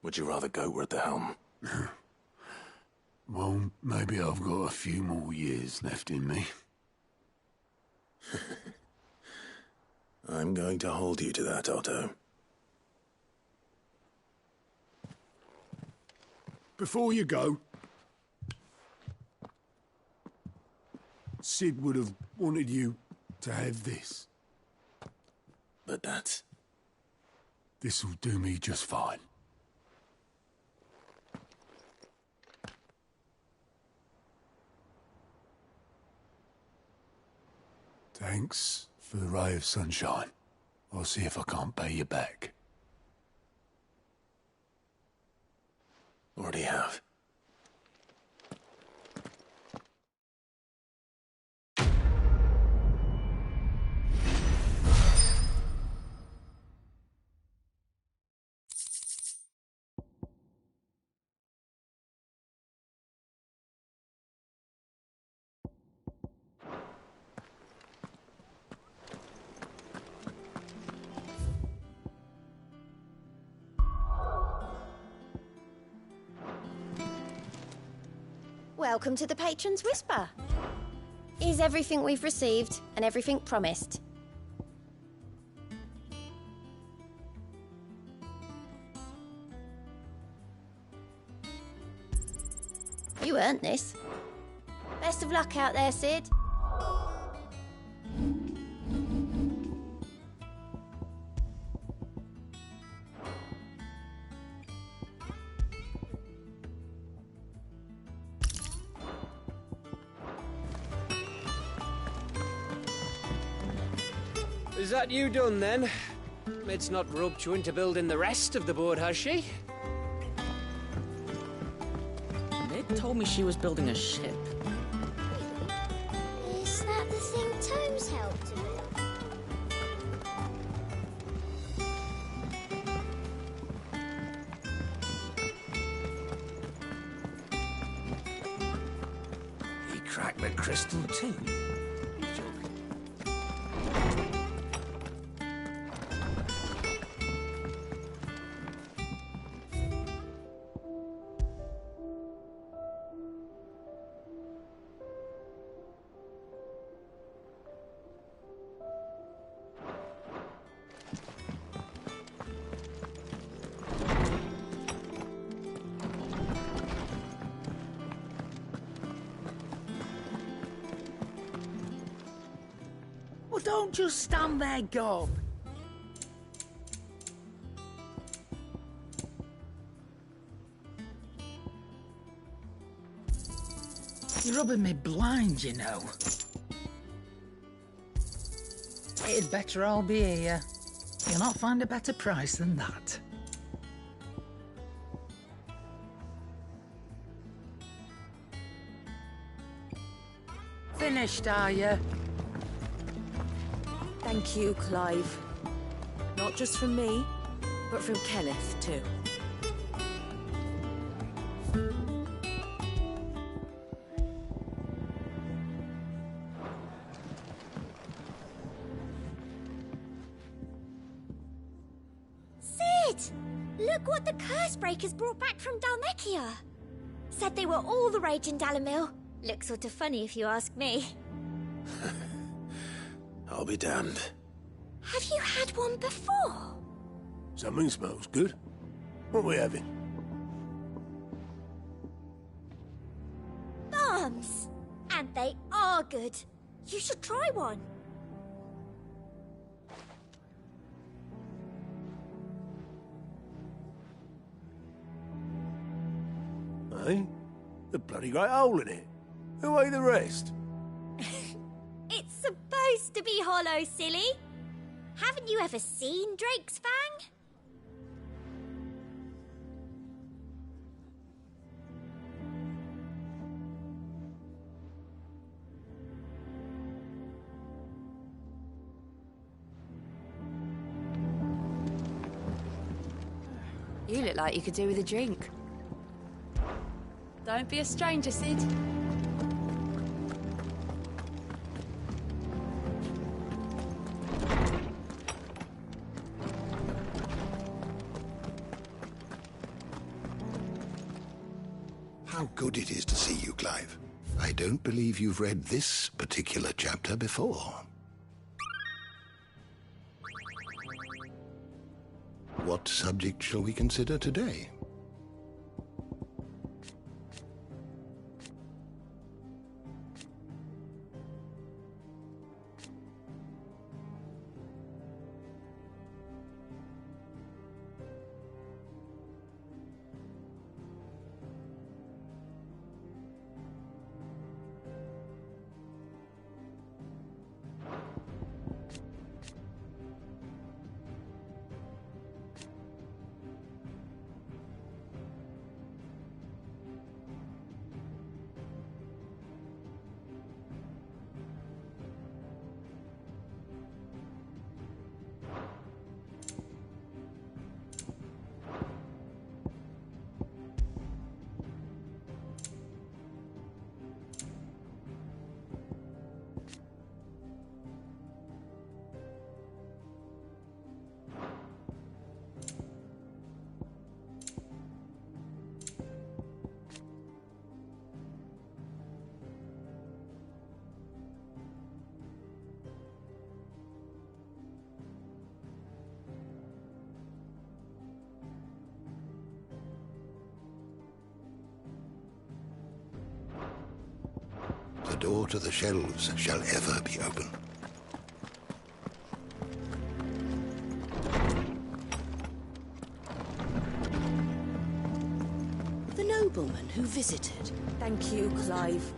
Would you rather go at the helm? Well, maybe I've got a few more years left in me. I'm going to hold you to that, Otto. Before you go, Sid would have wanted you to have this. But that's... This'll do me just fine. Thanks for the ray of sunshine. I'll see if I can't pay you back. Already have. Welcome to the Patron's Whisper. Is everything we've received and everything promised? You earned this. Best of luck out there, Sid. Is that you done, then? It's not roped you into building the rest of the boat, has she? Mid told me she was building a ship. Is that the thing Tomes helped with? He cracked the crystal too. Well, don't just stand there, Gob. You're rubbing me blind, you know. It'd better all be here. You'll not find a better price than that. Finished, are you? Thank you, Clive. Not just from me, but from Kenneth, too. Sid! Look what the Cursebreakers brought back from Dalmekia. Said they were all the rage in Dalamil. Looks sort of funny if you ask me. I'll be damned. Have you had one before? Something smells good. What are we having? Bombs! And they are good. You should try one. Eh? The bloody great hole in it. Who ate the rest? It's supposed to be hollow, silly. Haven't you ever seen Drake's Fang? You look like you could do with a drink. Don't be a stranger, Sid. How good it is to see you, Clive. I don't believe you've read this particular chapter before. What subject shall we consider today? The door to the shelves shall ever be open. The nobleman who visited. Thank you, Clive.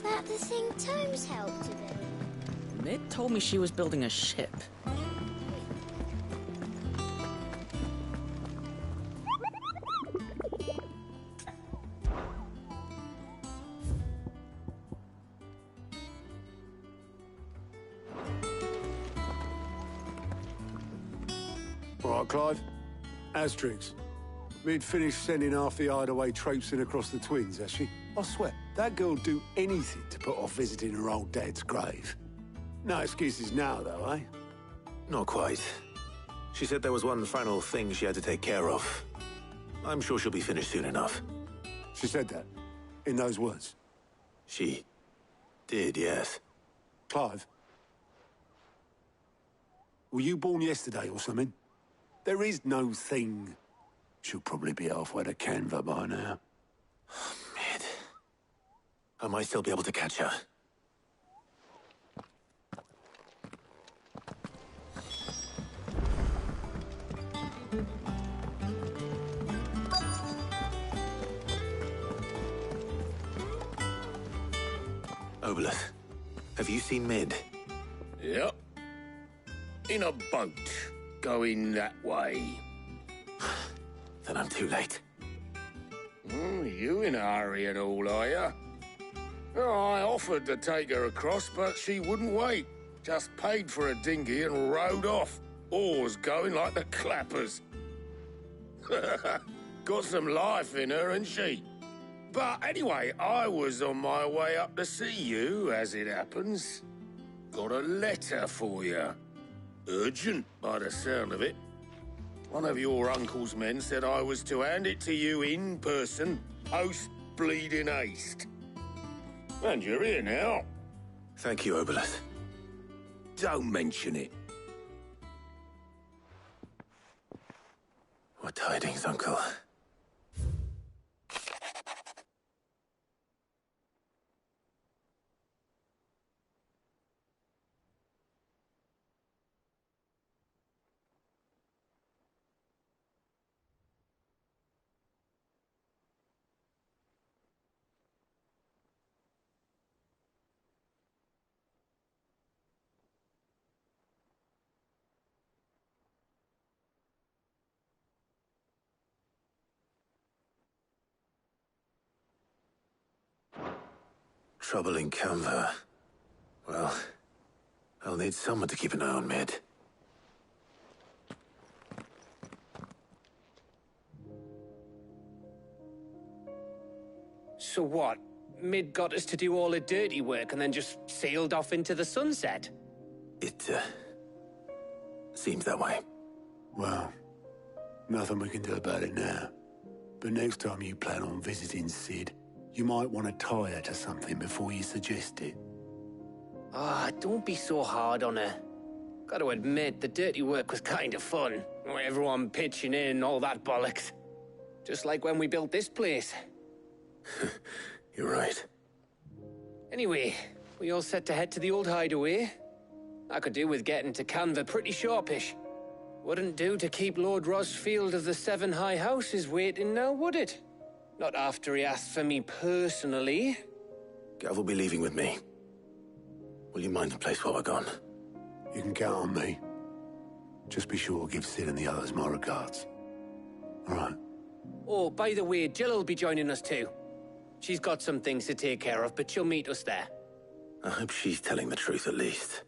that the thing Tomes helped to do? Mid told me she was building a ship. All right, Clive. Asterix. Mid finished sending half the hideaway traipsing across the twins, has she? I swear, that girl'd do anything to put off visiting her old dad's grave. No excuses now, though, eh? Not quite. She said there was one final thing she had to take care of. I'm sure she'll be finished soon enough. She said that? In those words? She did, yes. Clive? Were you born yesterday or something? There is no thing. She'll probably be halfway to Canva by now. Mid. I might still be able to catch her. Obolus, have you seen Mid? Yep. In a boat, going that way. Then I'm too late. You in a hurry and all, are you? Oh, I offered to take her across, but she wouldn't wait. Just paid for a dinghy and rowed off. Oars going like the clappers. Got some life in her, ain't she? But anyway, I was on my way up to see you, as it happens. Got a letter for you. Urgent, by the sound of it. One of your uncle's men said I was to hand it to you in person, post-bleeding haste. And you're here now. Thank you, Obolus. Don't mention it. What tidings, Uncle? Trouble in Canva. Well, I'll need someone to keep an eye on Mid. So what? Mid got us to do all the dirty work and then just sailed off into the sunset? It, seems that way. Well, nothing we can do about it now. But next time you plan on visiting Sid, you might want to tie her to something before you suggest it. Ah, don't be so hard on her. Gotta admit, the dirty work was kind of fun. Everyone pitching in, all that bollocks. Just like when we built this place. You're right. Anyway, we all set to head to the old hideaway. I could do with getting to Canva pretty sharpish. Wouldn't do to keep Lord Rosfield of the Seven High Houses waiting now, would it? Not after he asked for me personally. Gav will be leaving with me. Will you mind the place while we're gone? You can count on me. Just be sure to give Sid and the others my regards. All right. Oh, by the way, Jill will be joining us too. She's got some things to take care of, but she'll meet us there. I hope she's telling the truth at least.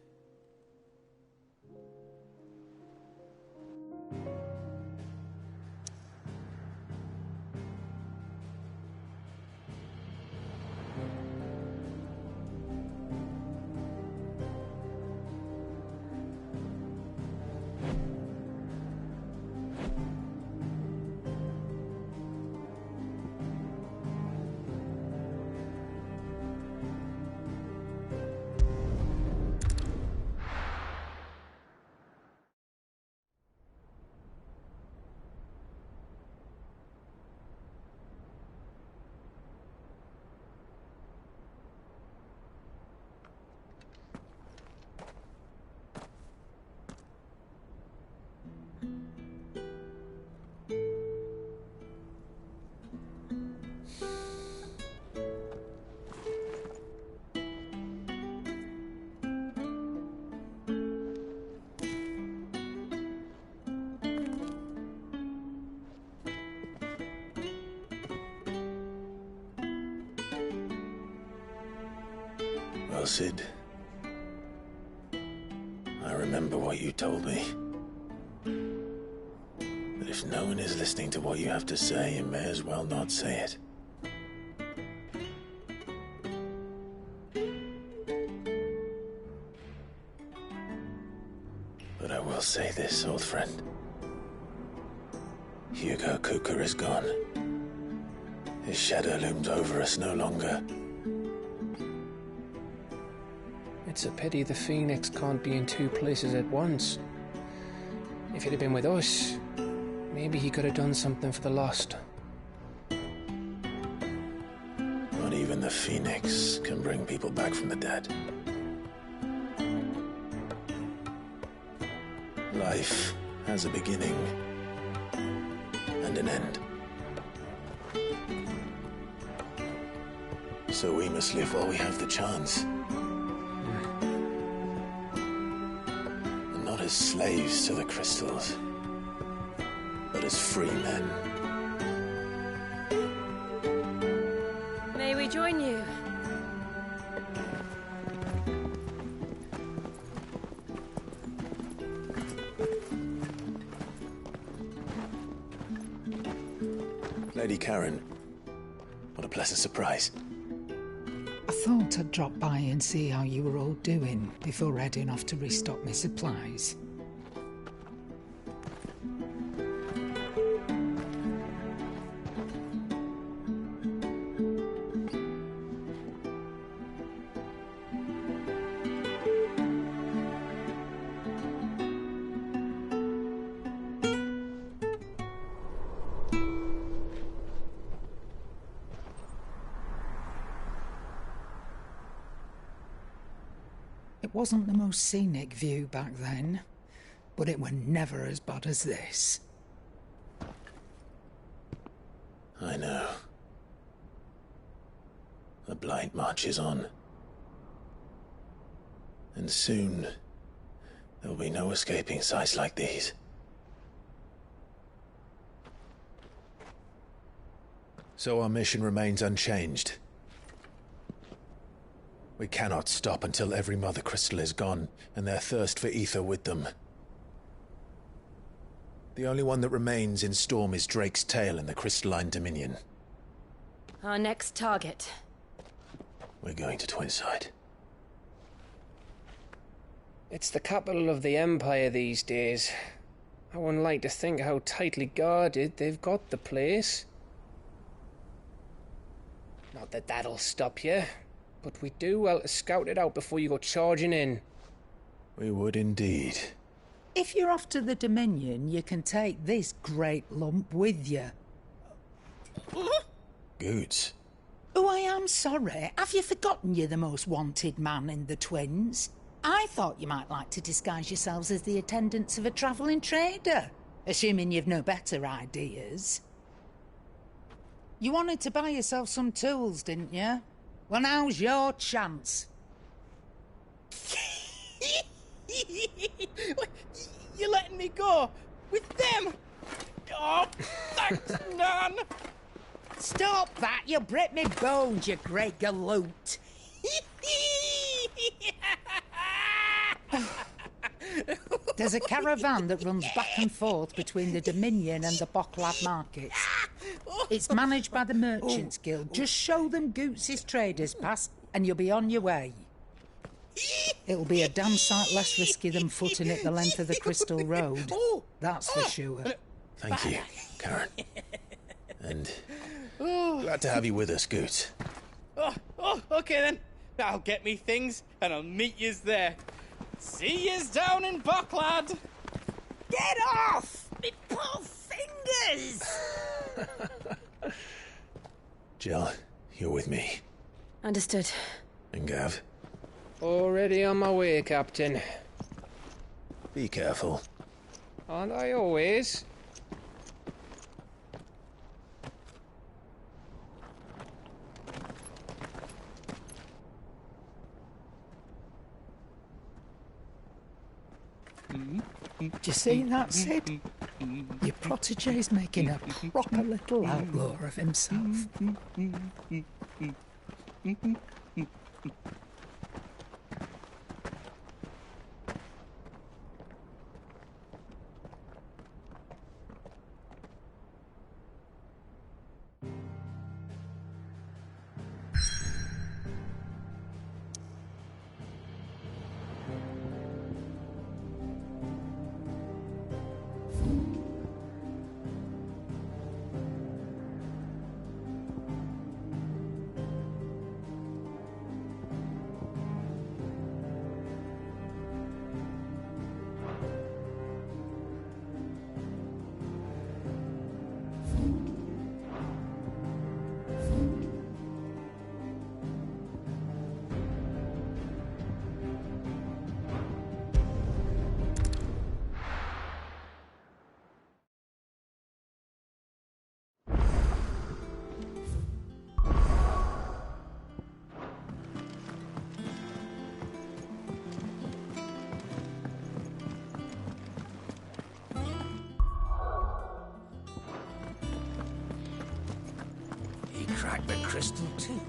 Sid. I remember what you told me. That if no one is listening to what you have to say, you may as well not say it. But I will say this, old friend. Hugo Kuka is gone. His shadow looms over us no longer. It's a pity the Phoenix can't be in two places at once. If he'd have been with us, maybe he could have done something for the lost. Not even the Phoenix can bring people back from the dead. Life has a beginning and an end. So we must live while we have the chance. And not as slaves to the crystals, but as free men. May we join you? Lady Karen, what a pleasant surprise. I thought I'd drop by and see how you were all doing before heading off to restock my supplies. It wasn't the most scenic view back then, but it were never as bad as this. I know. The blight marches on. And soon, there'll be no escaping sights like these. So our mission remains unchanged. We cannot stop until every Mother Crystal is gone, and their thirst for ether with them. The only one that remains in Storm is Drake's Tail in the Crystalline Dominion. Our next target. We're going to Twinside. It's the capital of the Empire these days. I wouldn't like to think how tightly guarded they've got the place. Not that that'll stop you. But we do well to scout it out before you go charging in. We would indeed. If you're off to the Dominion, you can take this great lump with you. Goods. Oh, I am sorry. Have you forgotten you're the most wanted man in the Twins? I thought you might like to disguise yourselves as the attendants of a travelling trader, assuming you've no better ideas. You wanted to buy yourself some tools, didn't you? Well, now's your chance. You're letting me go? With them? Oh, thanks, Nan! Stop that! You'll break me bones, you great galoot! There's a caravan that runs back and forth between the Dominion and the Bocklad markets. It's managed by the Merchants Guild. Just show them Goots' traders pass and you'll be on your way. It'll be a damn sight less risky than footing it the length of the Crystal Road. That's for sure. Thank you, Karen. And glad to have you with us, Goots. Okay then. I'll get me things and I'll meet yous there. See yous down in Bocklad. Get off! Me poor fingers! Jill, you're with me. Understood. And Gav? Already on my way, Captain. Be careful. Aren't I always? Do you see that, Sid? Your protege's making a proper little outlaw of himself. crack the crystal too.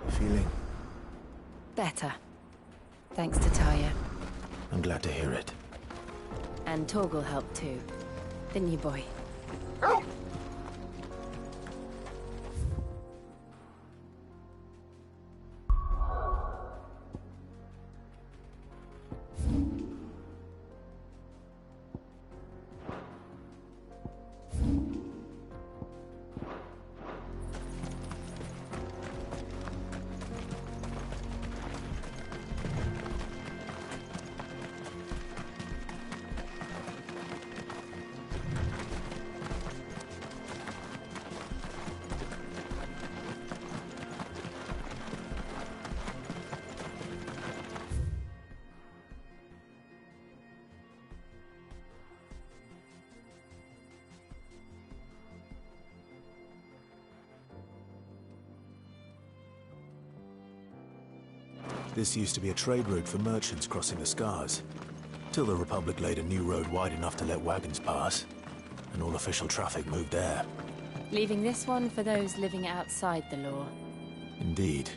Feeling? Better. Thanks to Taya. I'm glad to hear it. And Torgal helped too. Didn't you, boy? This used to be a trade route for merchants crossing the Scars, till the Republic laid a new road wide enough to let wagons pass, and all official traffic moved there. Leaving this one for those living outside the law. Indeed.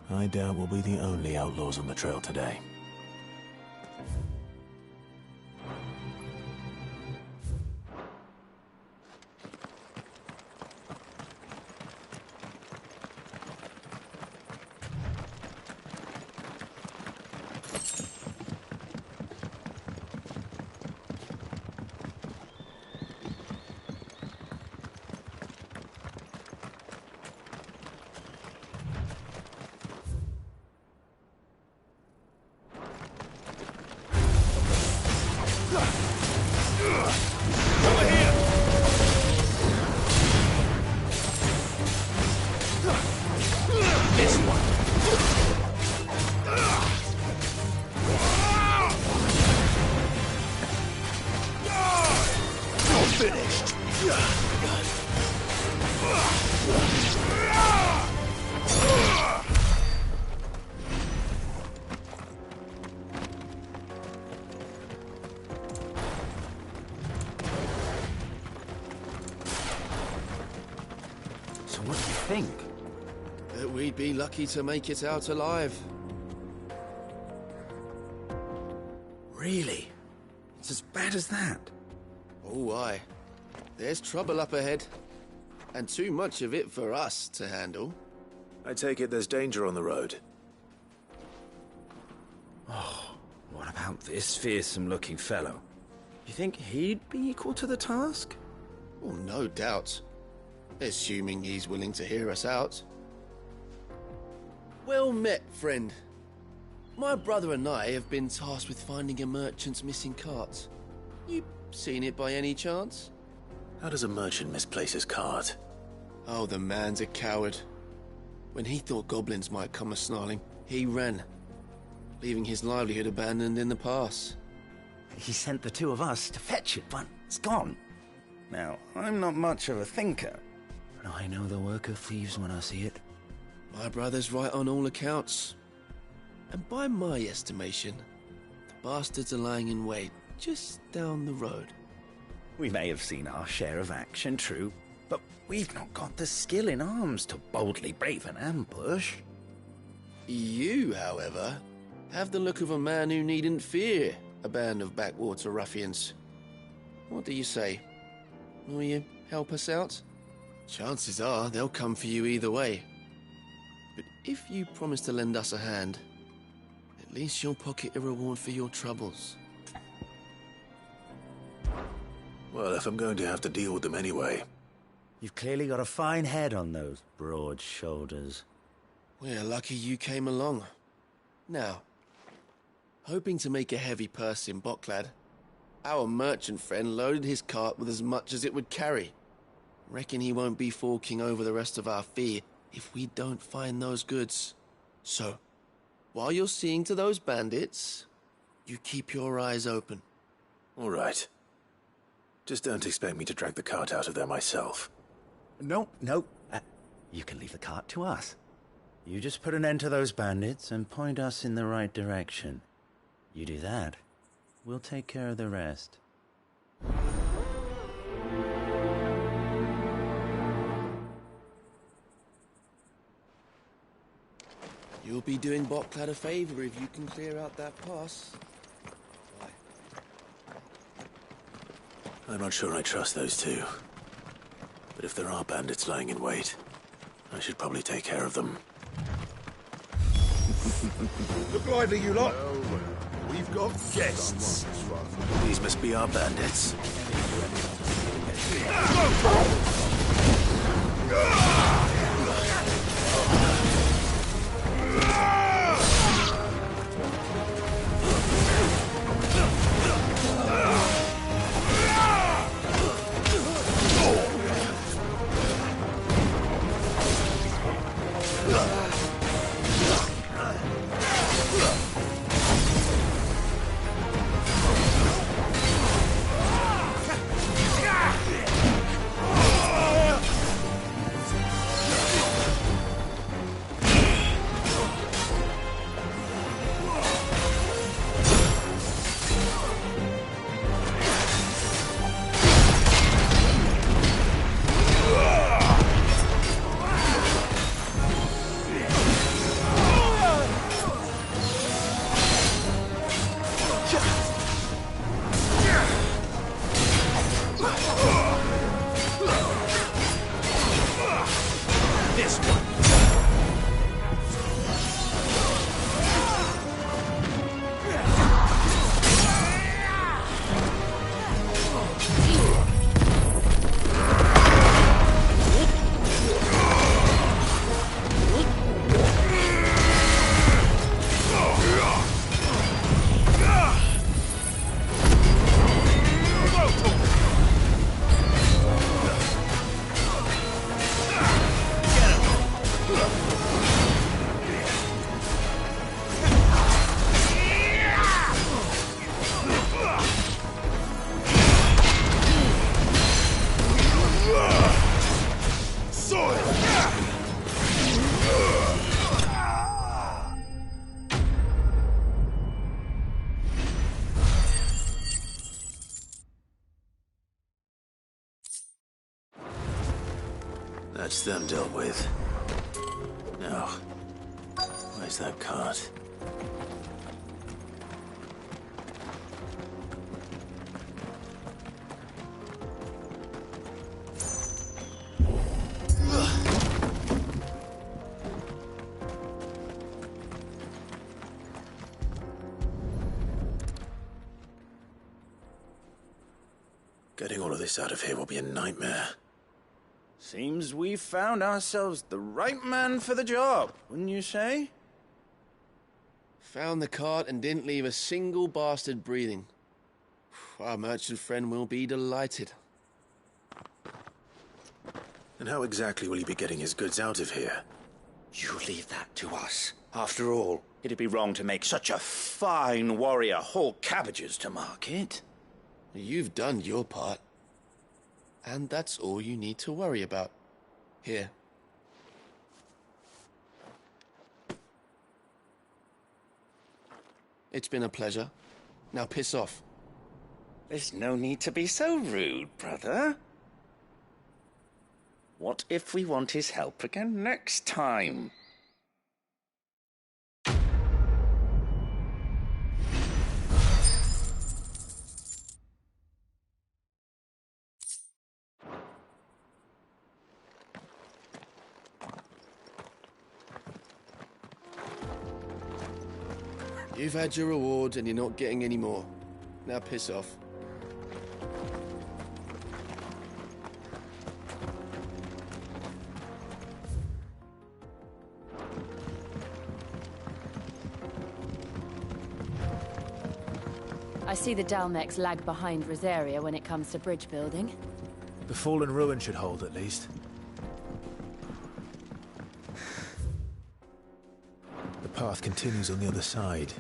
I doubt we'll be the only outlaws on the trail today. So what do you think? That we'd be lucky to make it out alive. Really? It's as bad as that? Oh, aye. There's trouble up ahead. And too much of it for us to handle. I take it there's danger on the road. Oh, what about this fearsome-looking fellow? You think he'd be equal to the task? Oh, no doubt. Assuming he's willing to hear us out. Well met, friend. My brother and I have been tasked with finding a merchant's missing cart. You seen it by any chance? How does a merchant misplace his cart? Oh, the man's a coward. When he thought goblins might come a-snarling, he ran. leaving his livelihood abandoned in the pass. He sent the two of us to fetch it, but it's gone. Now, I'm not much of a thinker, but I know the work of thieves when I see it. My brother's right on all accounts. And by my estimation, the bastards are lying in wait just down the road. We may have seen our share of action, true, but we've not got the skill in arms to boldly brave an ambush. You, however, have the look of a man who needn't fear a band of backwater ruffians. What do you say? Will you help us out? Chances are they'll come for you either way. But if you promise to lend us a hand, at least you'll pocket a reward for your troubles. Well, if I'm going to have to deal with them anyway. You've clearly got a fine head on those broad shoulders. We're lucky you came along. Now, hoping to make a heavy purse in Boklad, our merchant friend loaded his cart with as much as it would carry. Reckon he won't be forking over the rest of our fee if we don't find those goods. So, while you're seeing to those bandits, you keep your eyes open. All right. Just don't expect me to drag the cart out of there myself. No. You can leave the cart to us. You just put an end to those bandits and point us in the right direction. You do that, we'll take care of the rest. You'll be doing Boklad a favor if you can clear out that pass. I'm not sure I trust those two. But if there are bandits lying in wait, I should probably take care of them. Look lively, you lot. We've got guests. These must be our bandits. That's them dealt with. Now, where's that cart? Getting all of this out of here will be a nightmare. Seems we've found ourselves the right man for the job, wouldn't you say? Found the cart and didn't leave a single bastard breathing. Our merchant friend will be delighted. And how exactly will he be getting his goods out of here? You leave that to us. After all, It'd be wrong to make such a fine warrior haul cabbages to market. You've done your part. And that's all you need to worry about. Here. It's been a pleasure. Now piss off. There's no need to be so rude, brother. What if we want his help again next time? You've had your reward and you're not getting any more. Now piss off. I see the Dalmex lag behind Rosaria when it comes to bridge building. The fallen ruin should hold, at least. The path continues on the other side.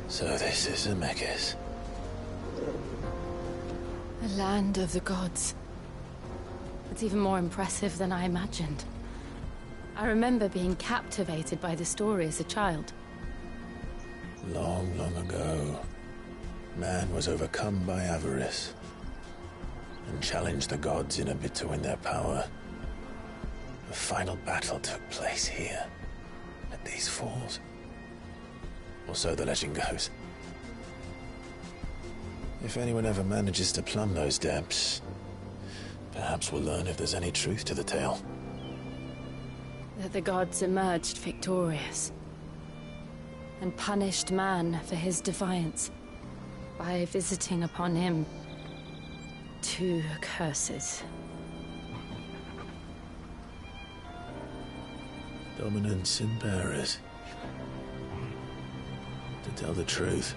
So this is Zemeckis. The land of the gods. It's even more impressive than I imagined. I remember being captivated by the story as a child. Long, long ago, man was overcome by avarice and challenged the gods in a bid to win their power. The final battle took place here, at these falls. Or so the legend goes. If anyone ever manages to plumb those depths, perhaps we'll learn if there's any truth to the tale. That the gods emerged victorious and punished man for his defiance by visiting upon him 2 curses. Dominance and bearers. To tell the truth,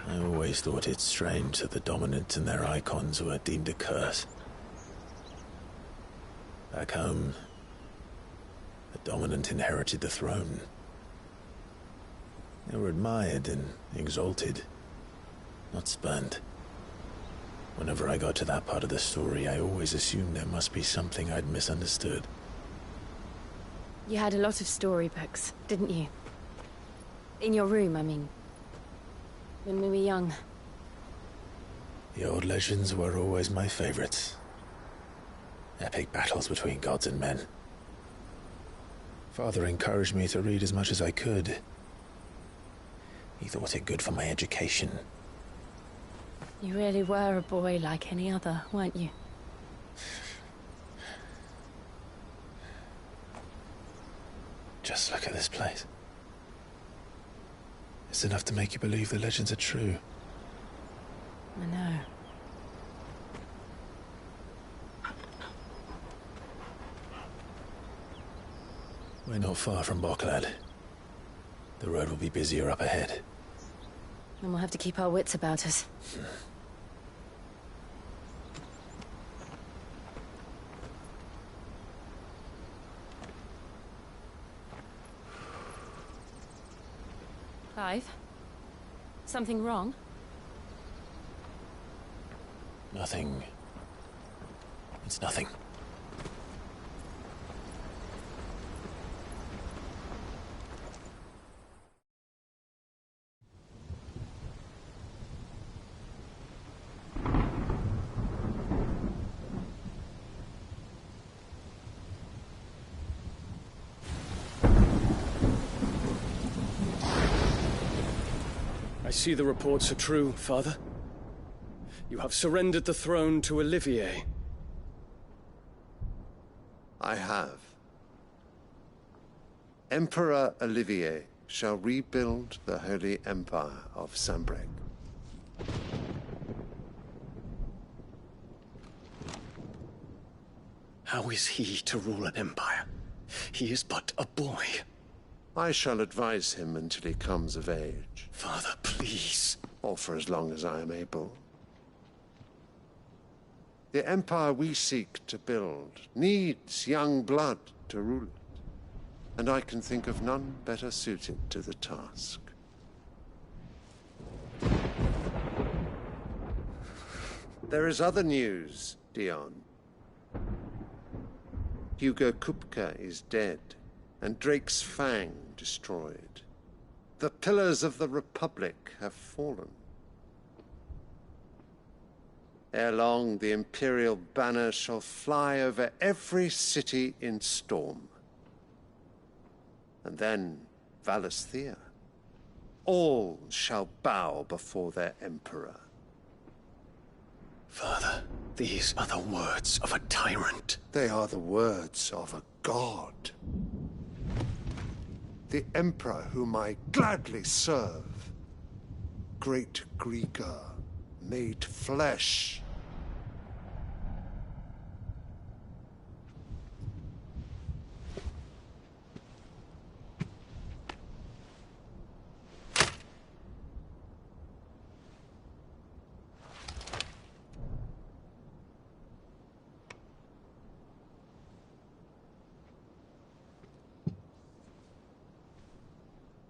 I always thought it strange that the dominant and their icons were deemed a curse. Back home, the dominant inherited the throne. They were admired and exalted, not spurned. Whenever I got to that part of the story, I always assumed there must be something I'd misunderstood. You had a lot of storybooks, didn't you? In your room, I mean. When we were young. The old legends were always my favorites. Epic battles between gods and men. Father encouraged me to read as much as I could. He thought it good for my education. You really were a boy like any other, weren't you? Just look at this place. It's enough to make you believe the legends are true. I know. We're not far from Boklad. The road will be busier up ahead. And we'll have to keep our wits about us. Clive? Something wrong? Nothing. It's nothing. I see the reports are true, Father. You have surrendered the throne to Olivier. I have. Emperor Olivier shall rebuild the Holy Empire of Sanbreque. How is he to rule an empire? He is but a boy. I shall advise him until he comes of age. Father, please. Or for as long as I am able. The empire we seek to build needs young blood to rule it, and I can think of none better suited to the task. There is other news, Dion. Hugo Kupka is dead, and Drake's Fang destroyed. The pillars of the Republic have fallen. Ere long, the Imperial banner shall fly over every city in Storm. And then, Valisthea. All shall bow before their Emperor. Father, these are the words of a tyrant. They are the words of a god. The Emperor whom I gladly serve. Great Grieger, made flesh.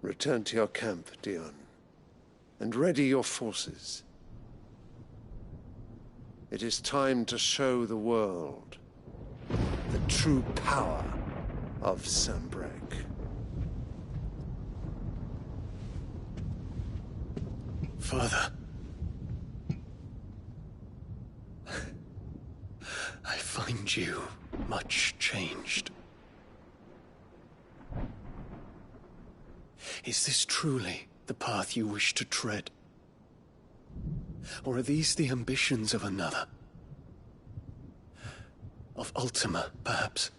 Return to your camp, Dion, and ready your forces. It is time to show the world the true power of Sanbreque. Father. I find you much changed. Is this truly the path you wish to tread? Or are these the ambitions of another? Of Ultima, perhaps?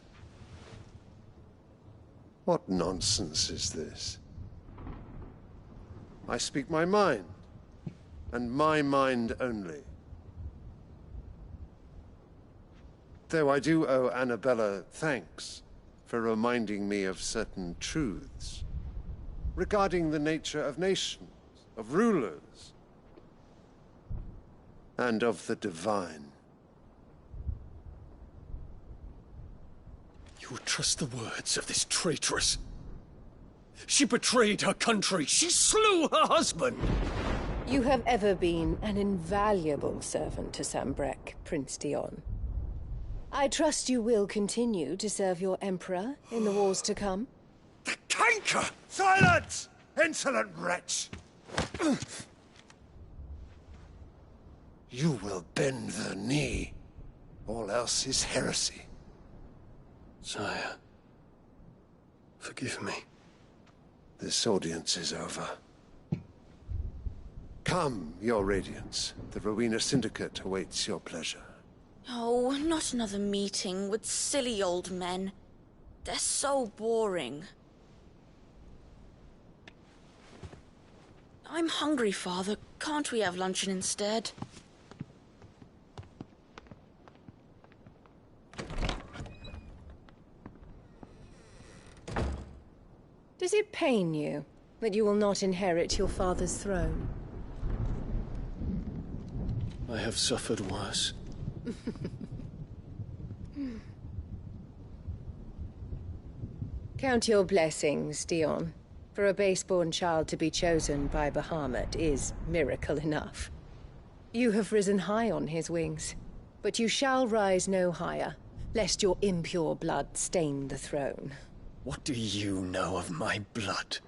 What nonsense is this? I speak my mind, and my mind only. Though I do owe Annabella thanks for reminding me of certain truths regarding the nature of nations, of rulers, and of the divine. You would trust the words of this traitress? She betrayed her country. She slew her husband. You have ever been an invaluable servant to Sanbreque, Prince Dion. I trust you will continue to serve your Emperor in the wars to come. The canker! Silence! Insolent wretch! You will bend the knee. All else is heresy. Sire, forgive me. This audience is over. Come, Your Radiance. The Rowena Syndicate awaits your pleasure. Oh, not another meeting with silly old men. They're so boring. I'm hungry, Father. Can't we have luncheon instead? Does it pain you that you will not inherit your father's throne? I have suffered worse. Count your blessings, Dion. For a base-born child to be chosen by Bahamut is miracle enough. You have risen high on his wings, but you shall rise no higher, lest your impure blood stain the throne. What do you know of my blood?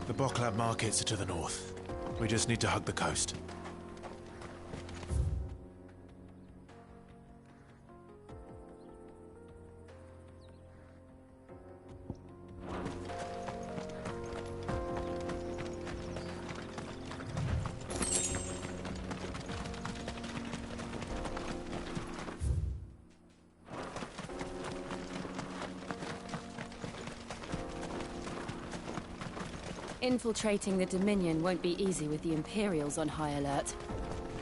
The Boklab markets are to the north. We just need to hug the coast. Infiltrating the Dominion won't be easy with the Imperials on high alert.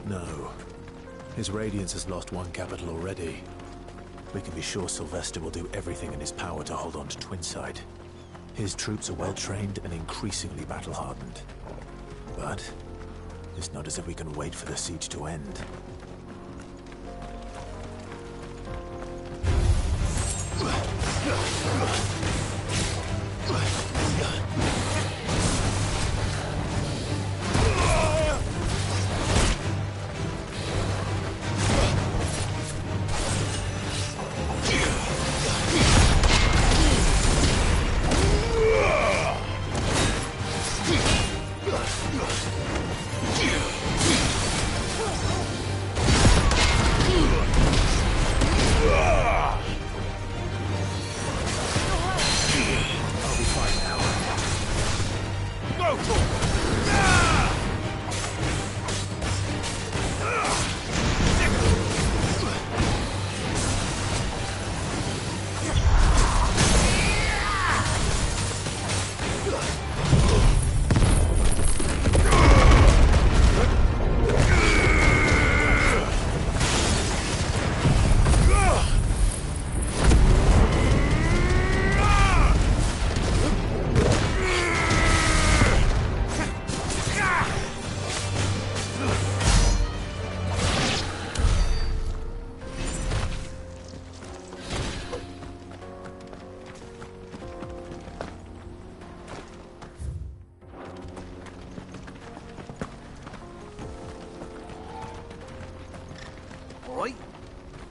No. His Radiance has lost one capital already. We can be sure Sylvester will do everything in his power to hold on to Twinside. His troops are well-trained and increasingly battle-hardened. But it's not as if we can wait for the siege to end.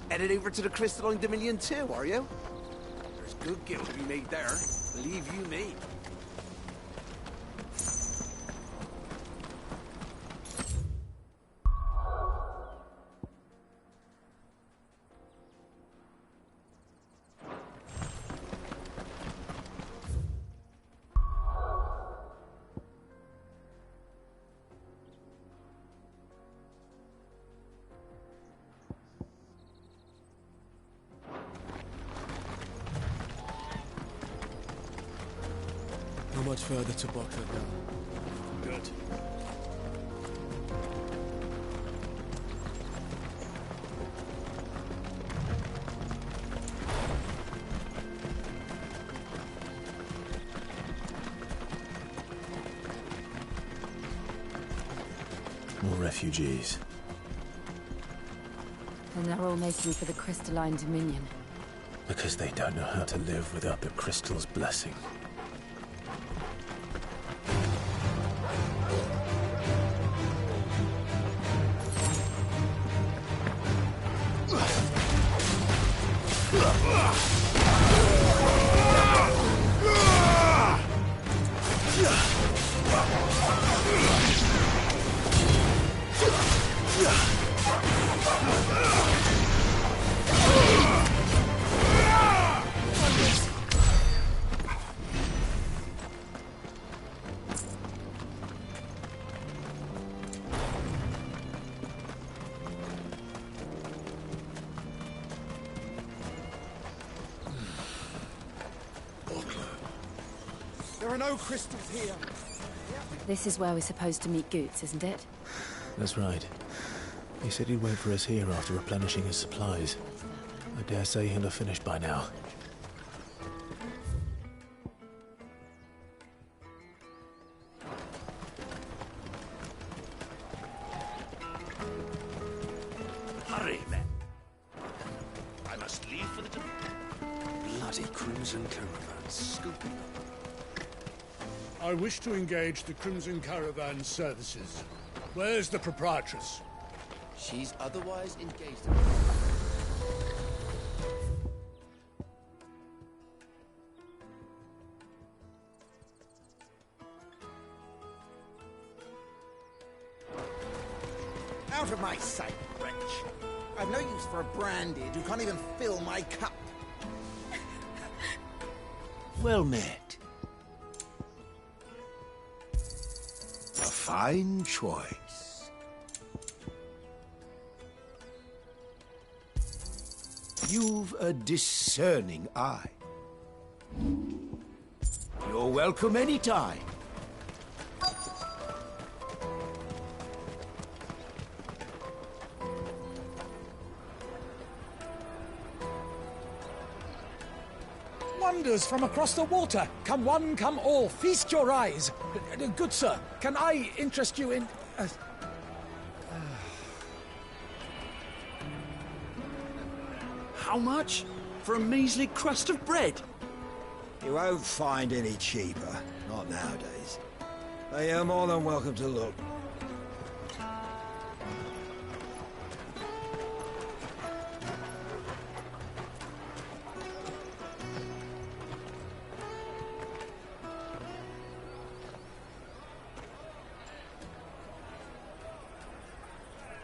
Headed over to the Crystalline Dominion too, are you? There's good gil to be made there, believe you me. How much further to Boklab now? Good. More refugees. And they're all making for the Crystalline Dominion. Because they don't know how to live without the Crystal's blessing. There are no crystals here. This is where we're supposed to meet Goots, isn't it? That's right. He said he'd wait for us here after replenishing his supplies. I dare say he'll have finished by now. Hurry, men. I must leave for the... Bloody Crimson Caravan scooping up. I wish to engage the Crimson Caravan services. Where's the proprietress? She's otherwise engaged. Out of my sight, wretch. I've no use for a branded who can't even fill my cup. Well met. A fine choice. You've a discerning eye. You're welcome anytime. Wonders from across the water. Come one, come all. Feast your eyes. Good sir, can I interest you in... How much? For a measly crust of bread? You won't find any cheaper. Not nowadays. But you're more than welcome to look.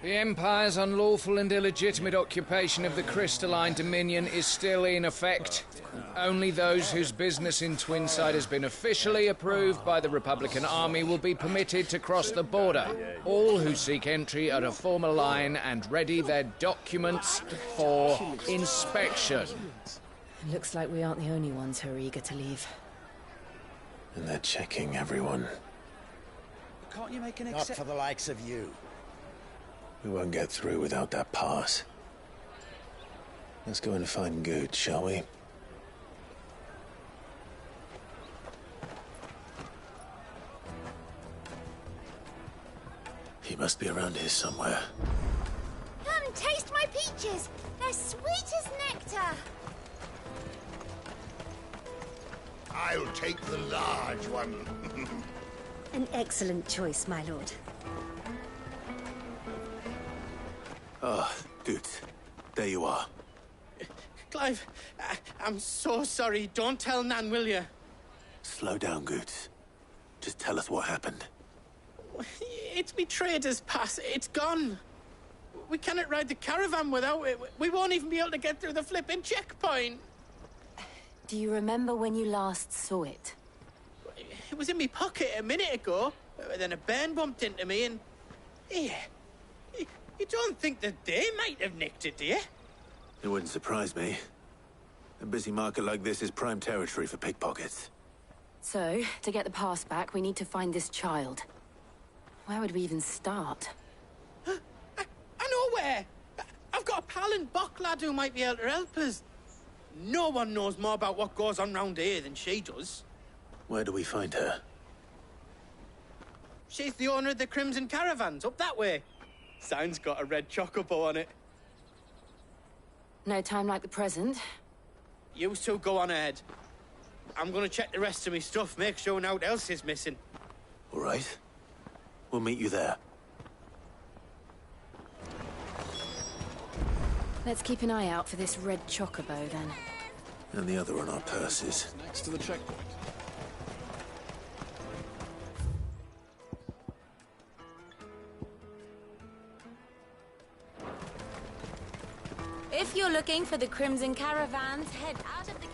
The Empire's unlawful and illegitimate occupation of the Crystalline Dominion is still in effect. Only those whose business in Twinside has been officially approved by the Republican Army will be permitted to cross the border. All who seek entry are to form a line and ready their documents for inspection. Looks like we aren't the only ones who are eager to leave. And they're checking everyone. Can't you make an Not for the likes of you. We won't get through without that pass. Let's go and find Good, shall we? He must be around here somewhere. Come, taste my peaches. They're sweet as nectar. I'll take the large one. An excellent choice, my lord. Ah, Good. There you are. Clive, I'm so sorry. Don't tell Nan, will you? Slow down, Good. Just tell us what happened. It's me trader's pass. It's gone. We cannot ride the caravan without it. We won't even be able to get through the flipping checkpoint. Do you remember when you last saw it? It was in my pocket a minute ago. Then a bairn bumped into me and... Yeah. You don't think that they might have nicked it, do you? It wouldn't surprise me. A busy market like this is prime territory for pickpockets. So, to get the pass back, we need to find this child. Where would we even start? I know where! I've got a pal in Bocklad who might be able to help us. No one knows more about what goes on round here than she does. Where do we find her? She's the owner of the Crimson Caravans, up that way. Sign's got a red chocobo on it. No time like the present. You two go on ahead. I'm gonna check the rest of my stuff, make sure no one else is missing. All right. We'll meet you there. Let's keep an eye out for this red chocobo, then. And the other on our purses. Next to the checkpoint. If you're looking for the Crimson Caravans, head out of the...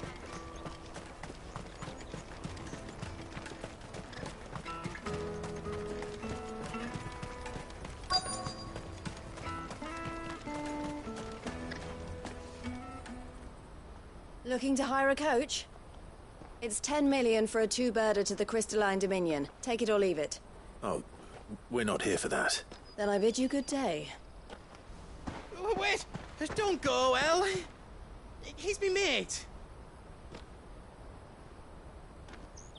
Looking to hire a coach? It's 10 million for a two-birder to the Crystalline Dominion. Take it or leave it. Oh, we're not here for that. Then I bid you good day. Wait! Don't go, El! He's me mate!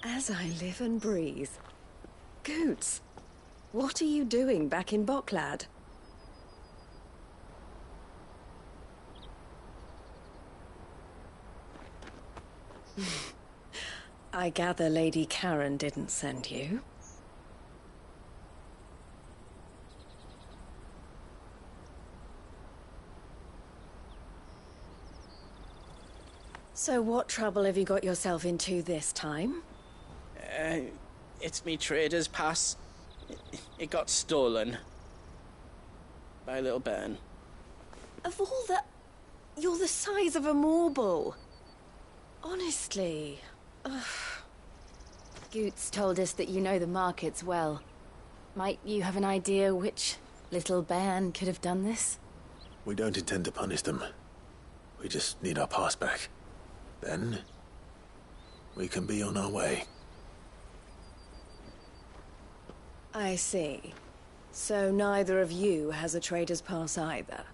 As I live and breathe. Goots, what are you doing back in Bocklad? I gather Lady Karen didn't send you. So what trouble have you got yourself into this time? It's me trader's pass. It got stolen. By a little bairn. Of all the... You're the size of a marble. Honestly. Ugh. Goots told us that you know the markets well. Might you have an idea which little bairn could have done this? We don't intend to punish them. We just need our pass back. Then, we can be on our way. I see. So neither of you has a trader's pass either.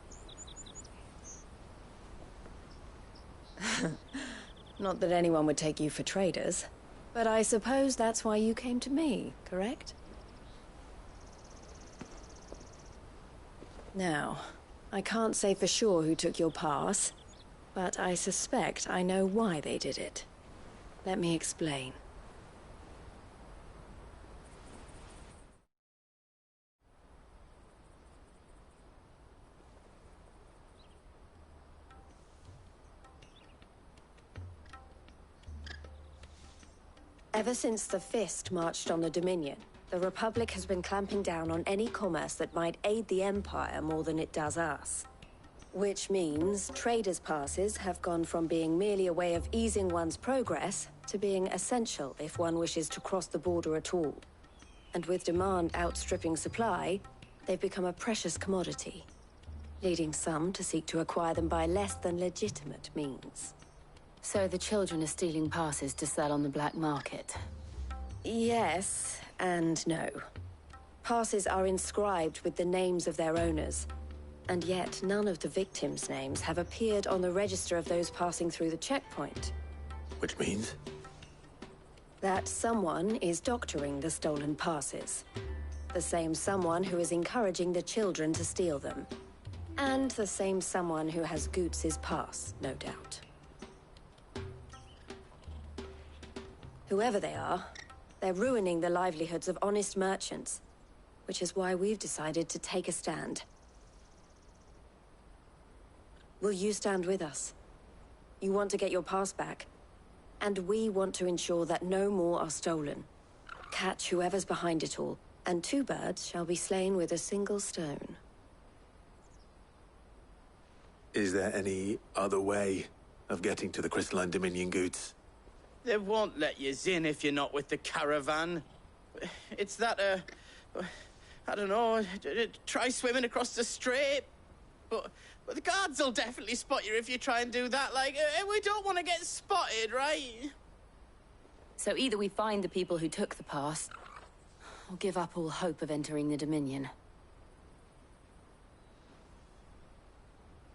Not that anyone would take you for traders, but I suppose that's why you came to me, correct? Now, I can't say for sure who took your pass, but I suspect I know why they did it. Let me explain. Ever since the Fist marched on the Dominion, the Republic has been clamping down on any commerce that might aid the Empire more than it does us. Which means traders' passes have gone from being merely a way of easing one's progress to being essential if one wishes to cross the border at all. And with demand outstripping supply, they've become a precious commodity, leading some to seek to acquire them by less than legitimate means. So the children are stealing passes to sell on the black market? Yes, and no. Passes are inscribed with the names of their owners, and yet none of the victims' names have appeared on the register of those passing through the checkpoint. Which means? That someone is doctoring the stolen passes. The same someone who is encouraging the children to steal them. And the same someone who has Goots' pass, no doubt. Whoever they are, they're ruining the livelihoods of honest merchants, which is why we've decided to take a stand. Will you stand with us? You want to get your pass back, and we want to ensure that no more are stolen. Catch whoever's behind it all, and two birds shall be slain with a single stone. Is there any other way of getting to the Crystalline Dominion, Goots? They won't let you in if you're not with the caravan. It's that, I don't know, try swimming across the strait. But the guards will definitely spot you if you try and do that. Like, we don't want to get spotted, right? So either we find the people who took the pass, or give up all hope of entering the Dominion.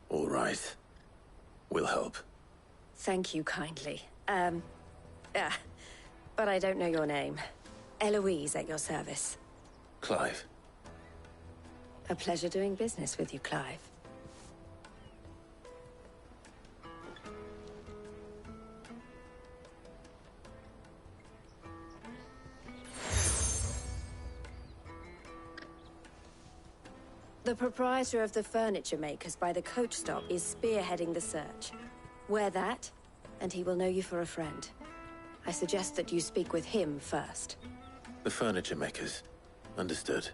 All right. We'll help. Thank you kindly. But I don't know your name. Eloise at your service. Clive. A pleasure doing business with you, Clive. The proprietor of the furniture makers by the coach stop is spearheading the search. Wear that, and he will know you for a friend. I suggest that you speak with him first. The furniture makers. Understood.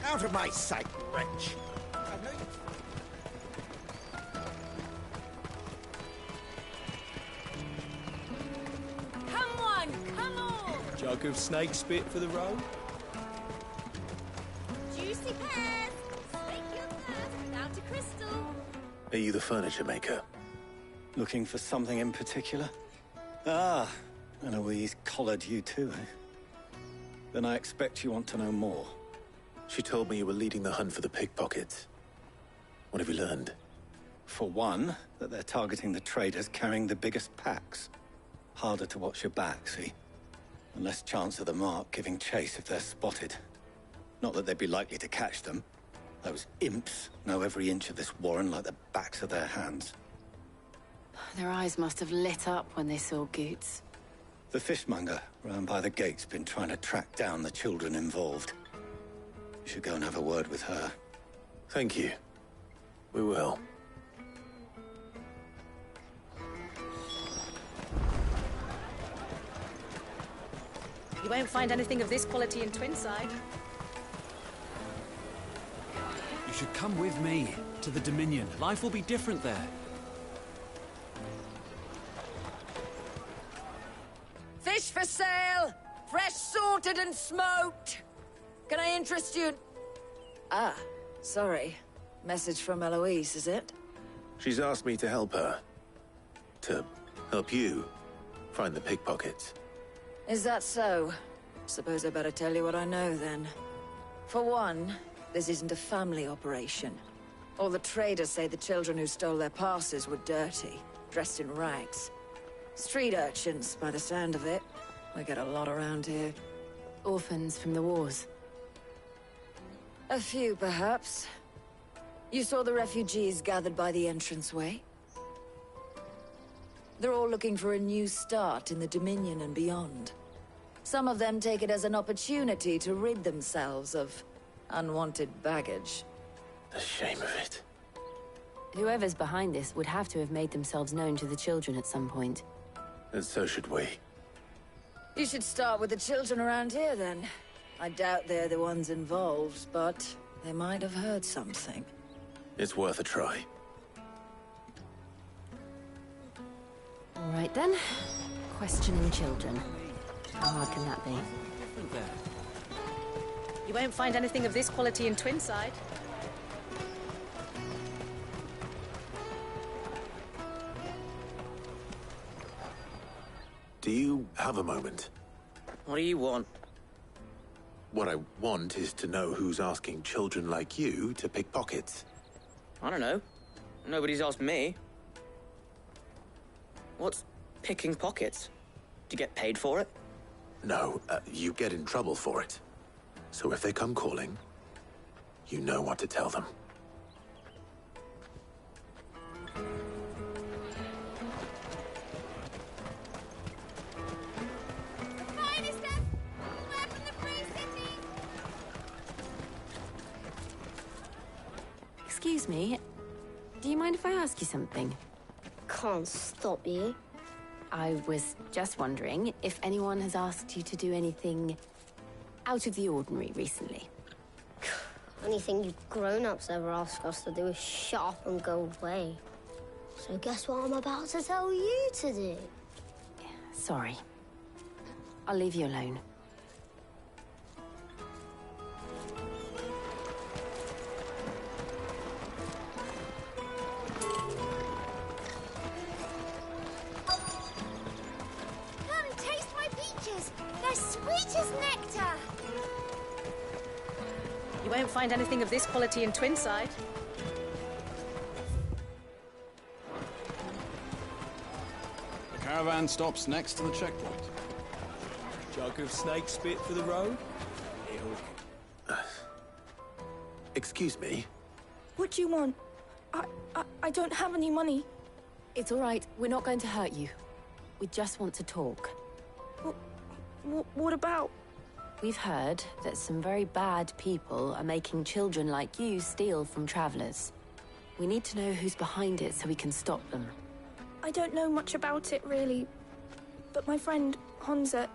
Out of my sight, wretch! Come on, come on! Jug of snake spit for the road? Juicy pears! Slake your thirst down to Crystal! Are you the furniture maker? Looking for something in particular? Ah, Eloise collared you too, eh? Then I expect you want to know more. She told me you were leading the hunt for the pickpockets. What have you learned? For one, that they're targeting the traders carrying the biggest packs. Harder to watch your back, see? And less chance of the mark giving chase if they're spotted. Not that they'd be likely to catch them. Those imps know every inch of this warren like the backs of their hands. Their eyes must have lit up when they saw Goots. The fishmonger round by the gate's been trying to track down the children involved. You should go and have a word with her. Thank you. We will. You won't find anything of this quality in Twinside. You should come with me to the Dominion. Life will be different there. Fish for sale! Fresh sorted and smoked! Can I interest you? Ah, sorry. Message from Eloise, is it? She's asked me to help her. To help you find the pickpockets. Is that so? Suppose I better tell you what I know, then. For one, this isn't a family operation. All the traders say the children who stole their passes were dirty, dressed in rags. Street urchins, by the sound of it. We get a lot around here. Orphans from the wars. A few, perhaps. You saw the refugees gathered by the entranceway? They're all looking for a new start in the Dominion and beyond. Some of them take it as an opportunity to rid themselves of unwanted baggage. The shame of it. Whoever's behind this would have to have made themselves known to the children at some point. And so should we. You should start with the children around here, then. I doubt they're the ones involved, but they might have heard something. It's worth a try. All right, then. Questioning children. How hard can that be? You won't find anything of this quality in Twinside. Do you have a moment? What do you want? What I want is to know who's asking children like you to pick pockets. I don't know. Nobody's asked me. What's picking pockets? Do you get paid for it? No, you get in trouble for it. So if they come calling, you know what to tell them. Excuse me, do you mind if I ask you something? Can't stop you. I was just wondering if anyone has asked you to do anything out of the ordinary recently. Only thing you grown-ups ever ask us to do is shut up and go away. So guess what I'm about to tell you to do? Sorry. I'll leave you alone. Come taste my peaches. They're sweet as nectar. You won't find anything of this quality in Twinside. The caravan stops next to the checkpoint. Jug of snake spit for the road? Excuse me? What do you want? I don't have any money. It's all right. We're not going to hurt you. We just want to talk. What about? We've heard that some very bad people are making children like you steal from travelers. We need to know who's behind it so we can stop them. I don't know much about it, really. But my friend, Hansa,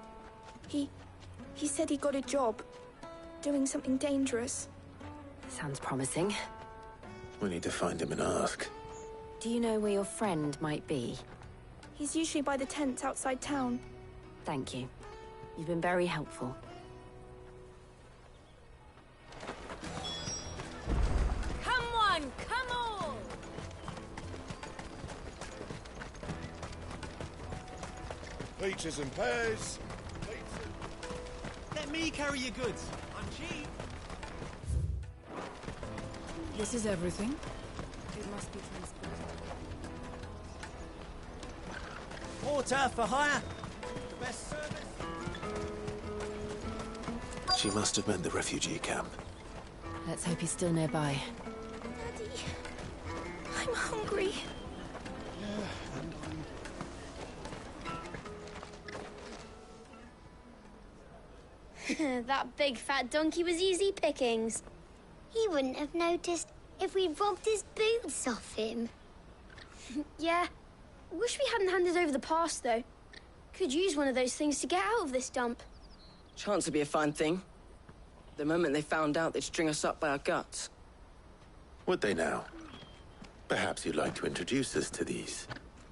he said he got a job doing something dangerous. Sounds promising. We need to find him and ask. Do you know where your friend might be? He's usually by the tents outside town. Thank you. You've been very helpful. Come on, come on. Peaches and pears. Let me carry your goods. I'm cheap. This is everything. It must be transported. Porter for hire. The best service. She must have meant the refugee camp. Let's hope he's still nearby. Daddy, I'm hungry. That big fat donkey was easy pickings. He wouldn't have noticed if we'd robbed his boots off him. Yeah. Wish we hadn't handed over the pass, though. Could use one of those things to get out of this dump. Chance would be a fine thing. The moment they found out, they'd string us up by our guts. Would they now? Perhaps you'd like to introduce us to these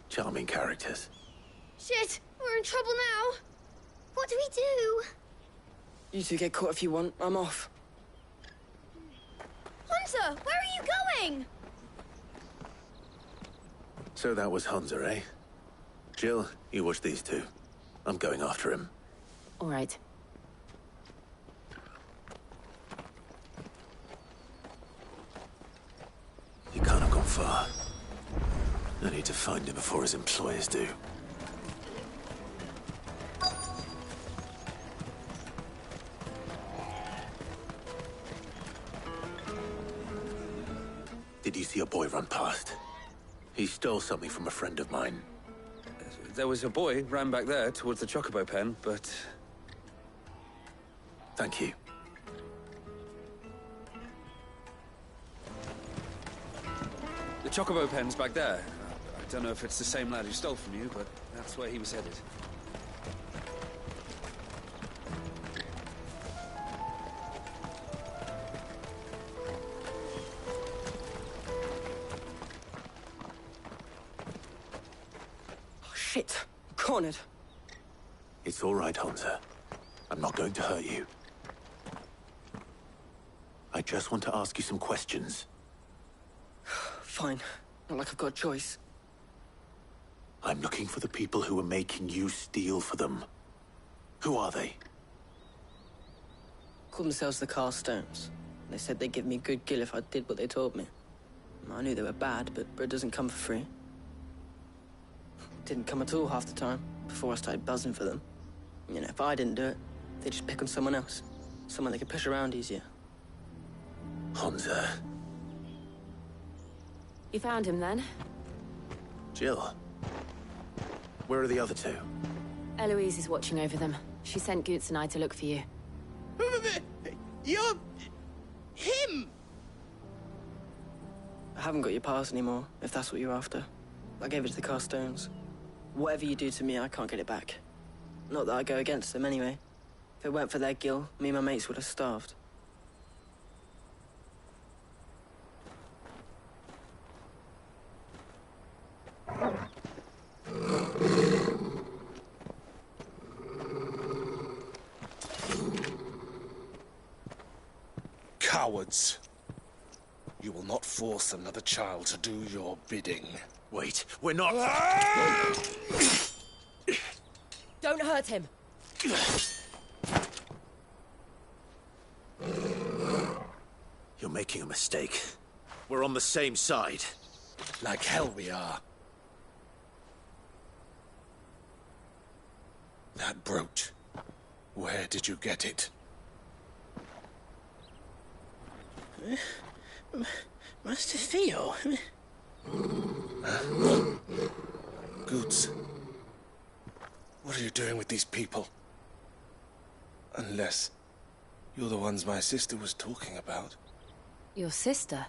charming characters. Shit, we're in trouble now. What do we do? You two get caught if you want. I'm off. Hunter, where are you going? So that was Hansa, eh? Jill, you watch these two. I'm going after him. All right. He can't have gone far. I need to find him before his employers do. Did you see a boy run past? He stole something from a friend of mine. There was a boy ran back there towards the Chocobo pen, but... Thank you. The Chocobo pen's back there. I don't know if it's the same lad who stole from you, but that's where he was headed. Oh, shit. I'm cornered. It's all right, Hansa. I'm not going to hurt you. I just want to ask you some questions. Fine. Not like I've got a choice. I'm looking for the people who are making you steal for them. Who are they? Call themselves the Carstones. They said they'd give me good gill if I did what they told me. I knew they were bad, but bread doesn't come for free. Didn't come at all half the time, before I started buzzing for them. You know, if I didn't do it, they'd just pick on someone else. Someone they could push around easier. Hansa. You found him, then? Jill. Where are the other two? Eloise is watching over them. She sent Goots and I to look for you. You're... him! I haven't got your pass anymore, if that's what you're after. I gave it to the Carstones. Whatever you do to me, I can't get it back. Not that I go against them, anyway. If it weren't for their gill, me and my mates would have starved. Cowards. You will not force another child to do your bidding. Wait, we're not... Don't hurt him. You're making a mistake. We're on the same side. Like hell we are. That brooch. Where did you get it? Master Theo? Goots. What are you doing with these people? Unless you're the ones my sister was talking about. Your sister?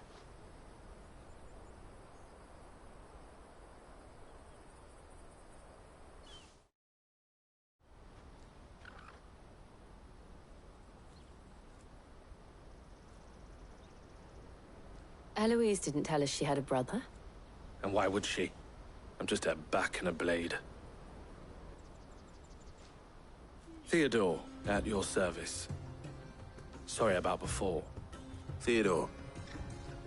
Eloise didn't tell us she had a brother. And why would she? I'm just her back and a blade. Theodore, at your service. Sorry about before. Theodore,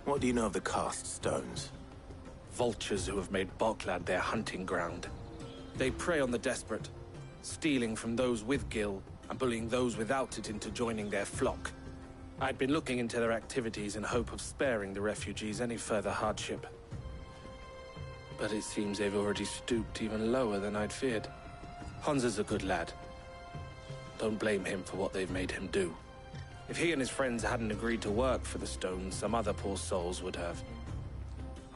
what do you know of the cast stones? Vultures who have made Boklad their hunting ground. They prey on the desperate, stealing from those with Gil and bullying those without it into joining their flock. I'd been looking into their activities in hope of sparing the refugees any further hardship. But it seems they've already stooped even lower than I'd feared. Hans is a good lad. Don't blame him for what they've made him do. If he and his friends hadn't agreed to work for the stones, some other poor souls would have.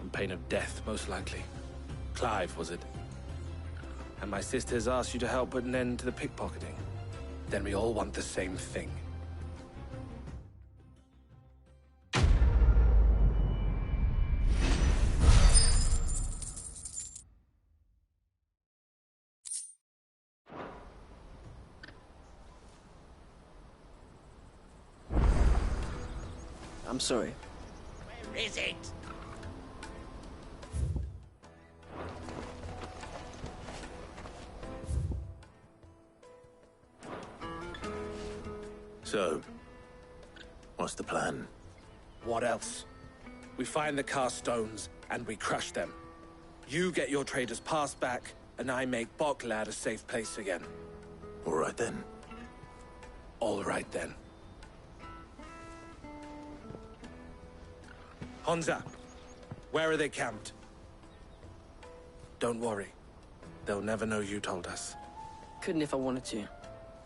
On pain of death, most likely. Clive, was it? And my sisters asked you to help put an end to the pickpocketing. Then we all want the same thing. I'm sorry. Where is it? So, what's the plan? What else? We find the cast stones, and we crush them. You get your trader's pass back, and I make Boklad a safe place again. All right then. All right then. Honza, where are they camped? Don't worry. They'll never know you told us. Couldn't if I wanted to.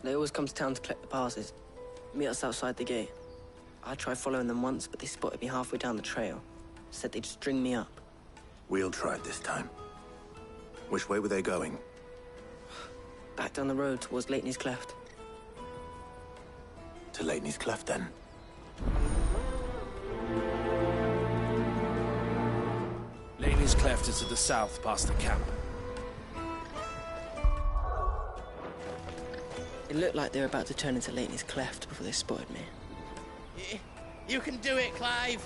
They always come to town to collect the passes. Meet us outside the gate. I tried following them once, but they spotted me halfway down the trail. Said they'd string me up. We'll try it this time. Which way were they going? Back down the road towards Leitney's Cleft. To Leitney's Cleft, then? Leitney's Cleft is to the south, past the camp. It looked like they were about to turn into Leitney's Cleft before they spotted me. You can do it, Clive!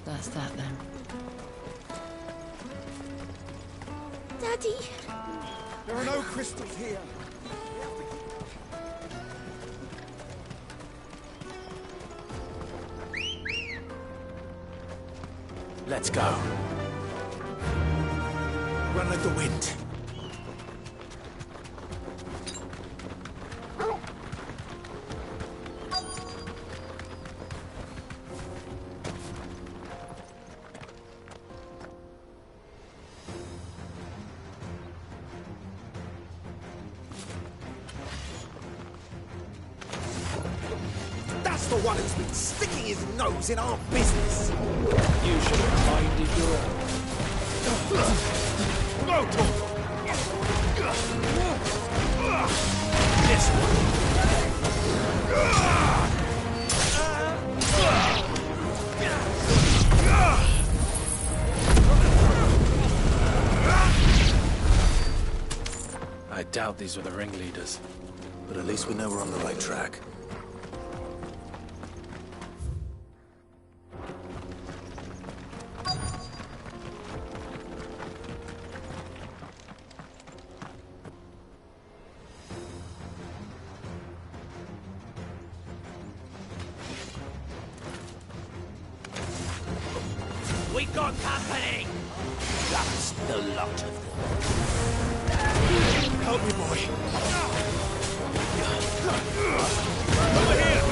That's that then. Daddy! There are no crystals here. Let's go. Run like the wind. That's the one who's been sticking his nose in our business. You should have minded your own. No talk. This one. I doubt these were the ringleaders. But at least we know we're on the right track. We got company! That's the lot of them. Help me, boy. Over here!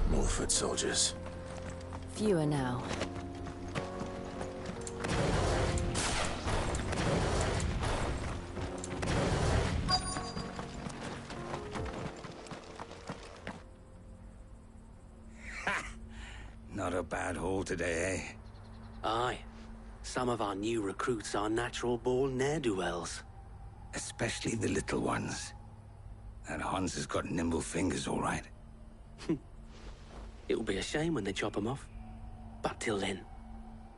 More foot soldiers. Fewer now. Not a bad haul today, eh? Aye. Some of our new recruits are natural-born ne'er-do-wells. Especially the little ones. That Hans has got nimble fingers, all right. It'll be a shame when they chop them off. But till then,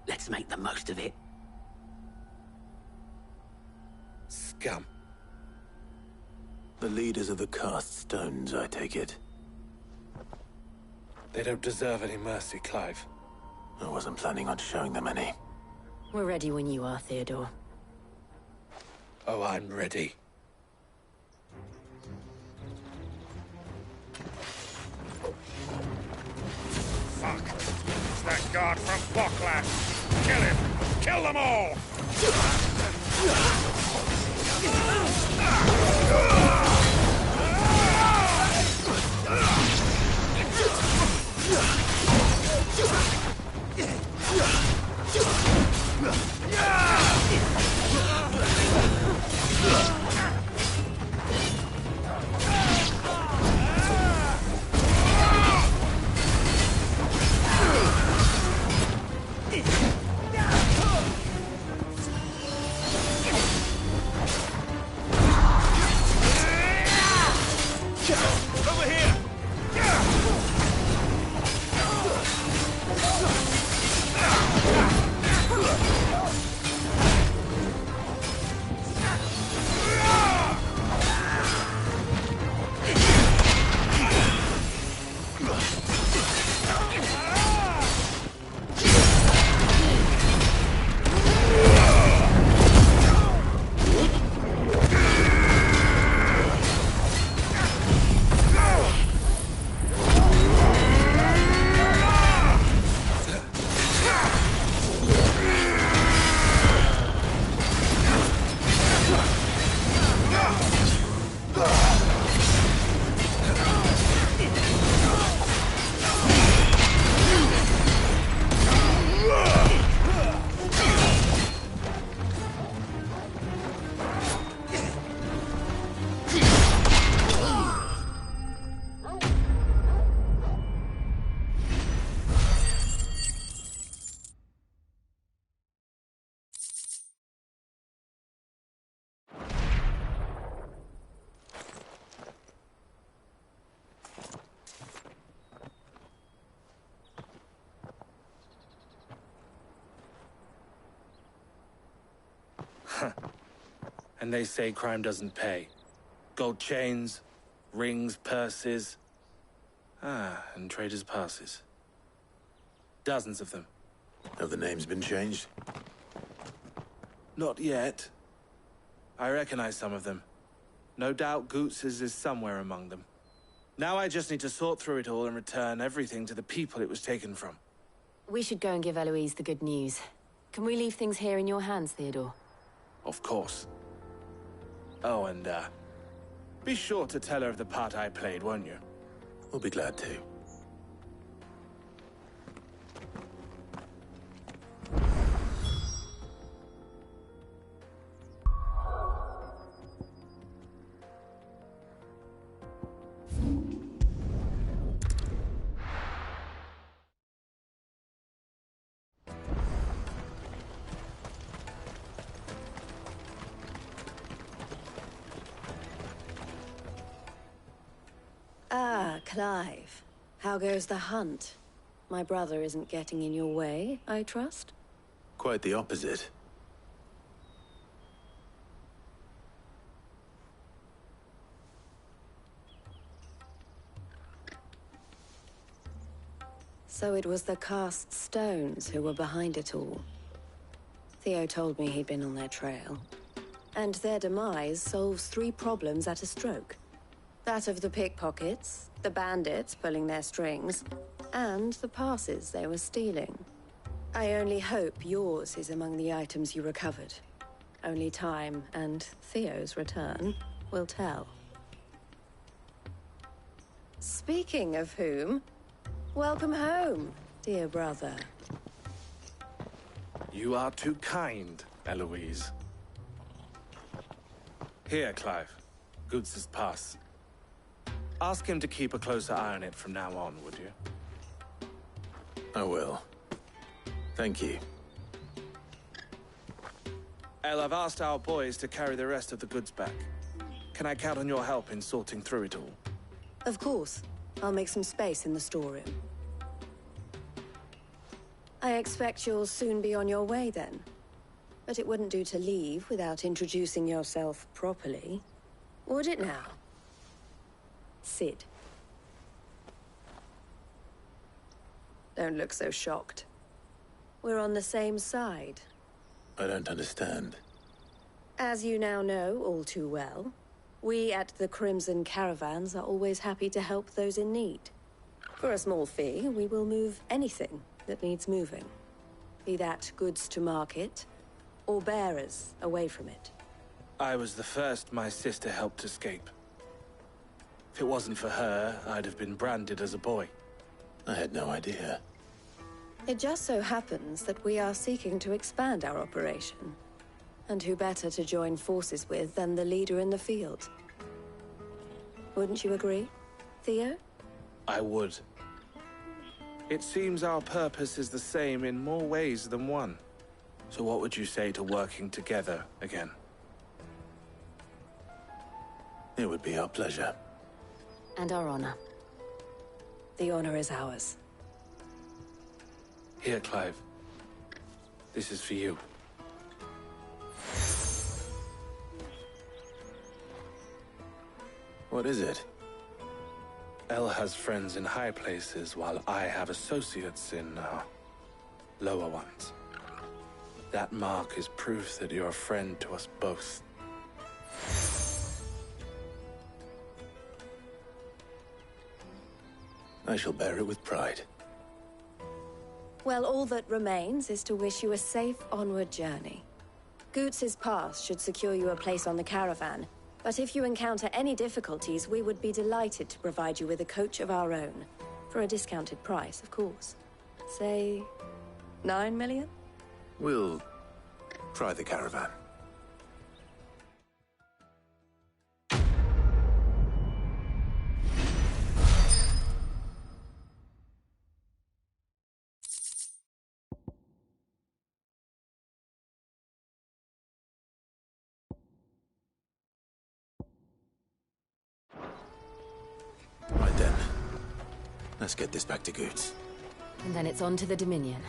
let's make the most of it. Scum. The leaders of the cast stones, I take it. They don't deserve any mercy, Clive. I wasn't planning on showing them any. We're ready when you are, Theodore. Oh, I'm ready. Fuck! It's that guard from Boklat! Kill him! Kill them all! Over here! And they say crime doesn't pay. Gold chains, rings, purses. And traders' passes. Dozens of them. Have the names been changed? Not yet. I recognize some of them. No doubt Goots's is somewhere among them. Now I just need to sort through it all and return everything to the people it was taken from. We should go and give Eloise the good news. Can we leave things here in your hands, Theodore? Of course. Oh, and, be sure to tell her of the part I played, won't you? We'll be glad to. Clive. How goes the hunt? My brother isn't getting in your way, I trust? Quite the opposite. So it was the cast stones who were behind it all. Theo told me he'd been on their trail. And their demise solves 3 problems at a stroke. That of the pickpockets, the bandits pulling their strings, and the passes they were stealing. I only hope yours is among the items you recovered. Only time and Theo's return will tell. Speaking of whom, welcome home, dear brother. You are too kind, Eloise. Here, Clive. Goots' pass. Ask him to keep a closer eye on it from now on, would you? I will. Thank you. El, I've asked our boys to carry the rest of the goods back. Can I count on your help in sorting through it all? Of course. I'll make some space in the storeroom. I expect you'll soon be on your way then. But it wouldn't do to leave without introducing yourself properly. Would it now? Sid. Don't look so shocked. We're on the same side. I don't understand. As you now know all too well, we at the Crimson Caravans are always happy to help those in need. For a small fee, we will move anything that needs moving. Be that goods to market, or bearers away from it. I was the first my sister helped escape. If it wasn't for her, I'd have been branded as a boy. I had no idea. It just so happens that we are seeking to expand our operation. And who better to join forces with than the leader in the field? Wouldn't you agree, Theo? I would. It seems our purpose is the same in more ways than one. So what would you say to working together again? It would be our pleasure. And our honor. The honor is ours. Here, Clive. This is for you. What is it? El has friends in high places, while I have associates in, lower ones. That mark is proof that you're a friend to us both. I shall bear it with pride. Well, all that remains is to wish you a safe onward journey. Goots' pass should secure you a place on the caravan, but if you encounter any difficulties, we would be delighted to provide you with a coach of our own. For a discounted price, of course. Say, 9 million? We'll try the caravan. Right then. Let's get this back to Goots. And then it's on to the Dominion.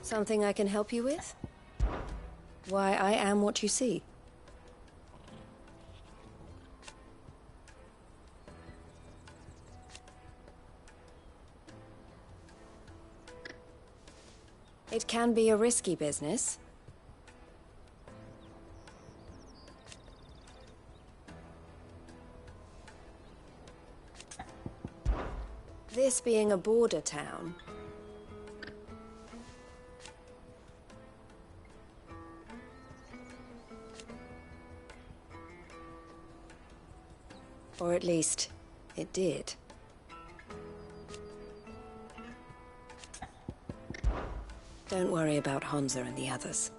Something I can help you with? Why, I am what you see. It can be a risky business. This being a border town, or at least, it did. Don't worry about Hansa and the others.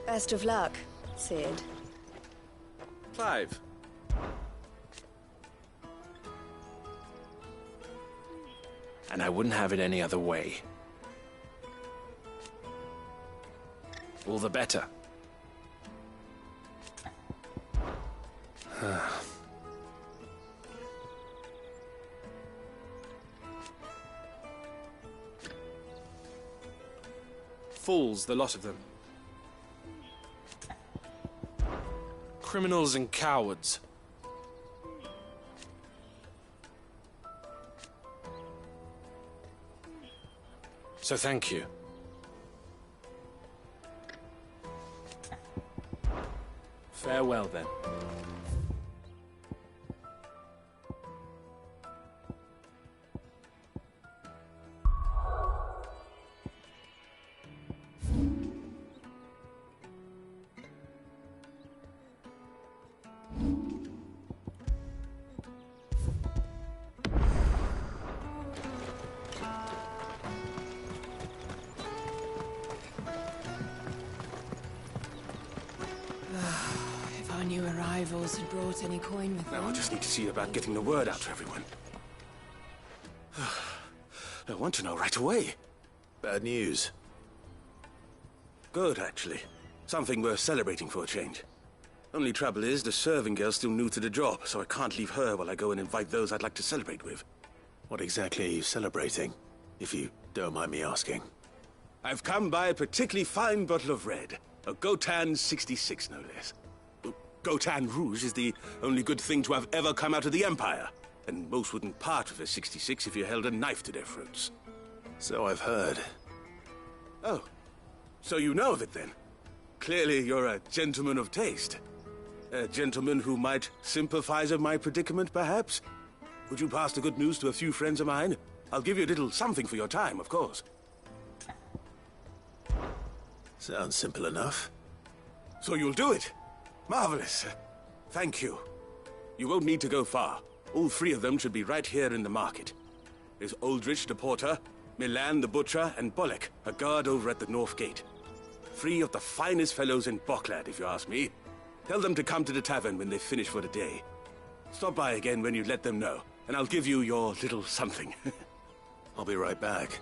Best of luck, Sid. Clive. and I wouldn't have it any other way. All the better. Fools, the lot of them. Criminals and cowards. So thank you. Farewell, then. If our new arrivals had brought any coin with them. Now I just need to see about getting the word out to everyone. I want to know right away. Bad news. Good, actually. Something worth celebrating for a change. Only trouble is, the serving girl's still new to the job, so I can't leave her while I go and invite those I'd like to celebrate with. What exactly are you celebrating, if you don't mind me asking? I've come by a particularly fine bottle of red. A Gotan 66, no less. Gotan Rouge is the only good thing to have ever come out of the Empire. And most wouldn't part with a 66 if you held a knife to their throats. So I've heard. Oh, so you know of it then? Clearly you're a gentleman of taste. A gentleman who might sympathize with my predicament, perhaps? Would you pass the good news to a few friends of mine? I'll give you a little something for your time, of course. Sounds simple enough. So you'll do it? Marvelous. Thank you. You won't need to go far. All three of them should be right here in the market. There's Aldrich the porter, Milan the butcher, and Bollock, a guard over at the north gate. Three of the finest fellows in Boklad, if you ask me. Tell them to come to the tavern when they finish for the day. Stop by again when you let them know, and I'll give you your little something. I'll be right back.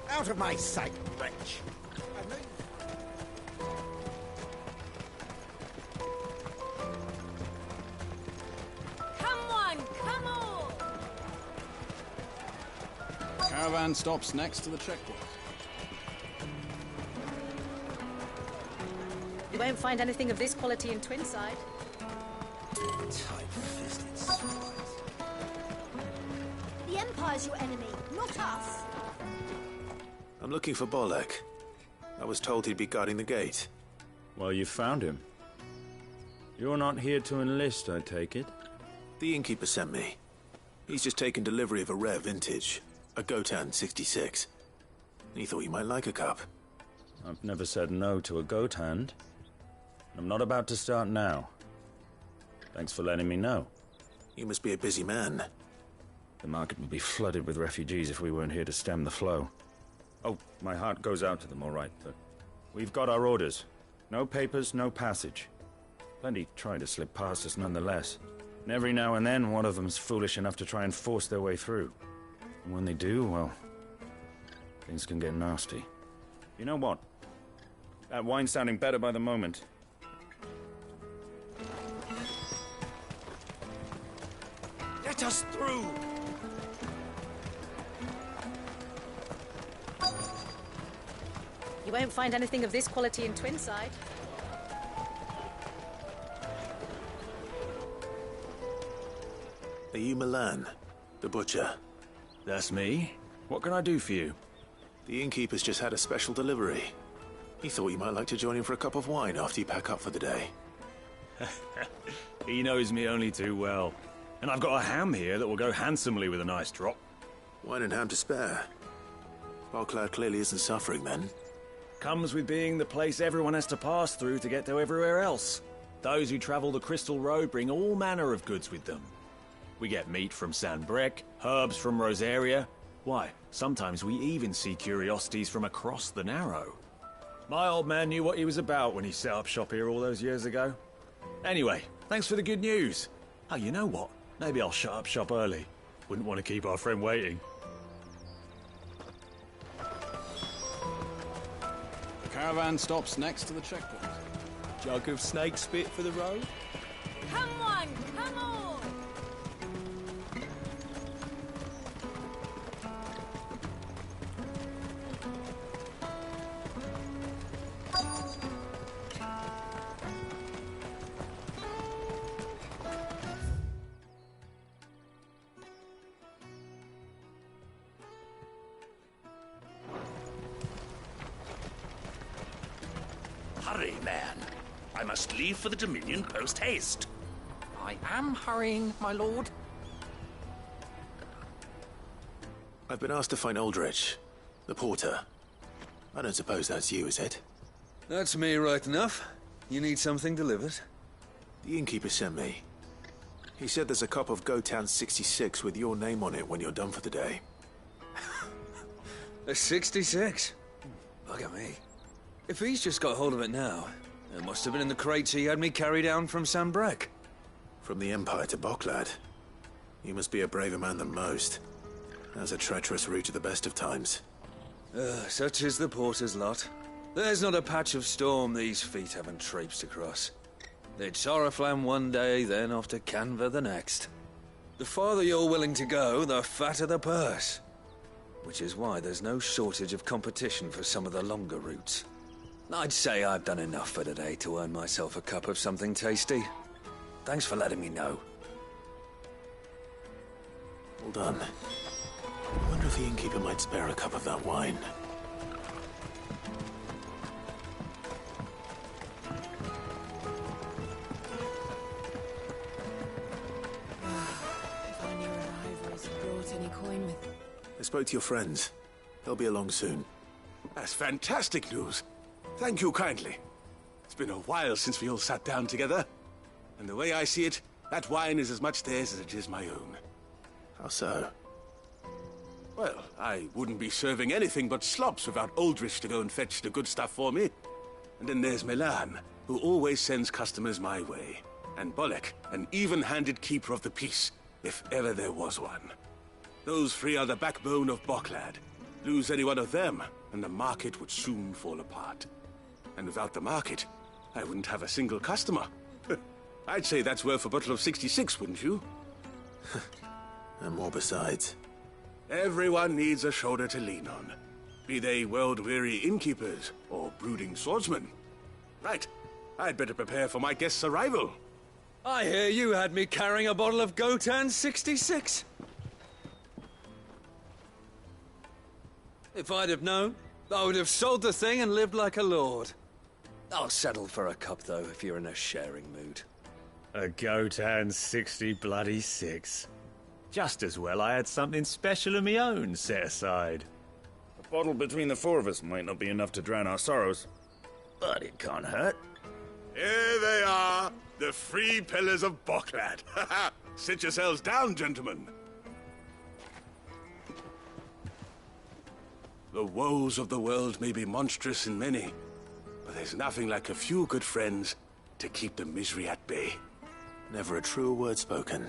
Out of my sight, wretch! Come on, come on! Caravan stops next to the checkpoint. You won't find anything of this quality in Twinside. Tight-fisted swines. The Empire's your enemy, not us. I'm looking for Bollock. I was told he'd be guarding the gate. Well, you found him. You're not here to enlist, I take it? The innkeeper sent me. He's just taken delivery of a rare vintage, a Gotan 66. He thought you might like a cup. I've never said no to a goat hand. I'm not about to start now. Thanks for letting me know. You must be a busy man. The market would be flooded with refugees if we weren't here to stem the flow. Oh, my heart goes out to them, all right, but we've got our orders. No papers, no passage. Plenty try to slip past us nonetheless. And every now and then, one of them's foolish enough to try and force their way through. And when they do, well, things can get nasty. You know what? That wine's sounding better by the moment. Let us through! You won't find anything of this quality in Twinside. Are you Milan, the butcher? That's me. What can I do for you? The innkeeper's just had a special delivery. He thought you might like to join him for a cup of wine after you pack up for the day. He knows me only too well. And I've got a ham here that will go handsomely with a nice drop. Wine and ham to spare. Boklad clearly isn't suffering then. Comes with being the place everyone has to pass through to get to everywhere else. Those who travel the Crystal Road bring all manner of goods with them. We get meat from San Brec, herbs from Rosaria. Why, sometimes we even see curiosities from across the Narrow. My old man knew what he was about when he set up shop here all those years ago. Anyway, thanks for the good news. Oh, you know what? Maybe I'll shut up shop early. Wouldn't want to keep our friend waiting. The caravan stops next to the checkpoint. Jug of snake spit for the road? Come on, come on! Hurry, man. I must leave for the Dominion post-haste. I am hurrying, my lord. I've been asked to find Aldrich, the porter. I don't suppose that's you, is it? That's me right enough. You need something delivered? The innkeeper sent me. He said there's a cup of Gotan 66 with your name on it when you're done for the day. A 66? Look at me. If he's just got hold of it now, it must have been in the crates he had me carry down from San Brec. From the Empire to Boklad. You must be a braver man than most. That's a treacherous route at the best of times. Such is the porter's lot. There's not a patch of storm these feet haven't traipsed across. It's Oriflamme one day, then off to Canva the next. The farther you're willing to go, the fatter the purse. Which is why there's no shortage of competition for some of the longer routes. I'd say I've done enough for today to earn myself a cup of something tasty. Thanks for letting me know. Well done. I wonder if the innkeeper might spare a cup of that wine. If only arrivals brought any coin with them. I spoke to your friends. They'll be along soon. That's fantastic news. Thank you kindly. It's been a while since we all sat down together. And the way I see it, that wine is as much theirs as it is my own. How so? Well, I wouldn't be serving anything but slops without Aldrich to go and fetch the good stuff for me. And then there's Milan, who always sends customers my way. And Bolek, an even-handed keeper of the peace, if ever there was one. Those three are the backbone of Boklad. Lose any one of them, and the market would soon fall apart. And without the market, I wouldn't have a single customer. I'd say that's worth a bottle of 66, wouldn't you? And more besides. Everyone needs a shoulder to lean on. Be they world-weary innkeepers or brooding swordsmen. Right, I'd better prepare for my guest's arrival. I hear you had me carrying a bottle of Gotan 66. If I'd have known, I would have sold the thing and lived like a lord. I'll settle for a cup, though, if you're in a sharing mood. A Gotan 66. Just as well I had something special of my own set aside. A bottle between the four of us might not be enough to drown our sorrows, but it can't hurt. Here they are, the three pillars of Boklad. Sit yourselves down, gentlemen. The woes of the world may be monstrous in many, but there's nothing like a few good friends to keep the misery at bay. Never a truer word spoken.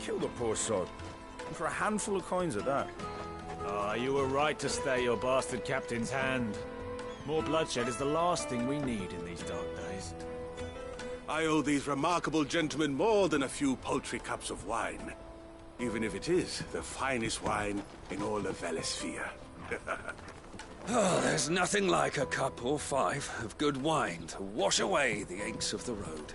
Kill the poor sod. And for a handful of coins at that. Ah, you were right to stay your bastard captain's hand. More bloodshed is the last thing we need in these dark days. I owe these remarkable gentlemen more than a few paltry cups of wine. Even if it is the finest wine in all of Valisphere. Oh, there's nothing like a cup or five of good wine to wash away the aches of the road.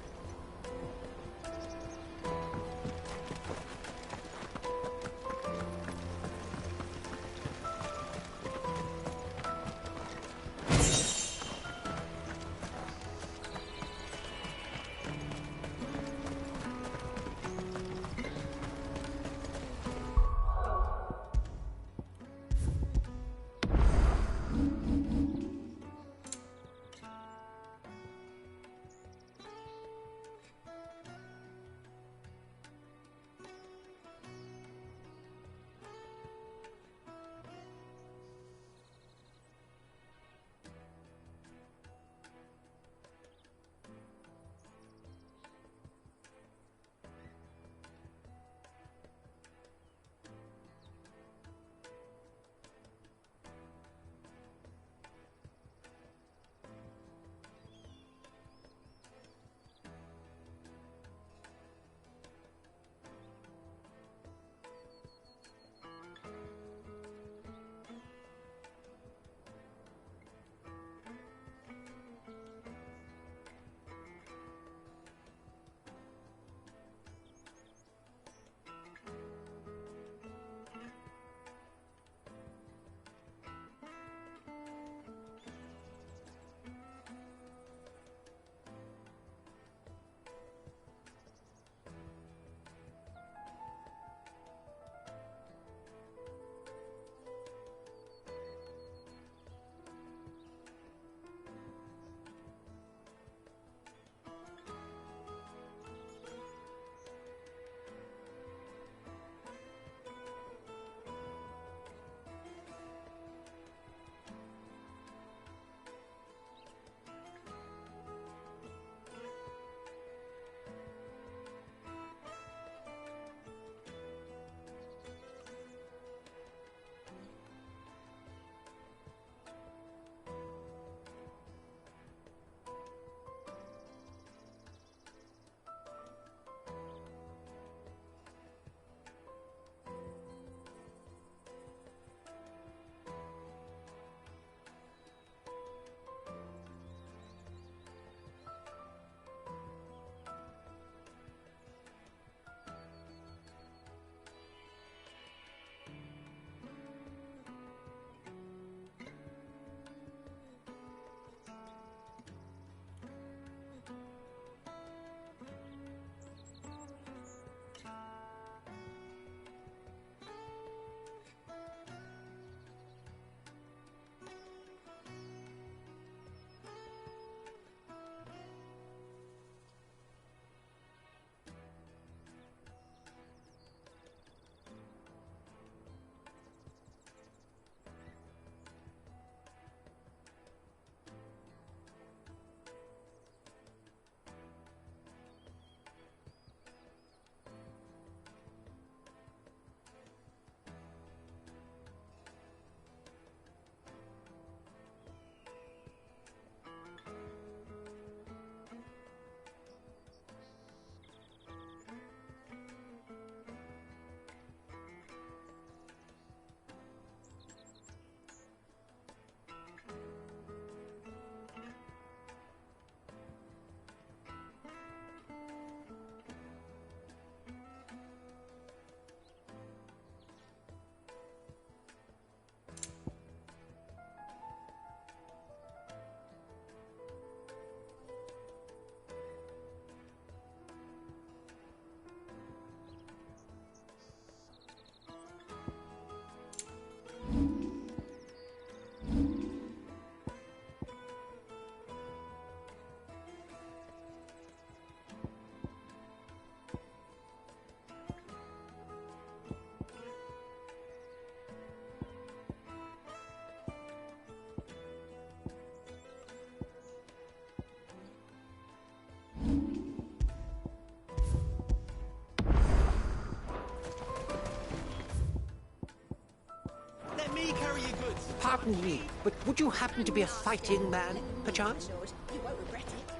you carry your goods? Pardon me, but would you happen to be a fighting man, perchance? You won't regret it.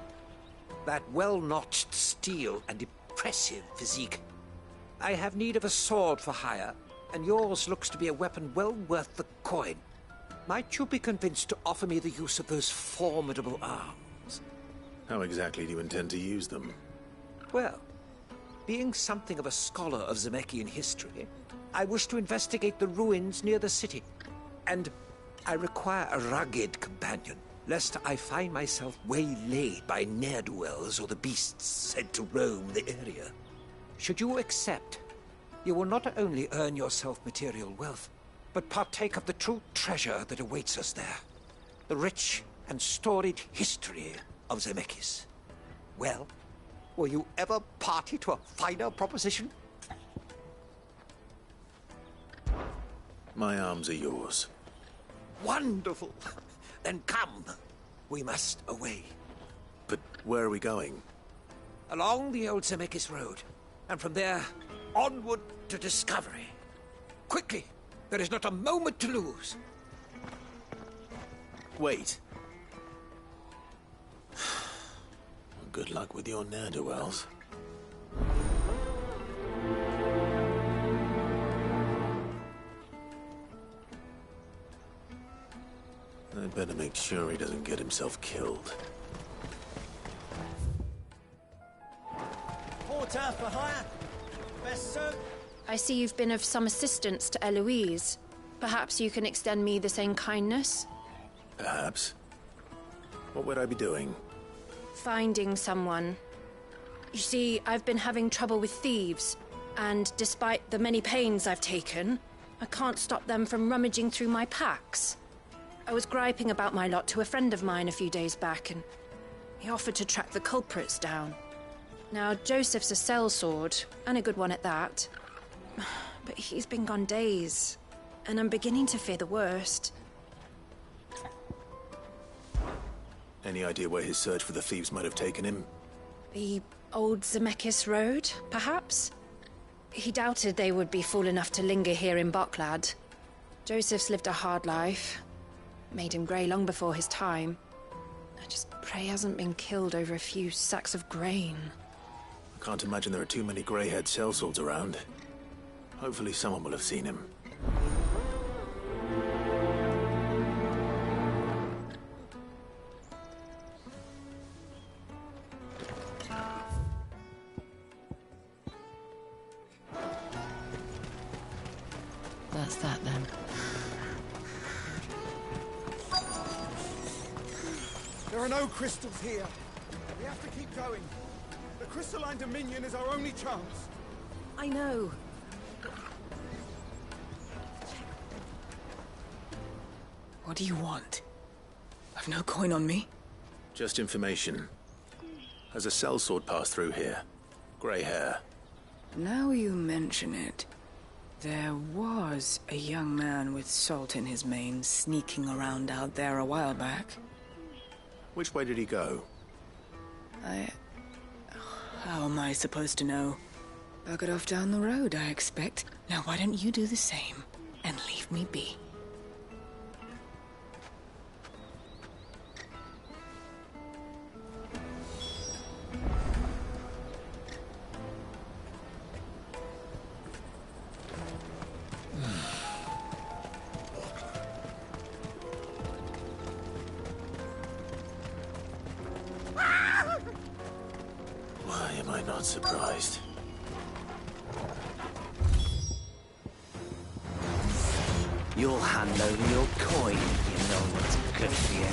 That well-notched steel and impressive physique. I have need of a sword for hire, and yours looks to be a weapon well worth the coin. Might you be convinced to offer me the use of those formidable arms? How exactly do you intend to use them? Well, being something of a scholar of Zemeckis history, I wish to investigate the ruins near the city. And I require a rugged companion, lest I find myself waylaid by ne'er-do-wells or the beasts said to roam the area. Should you accept, you will not only earn yourself material wealth, but partake of the true treasure that awaits us there. The rich and storied history of Zemeckis. Well, were you ever party to a finer proposition? My arms are yours. Wonderful! Then come. We must away. But where are we going? Along the old Zemeckis Road, and from there, onward to discovery. Quickly! There is not a moment to lose. Wait. Good luck with your ne'er-do-wells. I'd better make sure he doesn't get himself killed. Porter for hire. Best served. I see you've been of some assistance to Eloise. Perhaps you can extend me the same kindness? Perhaps. What would I be doing? Finding someone. You see, I've been having trouble with thieves, and despite the many pains I've taken, I can't stop them from rummaging through my packs. I was griping about my lot to a friend of mine a few days back, and he offered to track the culprits down. Now, Joseph's a sellsword, and a good one at that. But he's been gone days, and I'm beginning to fear the worst. Any idea where his search for the thieves might have taken him? The old Zemeckis Road, perhaps? He doubted they would be fool enough to linger here in Boklad. Joseph's lived a hard life. Made him grey long before his time. I just pray he hasn't been killed over a few sacks of grain. I can't imagine there are too many grey-haired sellswords around. Hopefully someone will have seen him. That's that then. There are no crystals here. We have to keep going. The crystalline dominion is our only chance. I know. What do you want? I've no coin on me. Just information. Has a sellsword passed through here? Grey hair. Now you mention it, there was a young man with salt in his mane sneaking around out there a while back. Which way did he go? How am I supposed to know? Buggered off down the road, I expect. Now why don't you do the same and leave me be? Why am I not surprised? You'll hand over your coin if you know what's good for you.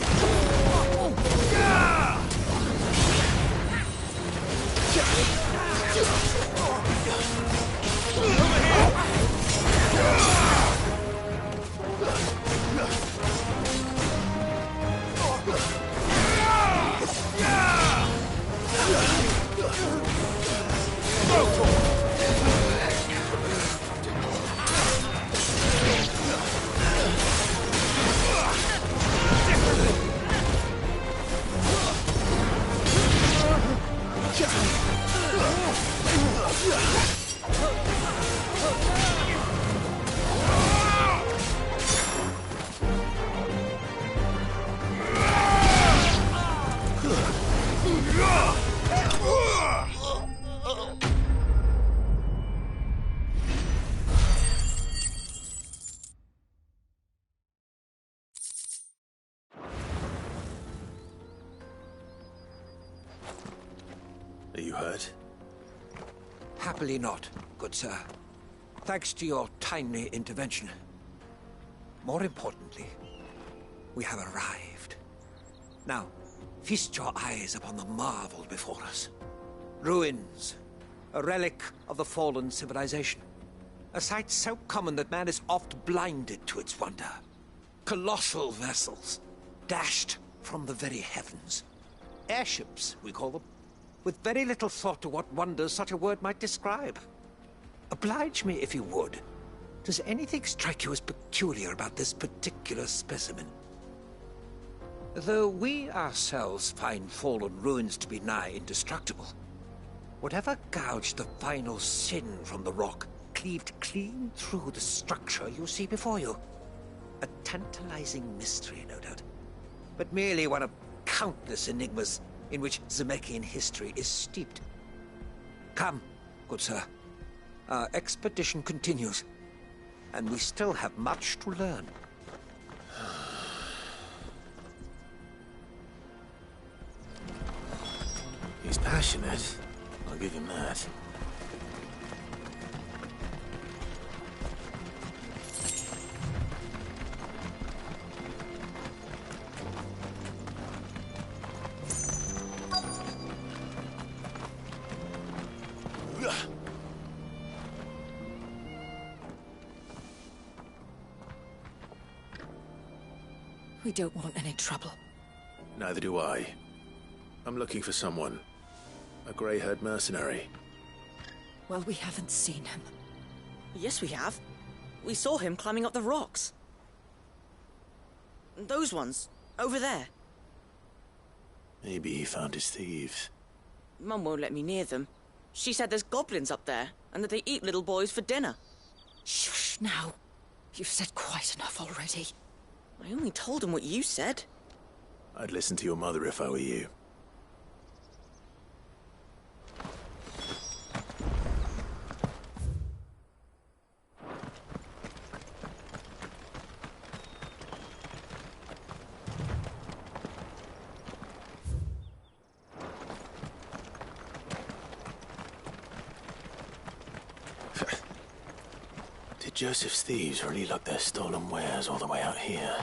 you hurt? Happily not, good sir. Thanks to your timely intervention. More importantly, we have arrived. Now, feast your eyes upon the marvel before us. Ruins, a relic of the fallen civilization. A sight so common that man is oft blinded to its wonder. Colossal vessels, dashed from the very heavens. Airships, we call them, with very little thought to what wonders such a word might describe. Oblige me if you would. Does anything strike you as peculiar about this particular specimen? Though we ourselves find fallen ruins to be nigh indestructible, whatever gouged the final sin from the rock cleaved clean through the structure you see before you. A tantalizing mystery, no doubt, but merely one of countless enigmas in which Zemeckis history is steeped. Come, good sir. Our expedition continues, and we still have much to learn. He's passionate. I'll give him that. We don't want any trouble. Neither do I. I'm looking for someone. A grey-haired mercenary. Well, we haven't seen him. Yes, we have. We saw him climbing up the rocks. Those ones, over there. Maybe he found his thieves. Mum won't let me near them. She said there's goblins up there, and that they eat little boys for dinner. Shush, now. You've said quite enough already. I only told him what you said. I'd listen to your mother if I were you. Did Joseph's thieves really lug their stolen wares all the way out here?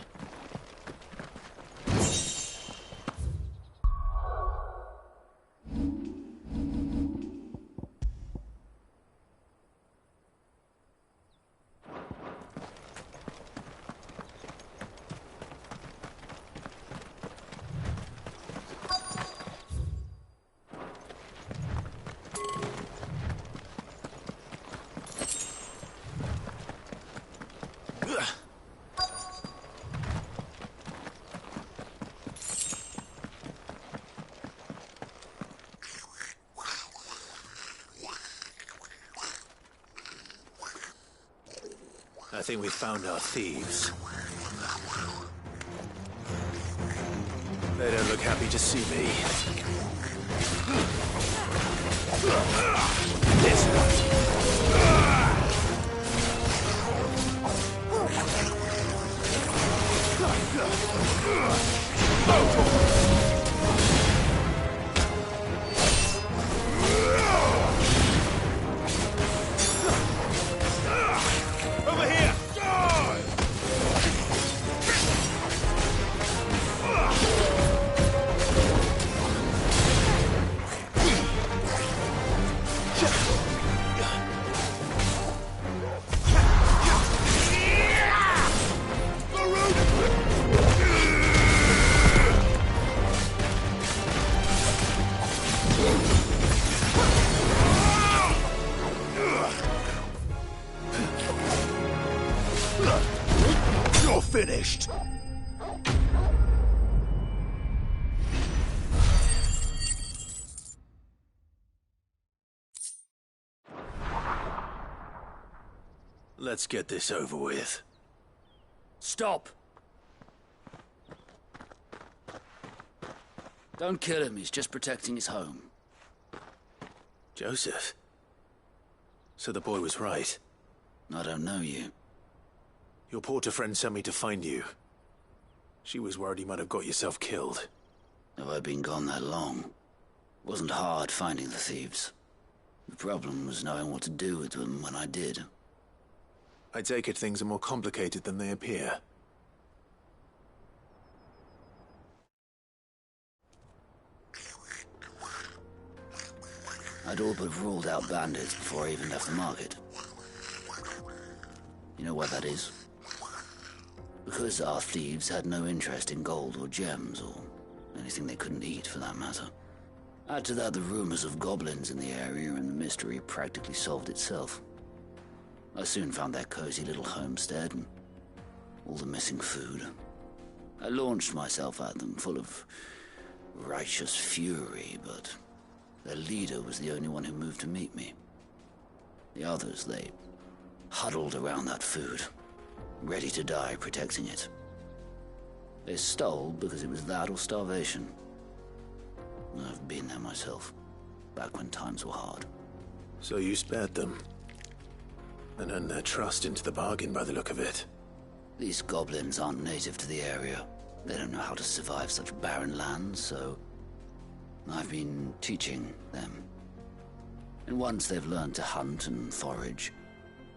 I think we found our thieves. They don't look happy to see me. This over here! You're finished! Let's get this over with. Stop! Don't kill him, he's just protecting his home. Joseph? So the boy was right. I don't know you. Your porter friend sent me to find you. She was worried you might have got yourself killed. Have I been gone that long? Wasn't hard finding the thieves. The problem was knowing what to do with them when I did. I take it things are more complicated than they appear. I'd all but ruled out bandits before I even left the market. You know why that is? Because our thieves had no interest in gold or gems, or anything they couldn't eat for that matter. Add to that the rumors of goblins in the area, and the mystery practically solved itself. I soon found their cozy little homestead and all the missing food. I launched myself at them, full of righteous fury, but their leader was the only one who moved to meet me. The others, they huddled around that food, ready to die protecting it. They stole because it was that or starvation. I've been there myself, back when times were hard. So you spared them, and earned their trust into the bargain by the look of it. These goblins aren't native to the area. They don't know how to survive such barren lands, so I've been teaching them. And once they've learned to hunt and forage,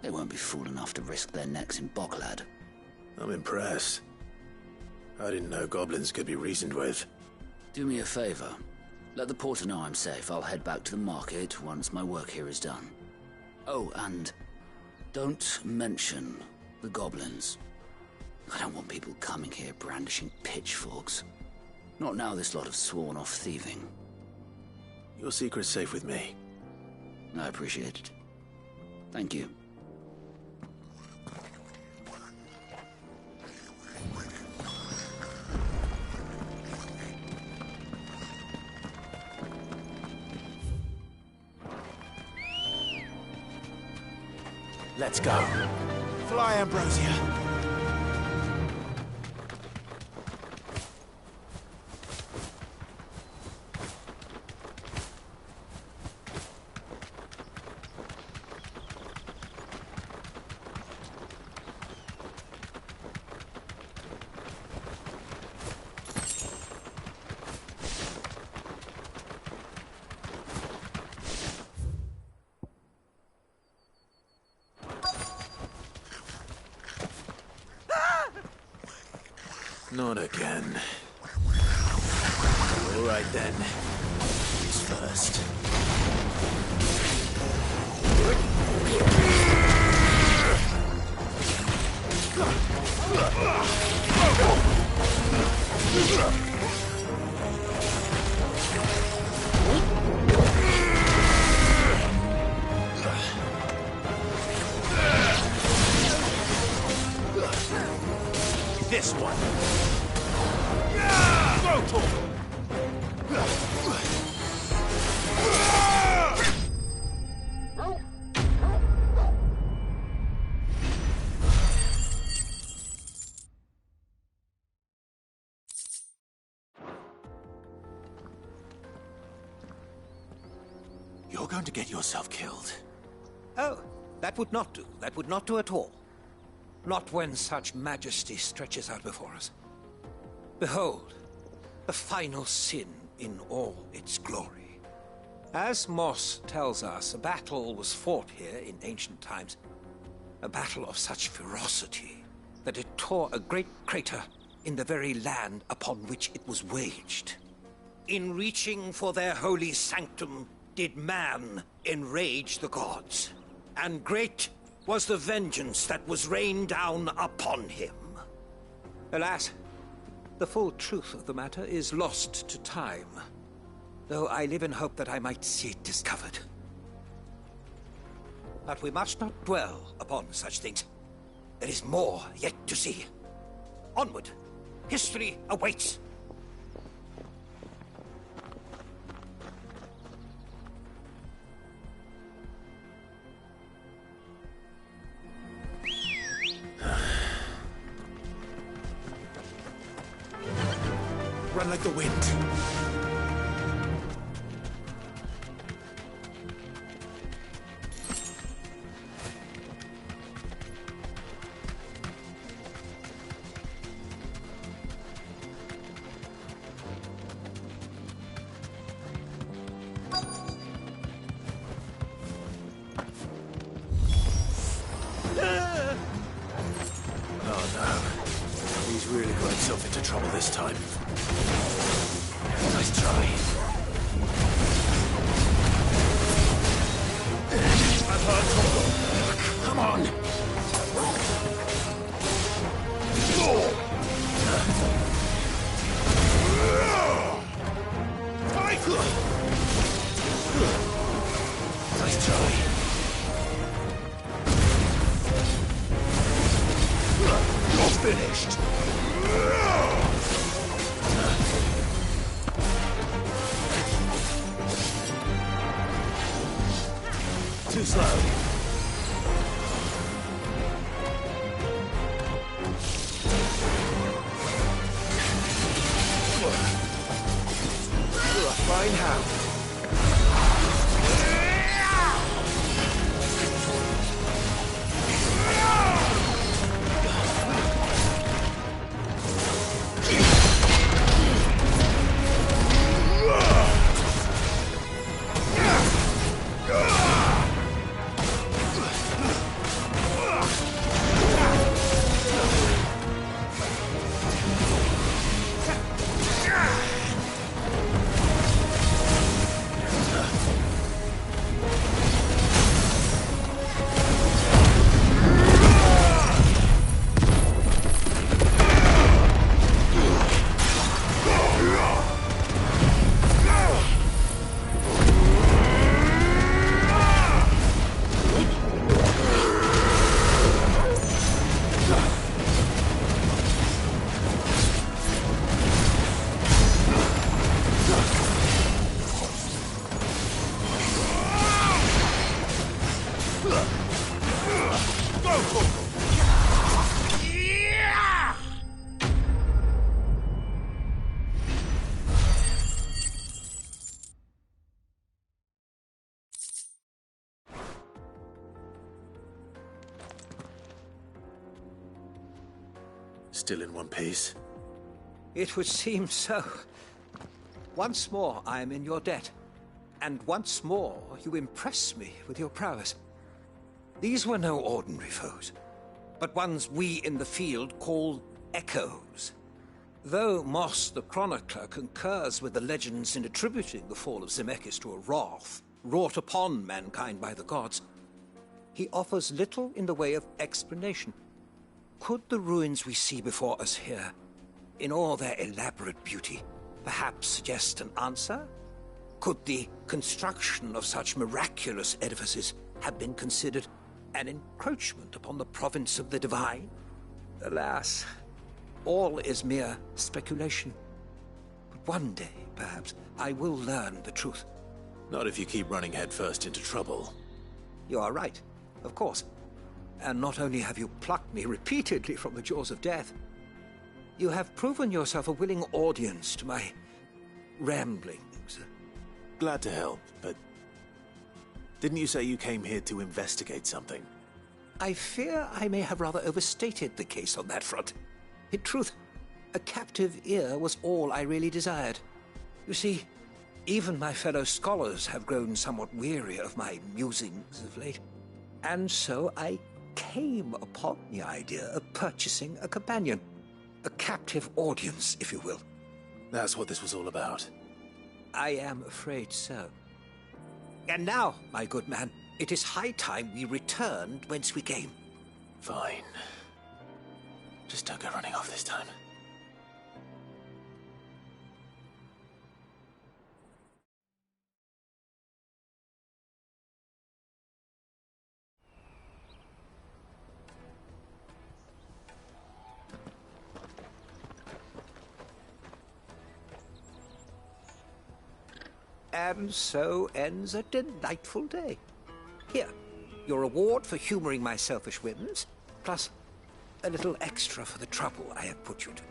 they won't be fool enough to risk their necks in Boklad. I'm impressed. I didn't know goblins could be reasoned with. Do me a favor. Let the porter know I'm safe. I'll head back to the market once my work here is done. Oh, and don't mention the goblins. I don't want people coming here brandishing pitchforks. Not now this lot have sworn off thieving. Your secret's safe with me. I appreciate it. Thank you. Let's go. Fly, Ambrosia. Not again. All right then. Who's first? This one. You're going to get yourself killed. Oh, that would not do. That would not do at all. Not when such majesty stretches out before us. Behold, the final sin in all its glory. As Moss tells us, a battle was fought here in ancient times. A battle of such ferocity that it tore a great crater in the very land upon which it was waged. In reaching for their holy sanctum, did man enrage the gods, and great was the vengeance that was rained down upon him. Alas, the full truth of the matter is lost to time, though I live in hope that I might see it discovered. But we must not dwell upon such things. There is more yet to see. Onward! History awaits! Run like the wind. Oh no. He's really got himself into trouble this time. Nice try. I've heard trouble. Come on. Nice try. You're finished. Too slow. Fine hand. Still in one piece? It would seem so. Once more I am in your debt. And once more you impress me with your prowess. These were no ordinary foes, but ones we in the field call echoes. Though Moss the Chronicler concurs with the legends in attributing the fall of Zemeckis to a wrath wrought upon mankind by the gods, he offers little in the way of explanation. Could the ruins we see before us here, in all their elaborate beauty, perhaps suggest an answer? Could the construction of such miraculous edifices have been considered an encroachment upon the province of the divine? Alas, all is mere speculation. But one day, perhaps, I will learn the truth. Not if you keep running headfirst into trouble. You are right, of course. And not only have you plucked me repeatedly from the jaws of death, you have proven yourself a willing audience to my ramblings. Glad to help, but didn't you say you came here to investigate something? I fear I may have rather overstated the case on that front. In truth, a captive ear was all I really desired. You see, even my fellow scholars have grown somewhat weary of my musings of late. And so I came upon the idea of purchasing a companion. A captive audience, if you will. That's what this was all about. I am afraid so. And now, my good man, it is high time we returned whence we came. Fine. Just don't go running off this time. And so ends a delightful day. Here, your reward for humoring my selfish whims, plus a little extra for the trouble I have put you to.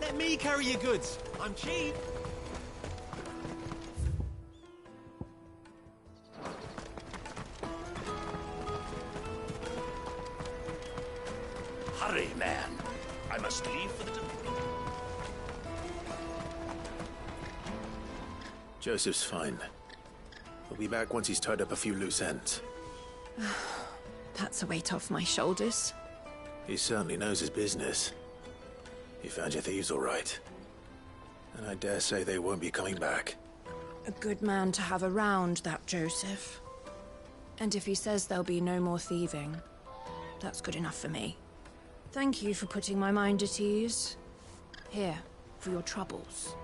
Let me carry your goods. I'm cheap. Hurry, man. I must leave for the Dominion. Joseph's fine. We'll be back once he's tied up a few loose ends. That's a weight off my shoulders. He certainly knows his business. You found your thieves all right. And I dare say they won't be coming back. A good man to have around, that Joseph. And if he says there'll be no more thieving, that's good enough for me. Thank you for putting my mind at ease. Here, for your troubles.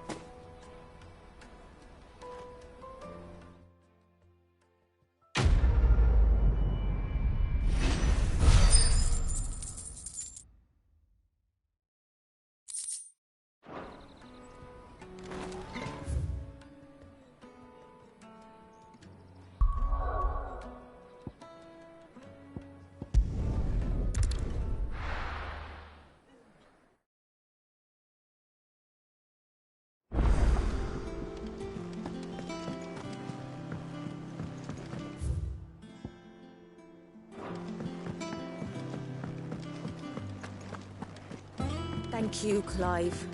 Thank you, Clive.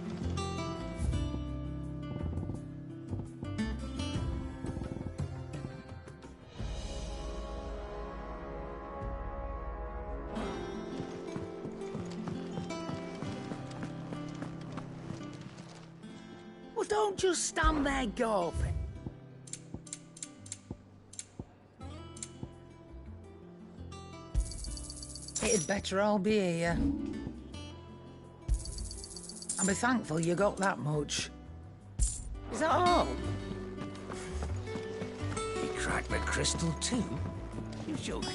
Well, don't just stand there gawping. It'd better all be here. And be thankful you got that much. Is that all? You cracked the crystal too? You're joking.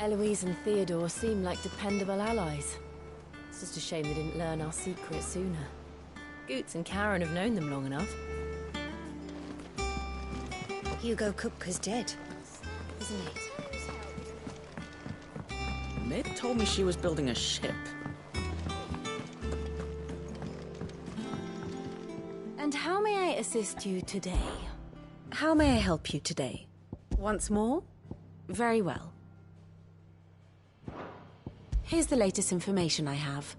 Eloise and Theodore seem like dependable allies. It's just a shame they didn't learn our secret sooner. Goots and Karen have known them long enough. Hugo Kupka's dead, isn't he? Mid told me she was building a ship. And how may I assist you today? How may I help you today? Once more? Very well. Here's the latest information I have.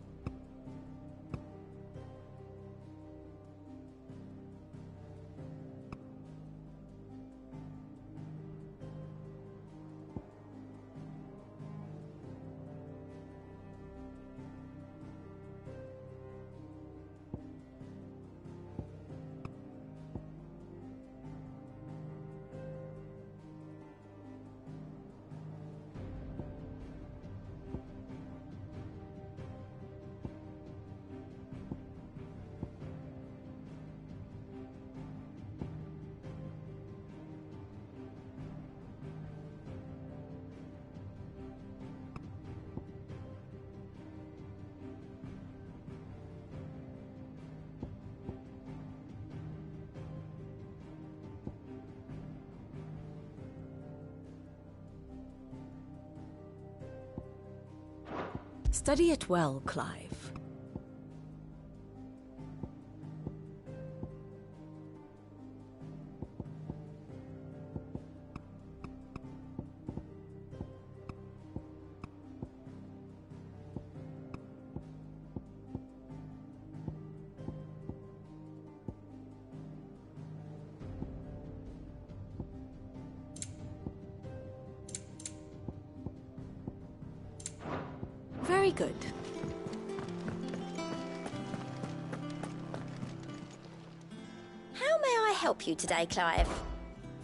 Study it well, Clive. Very good. How may I help you today, Clive?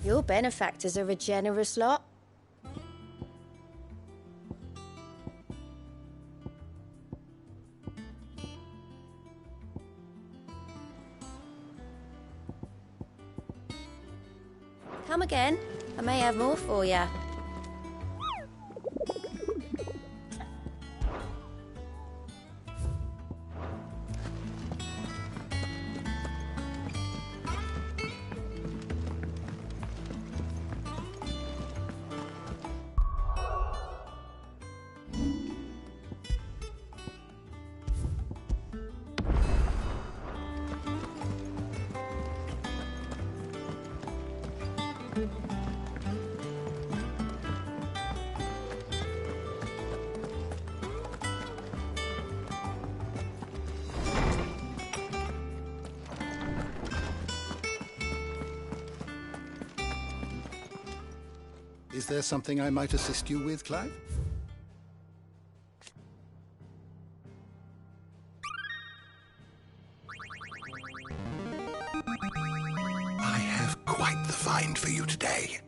Your benefactors are a generous lot. Come again? I may have more for you. Is there something I might assist you with, Clive? I have quite the find for you today.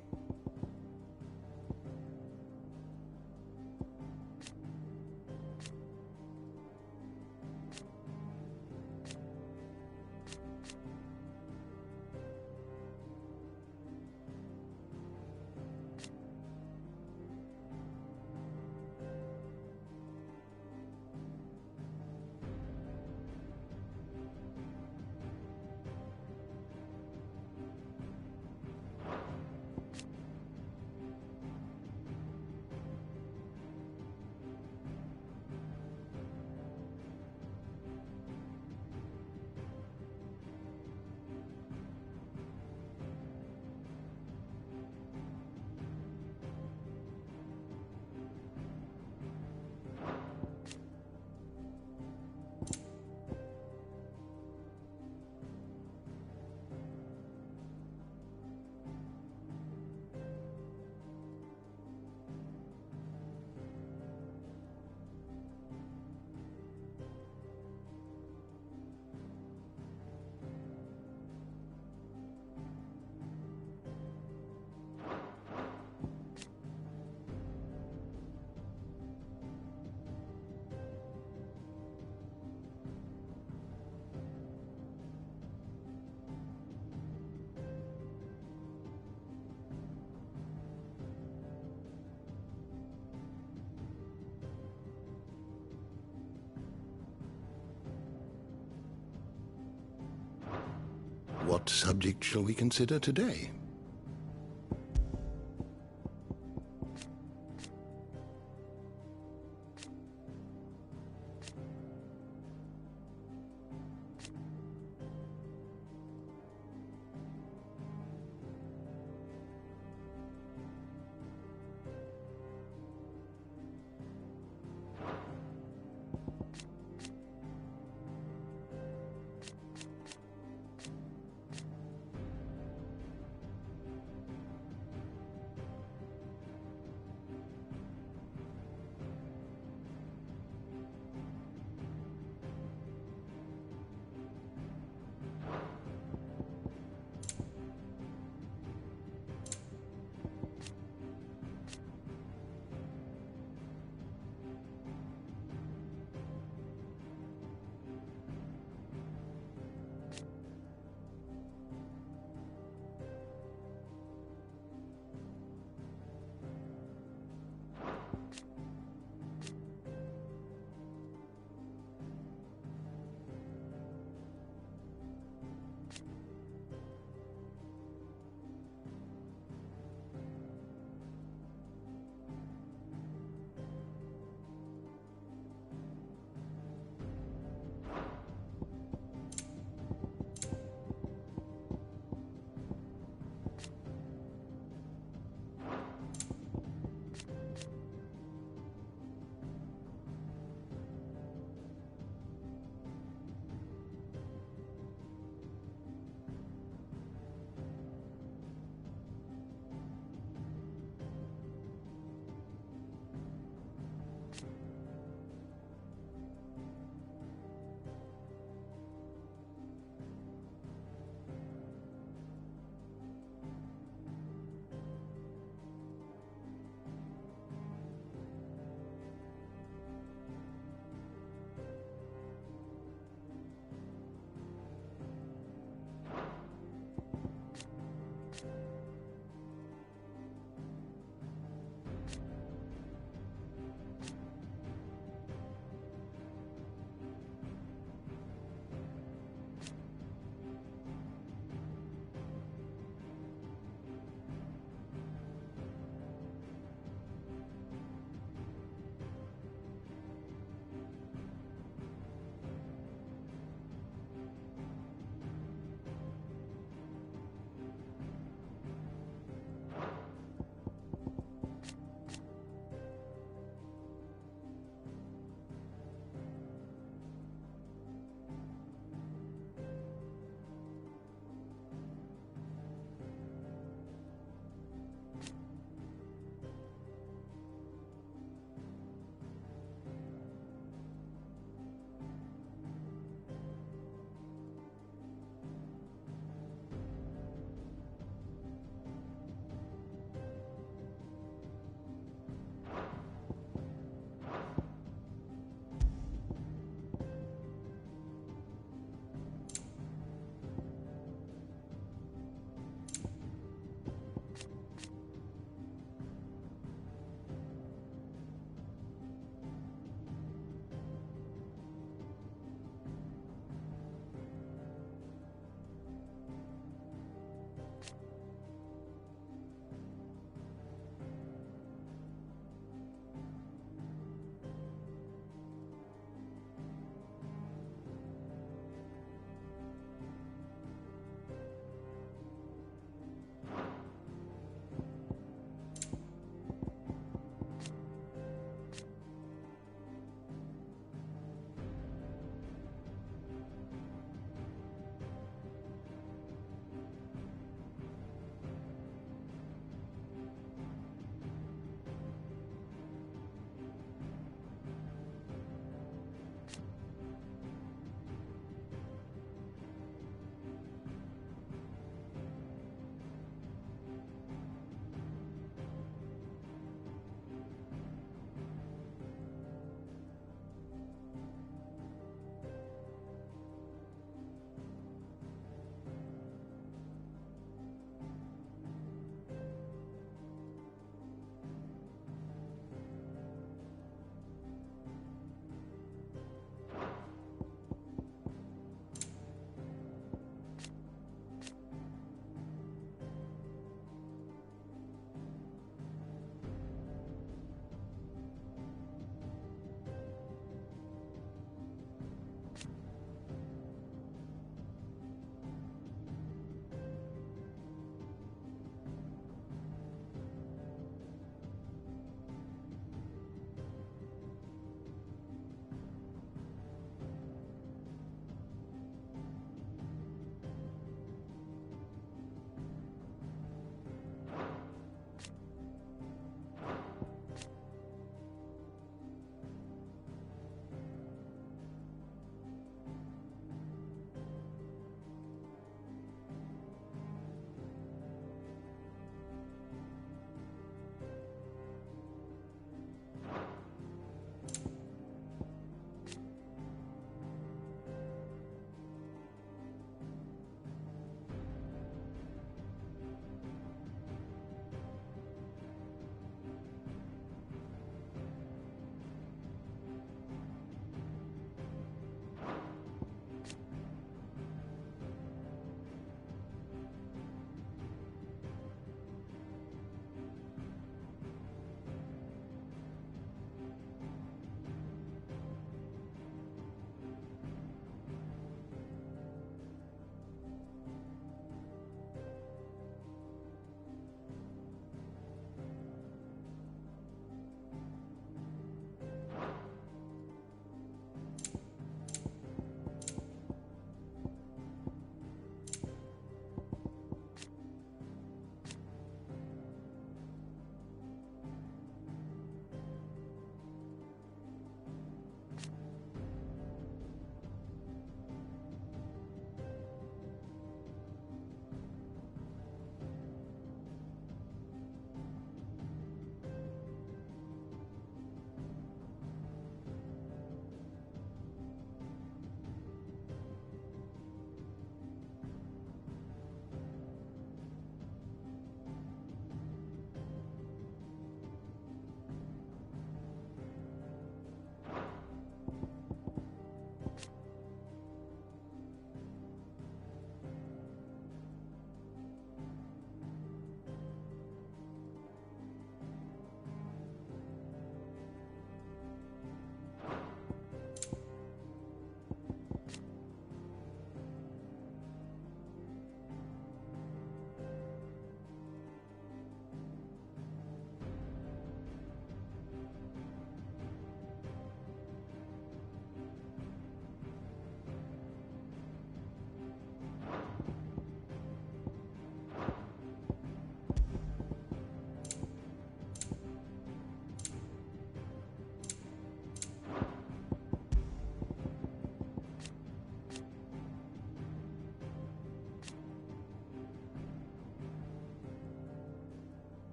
What subject shall we consider today?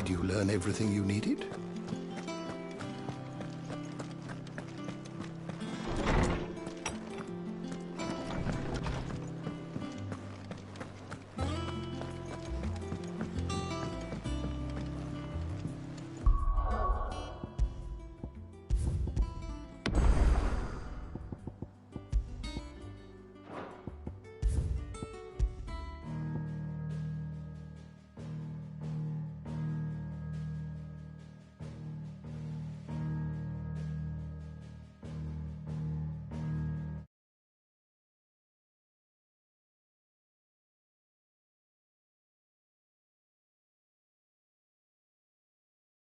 Did you learn everything you needed?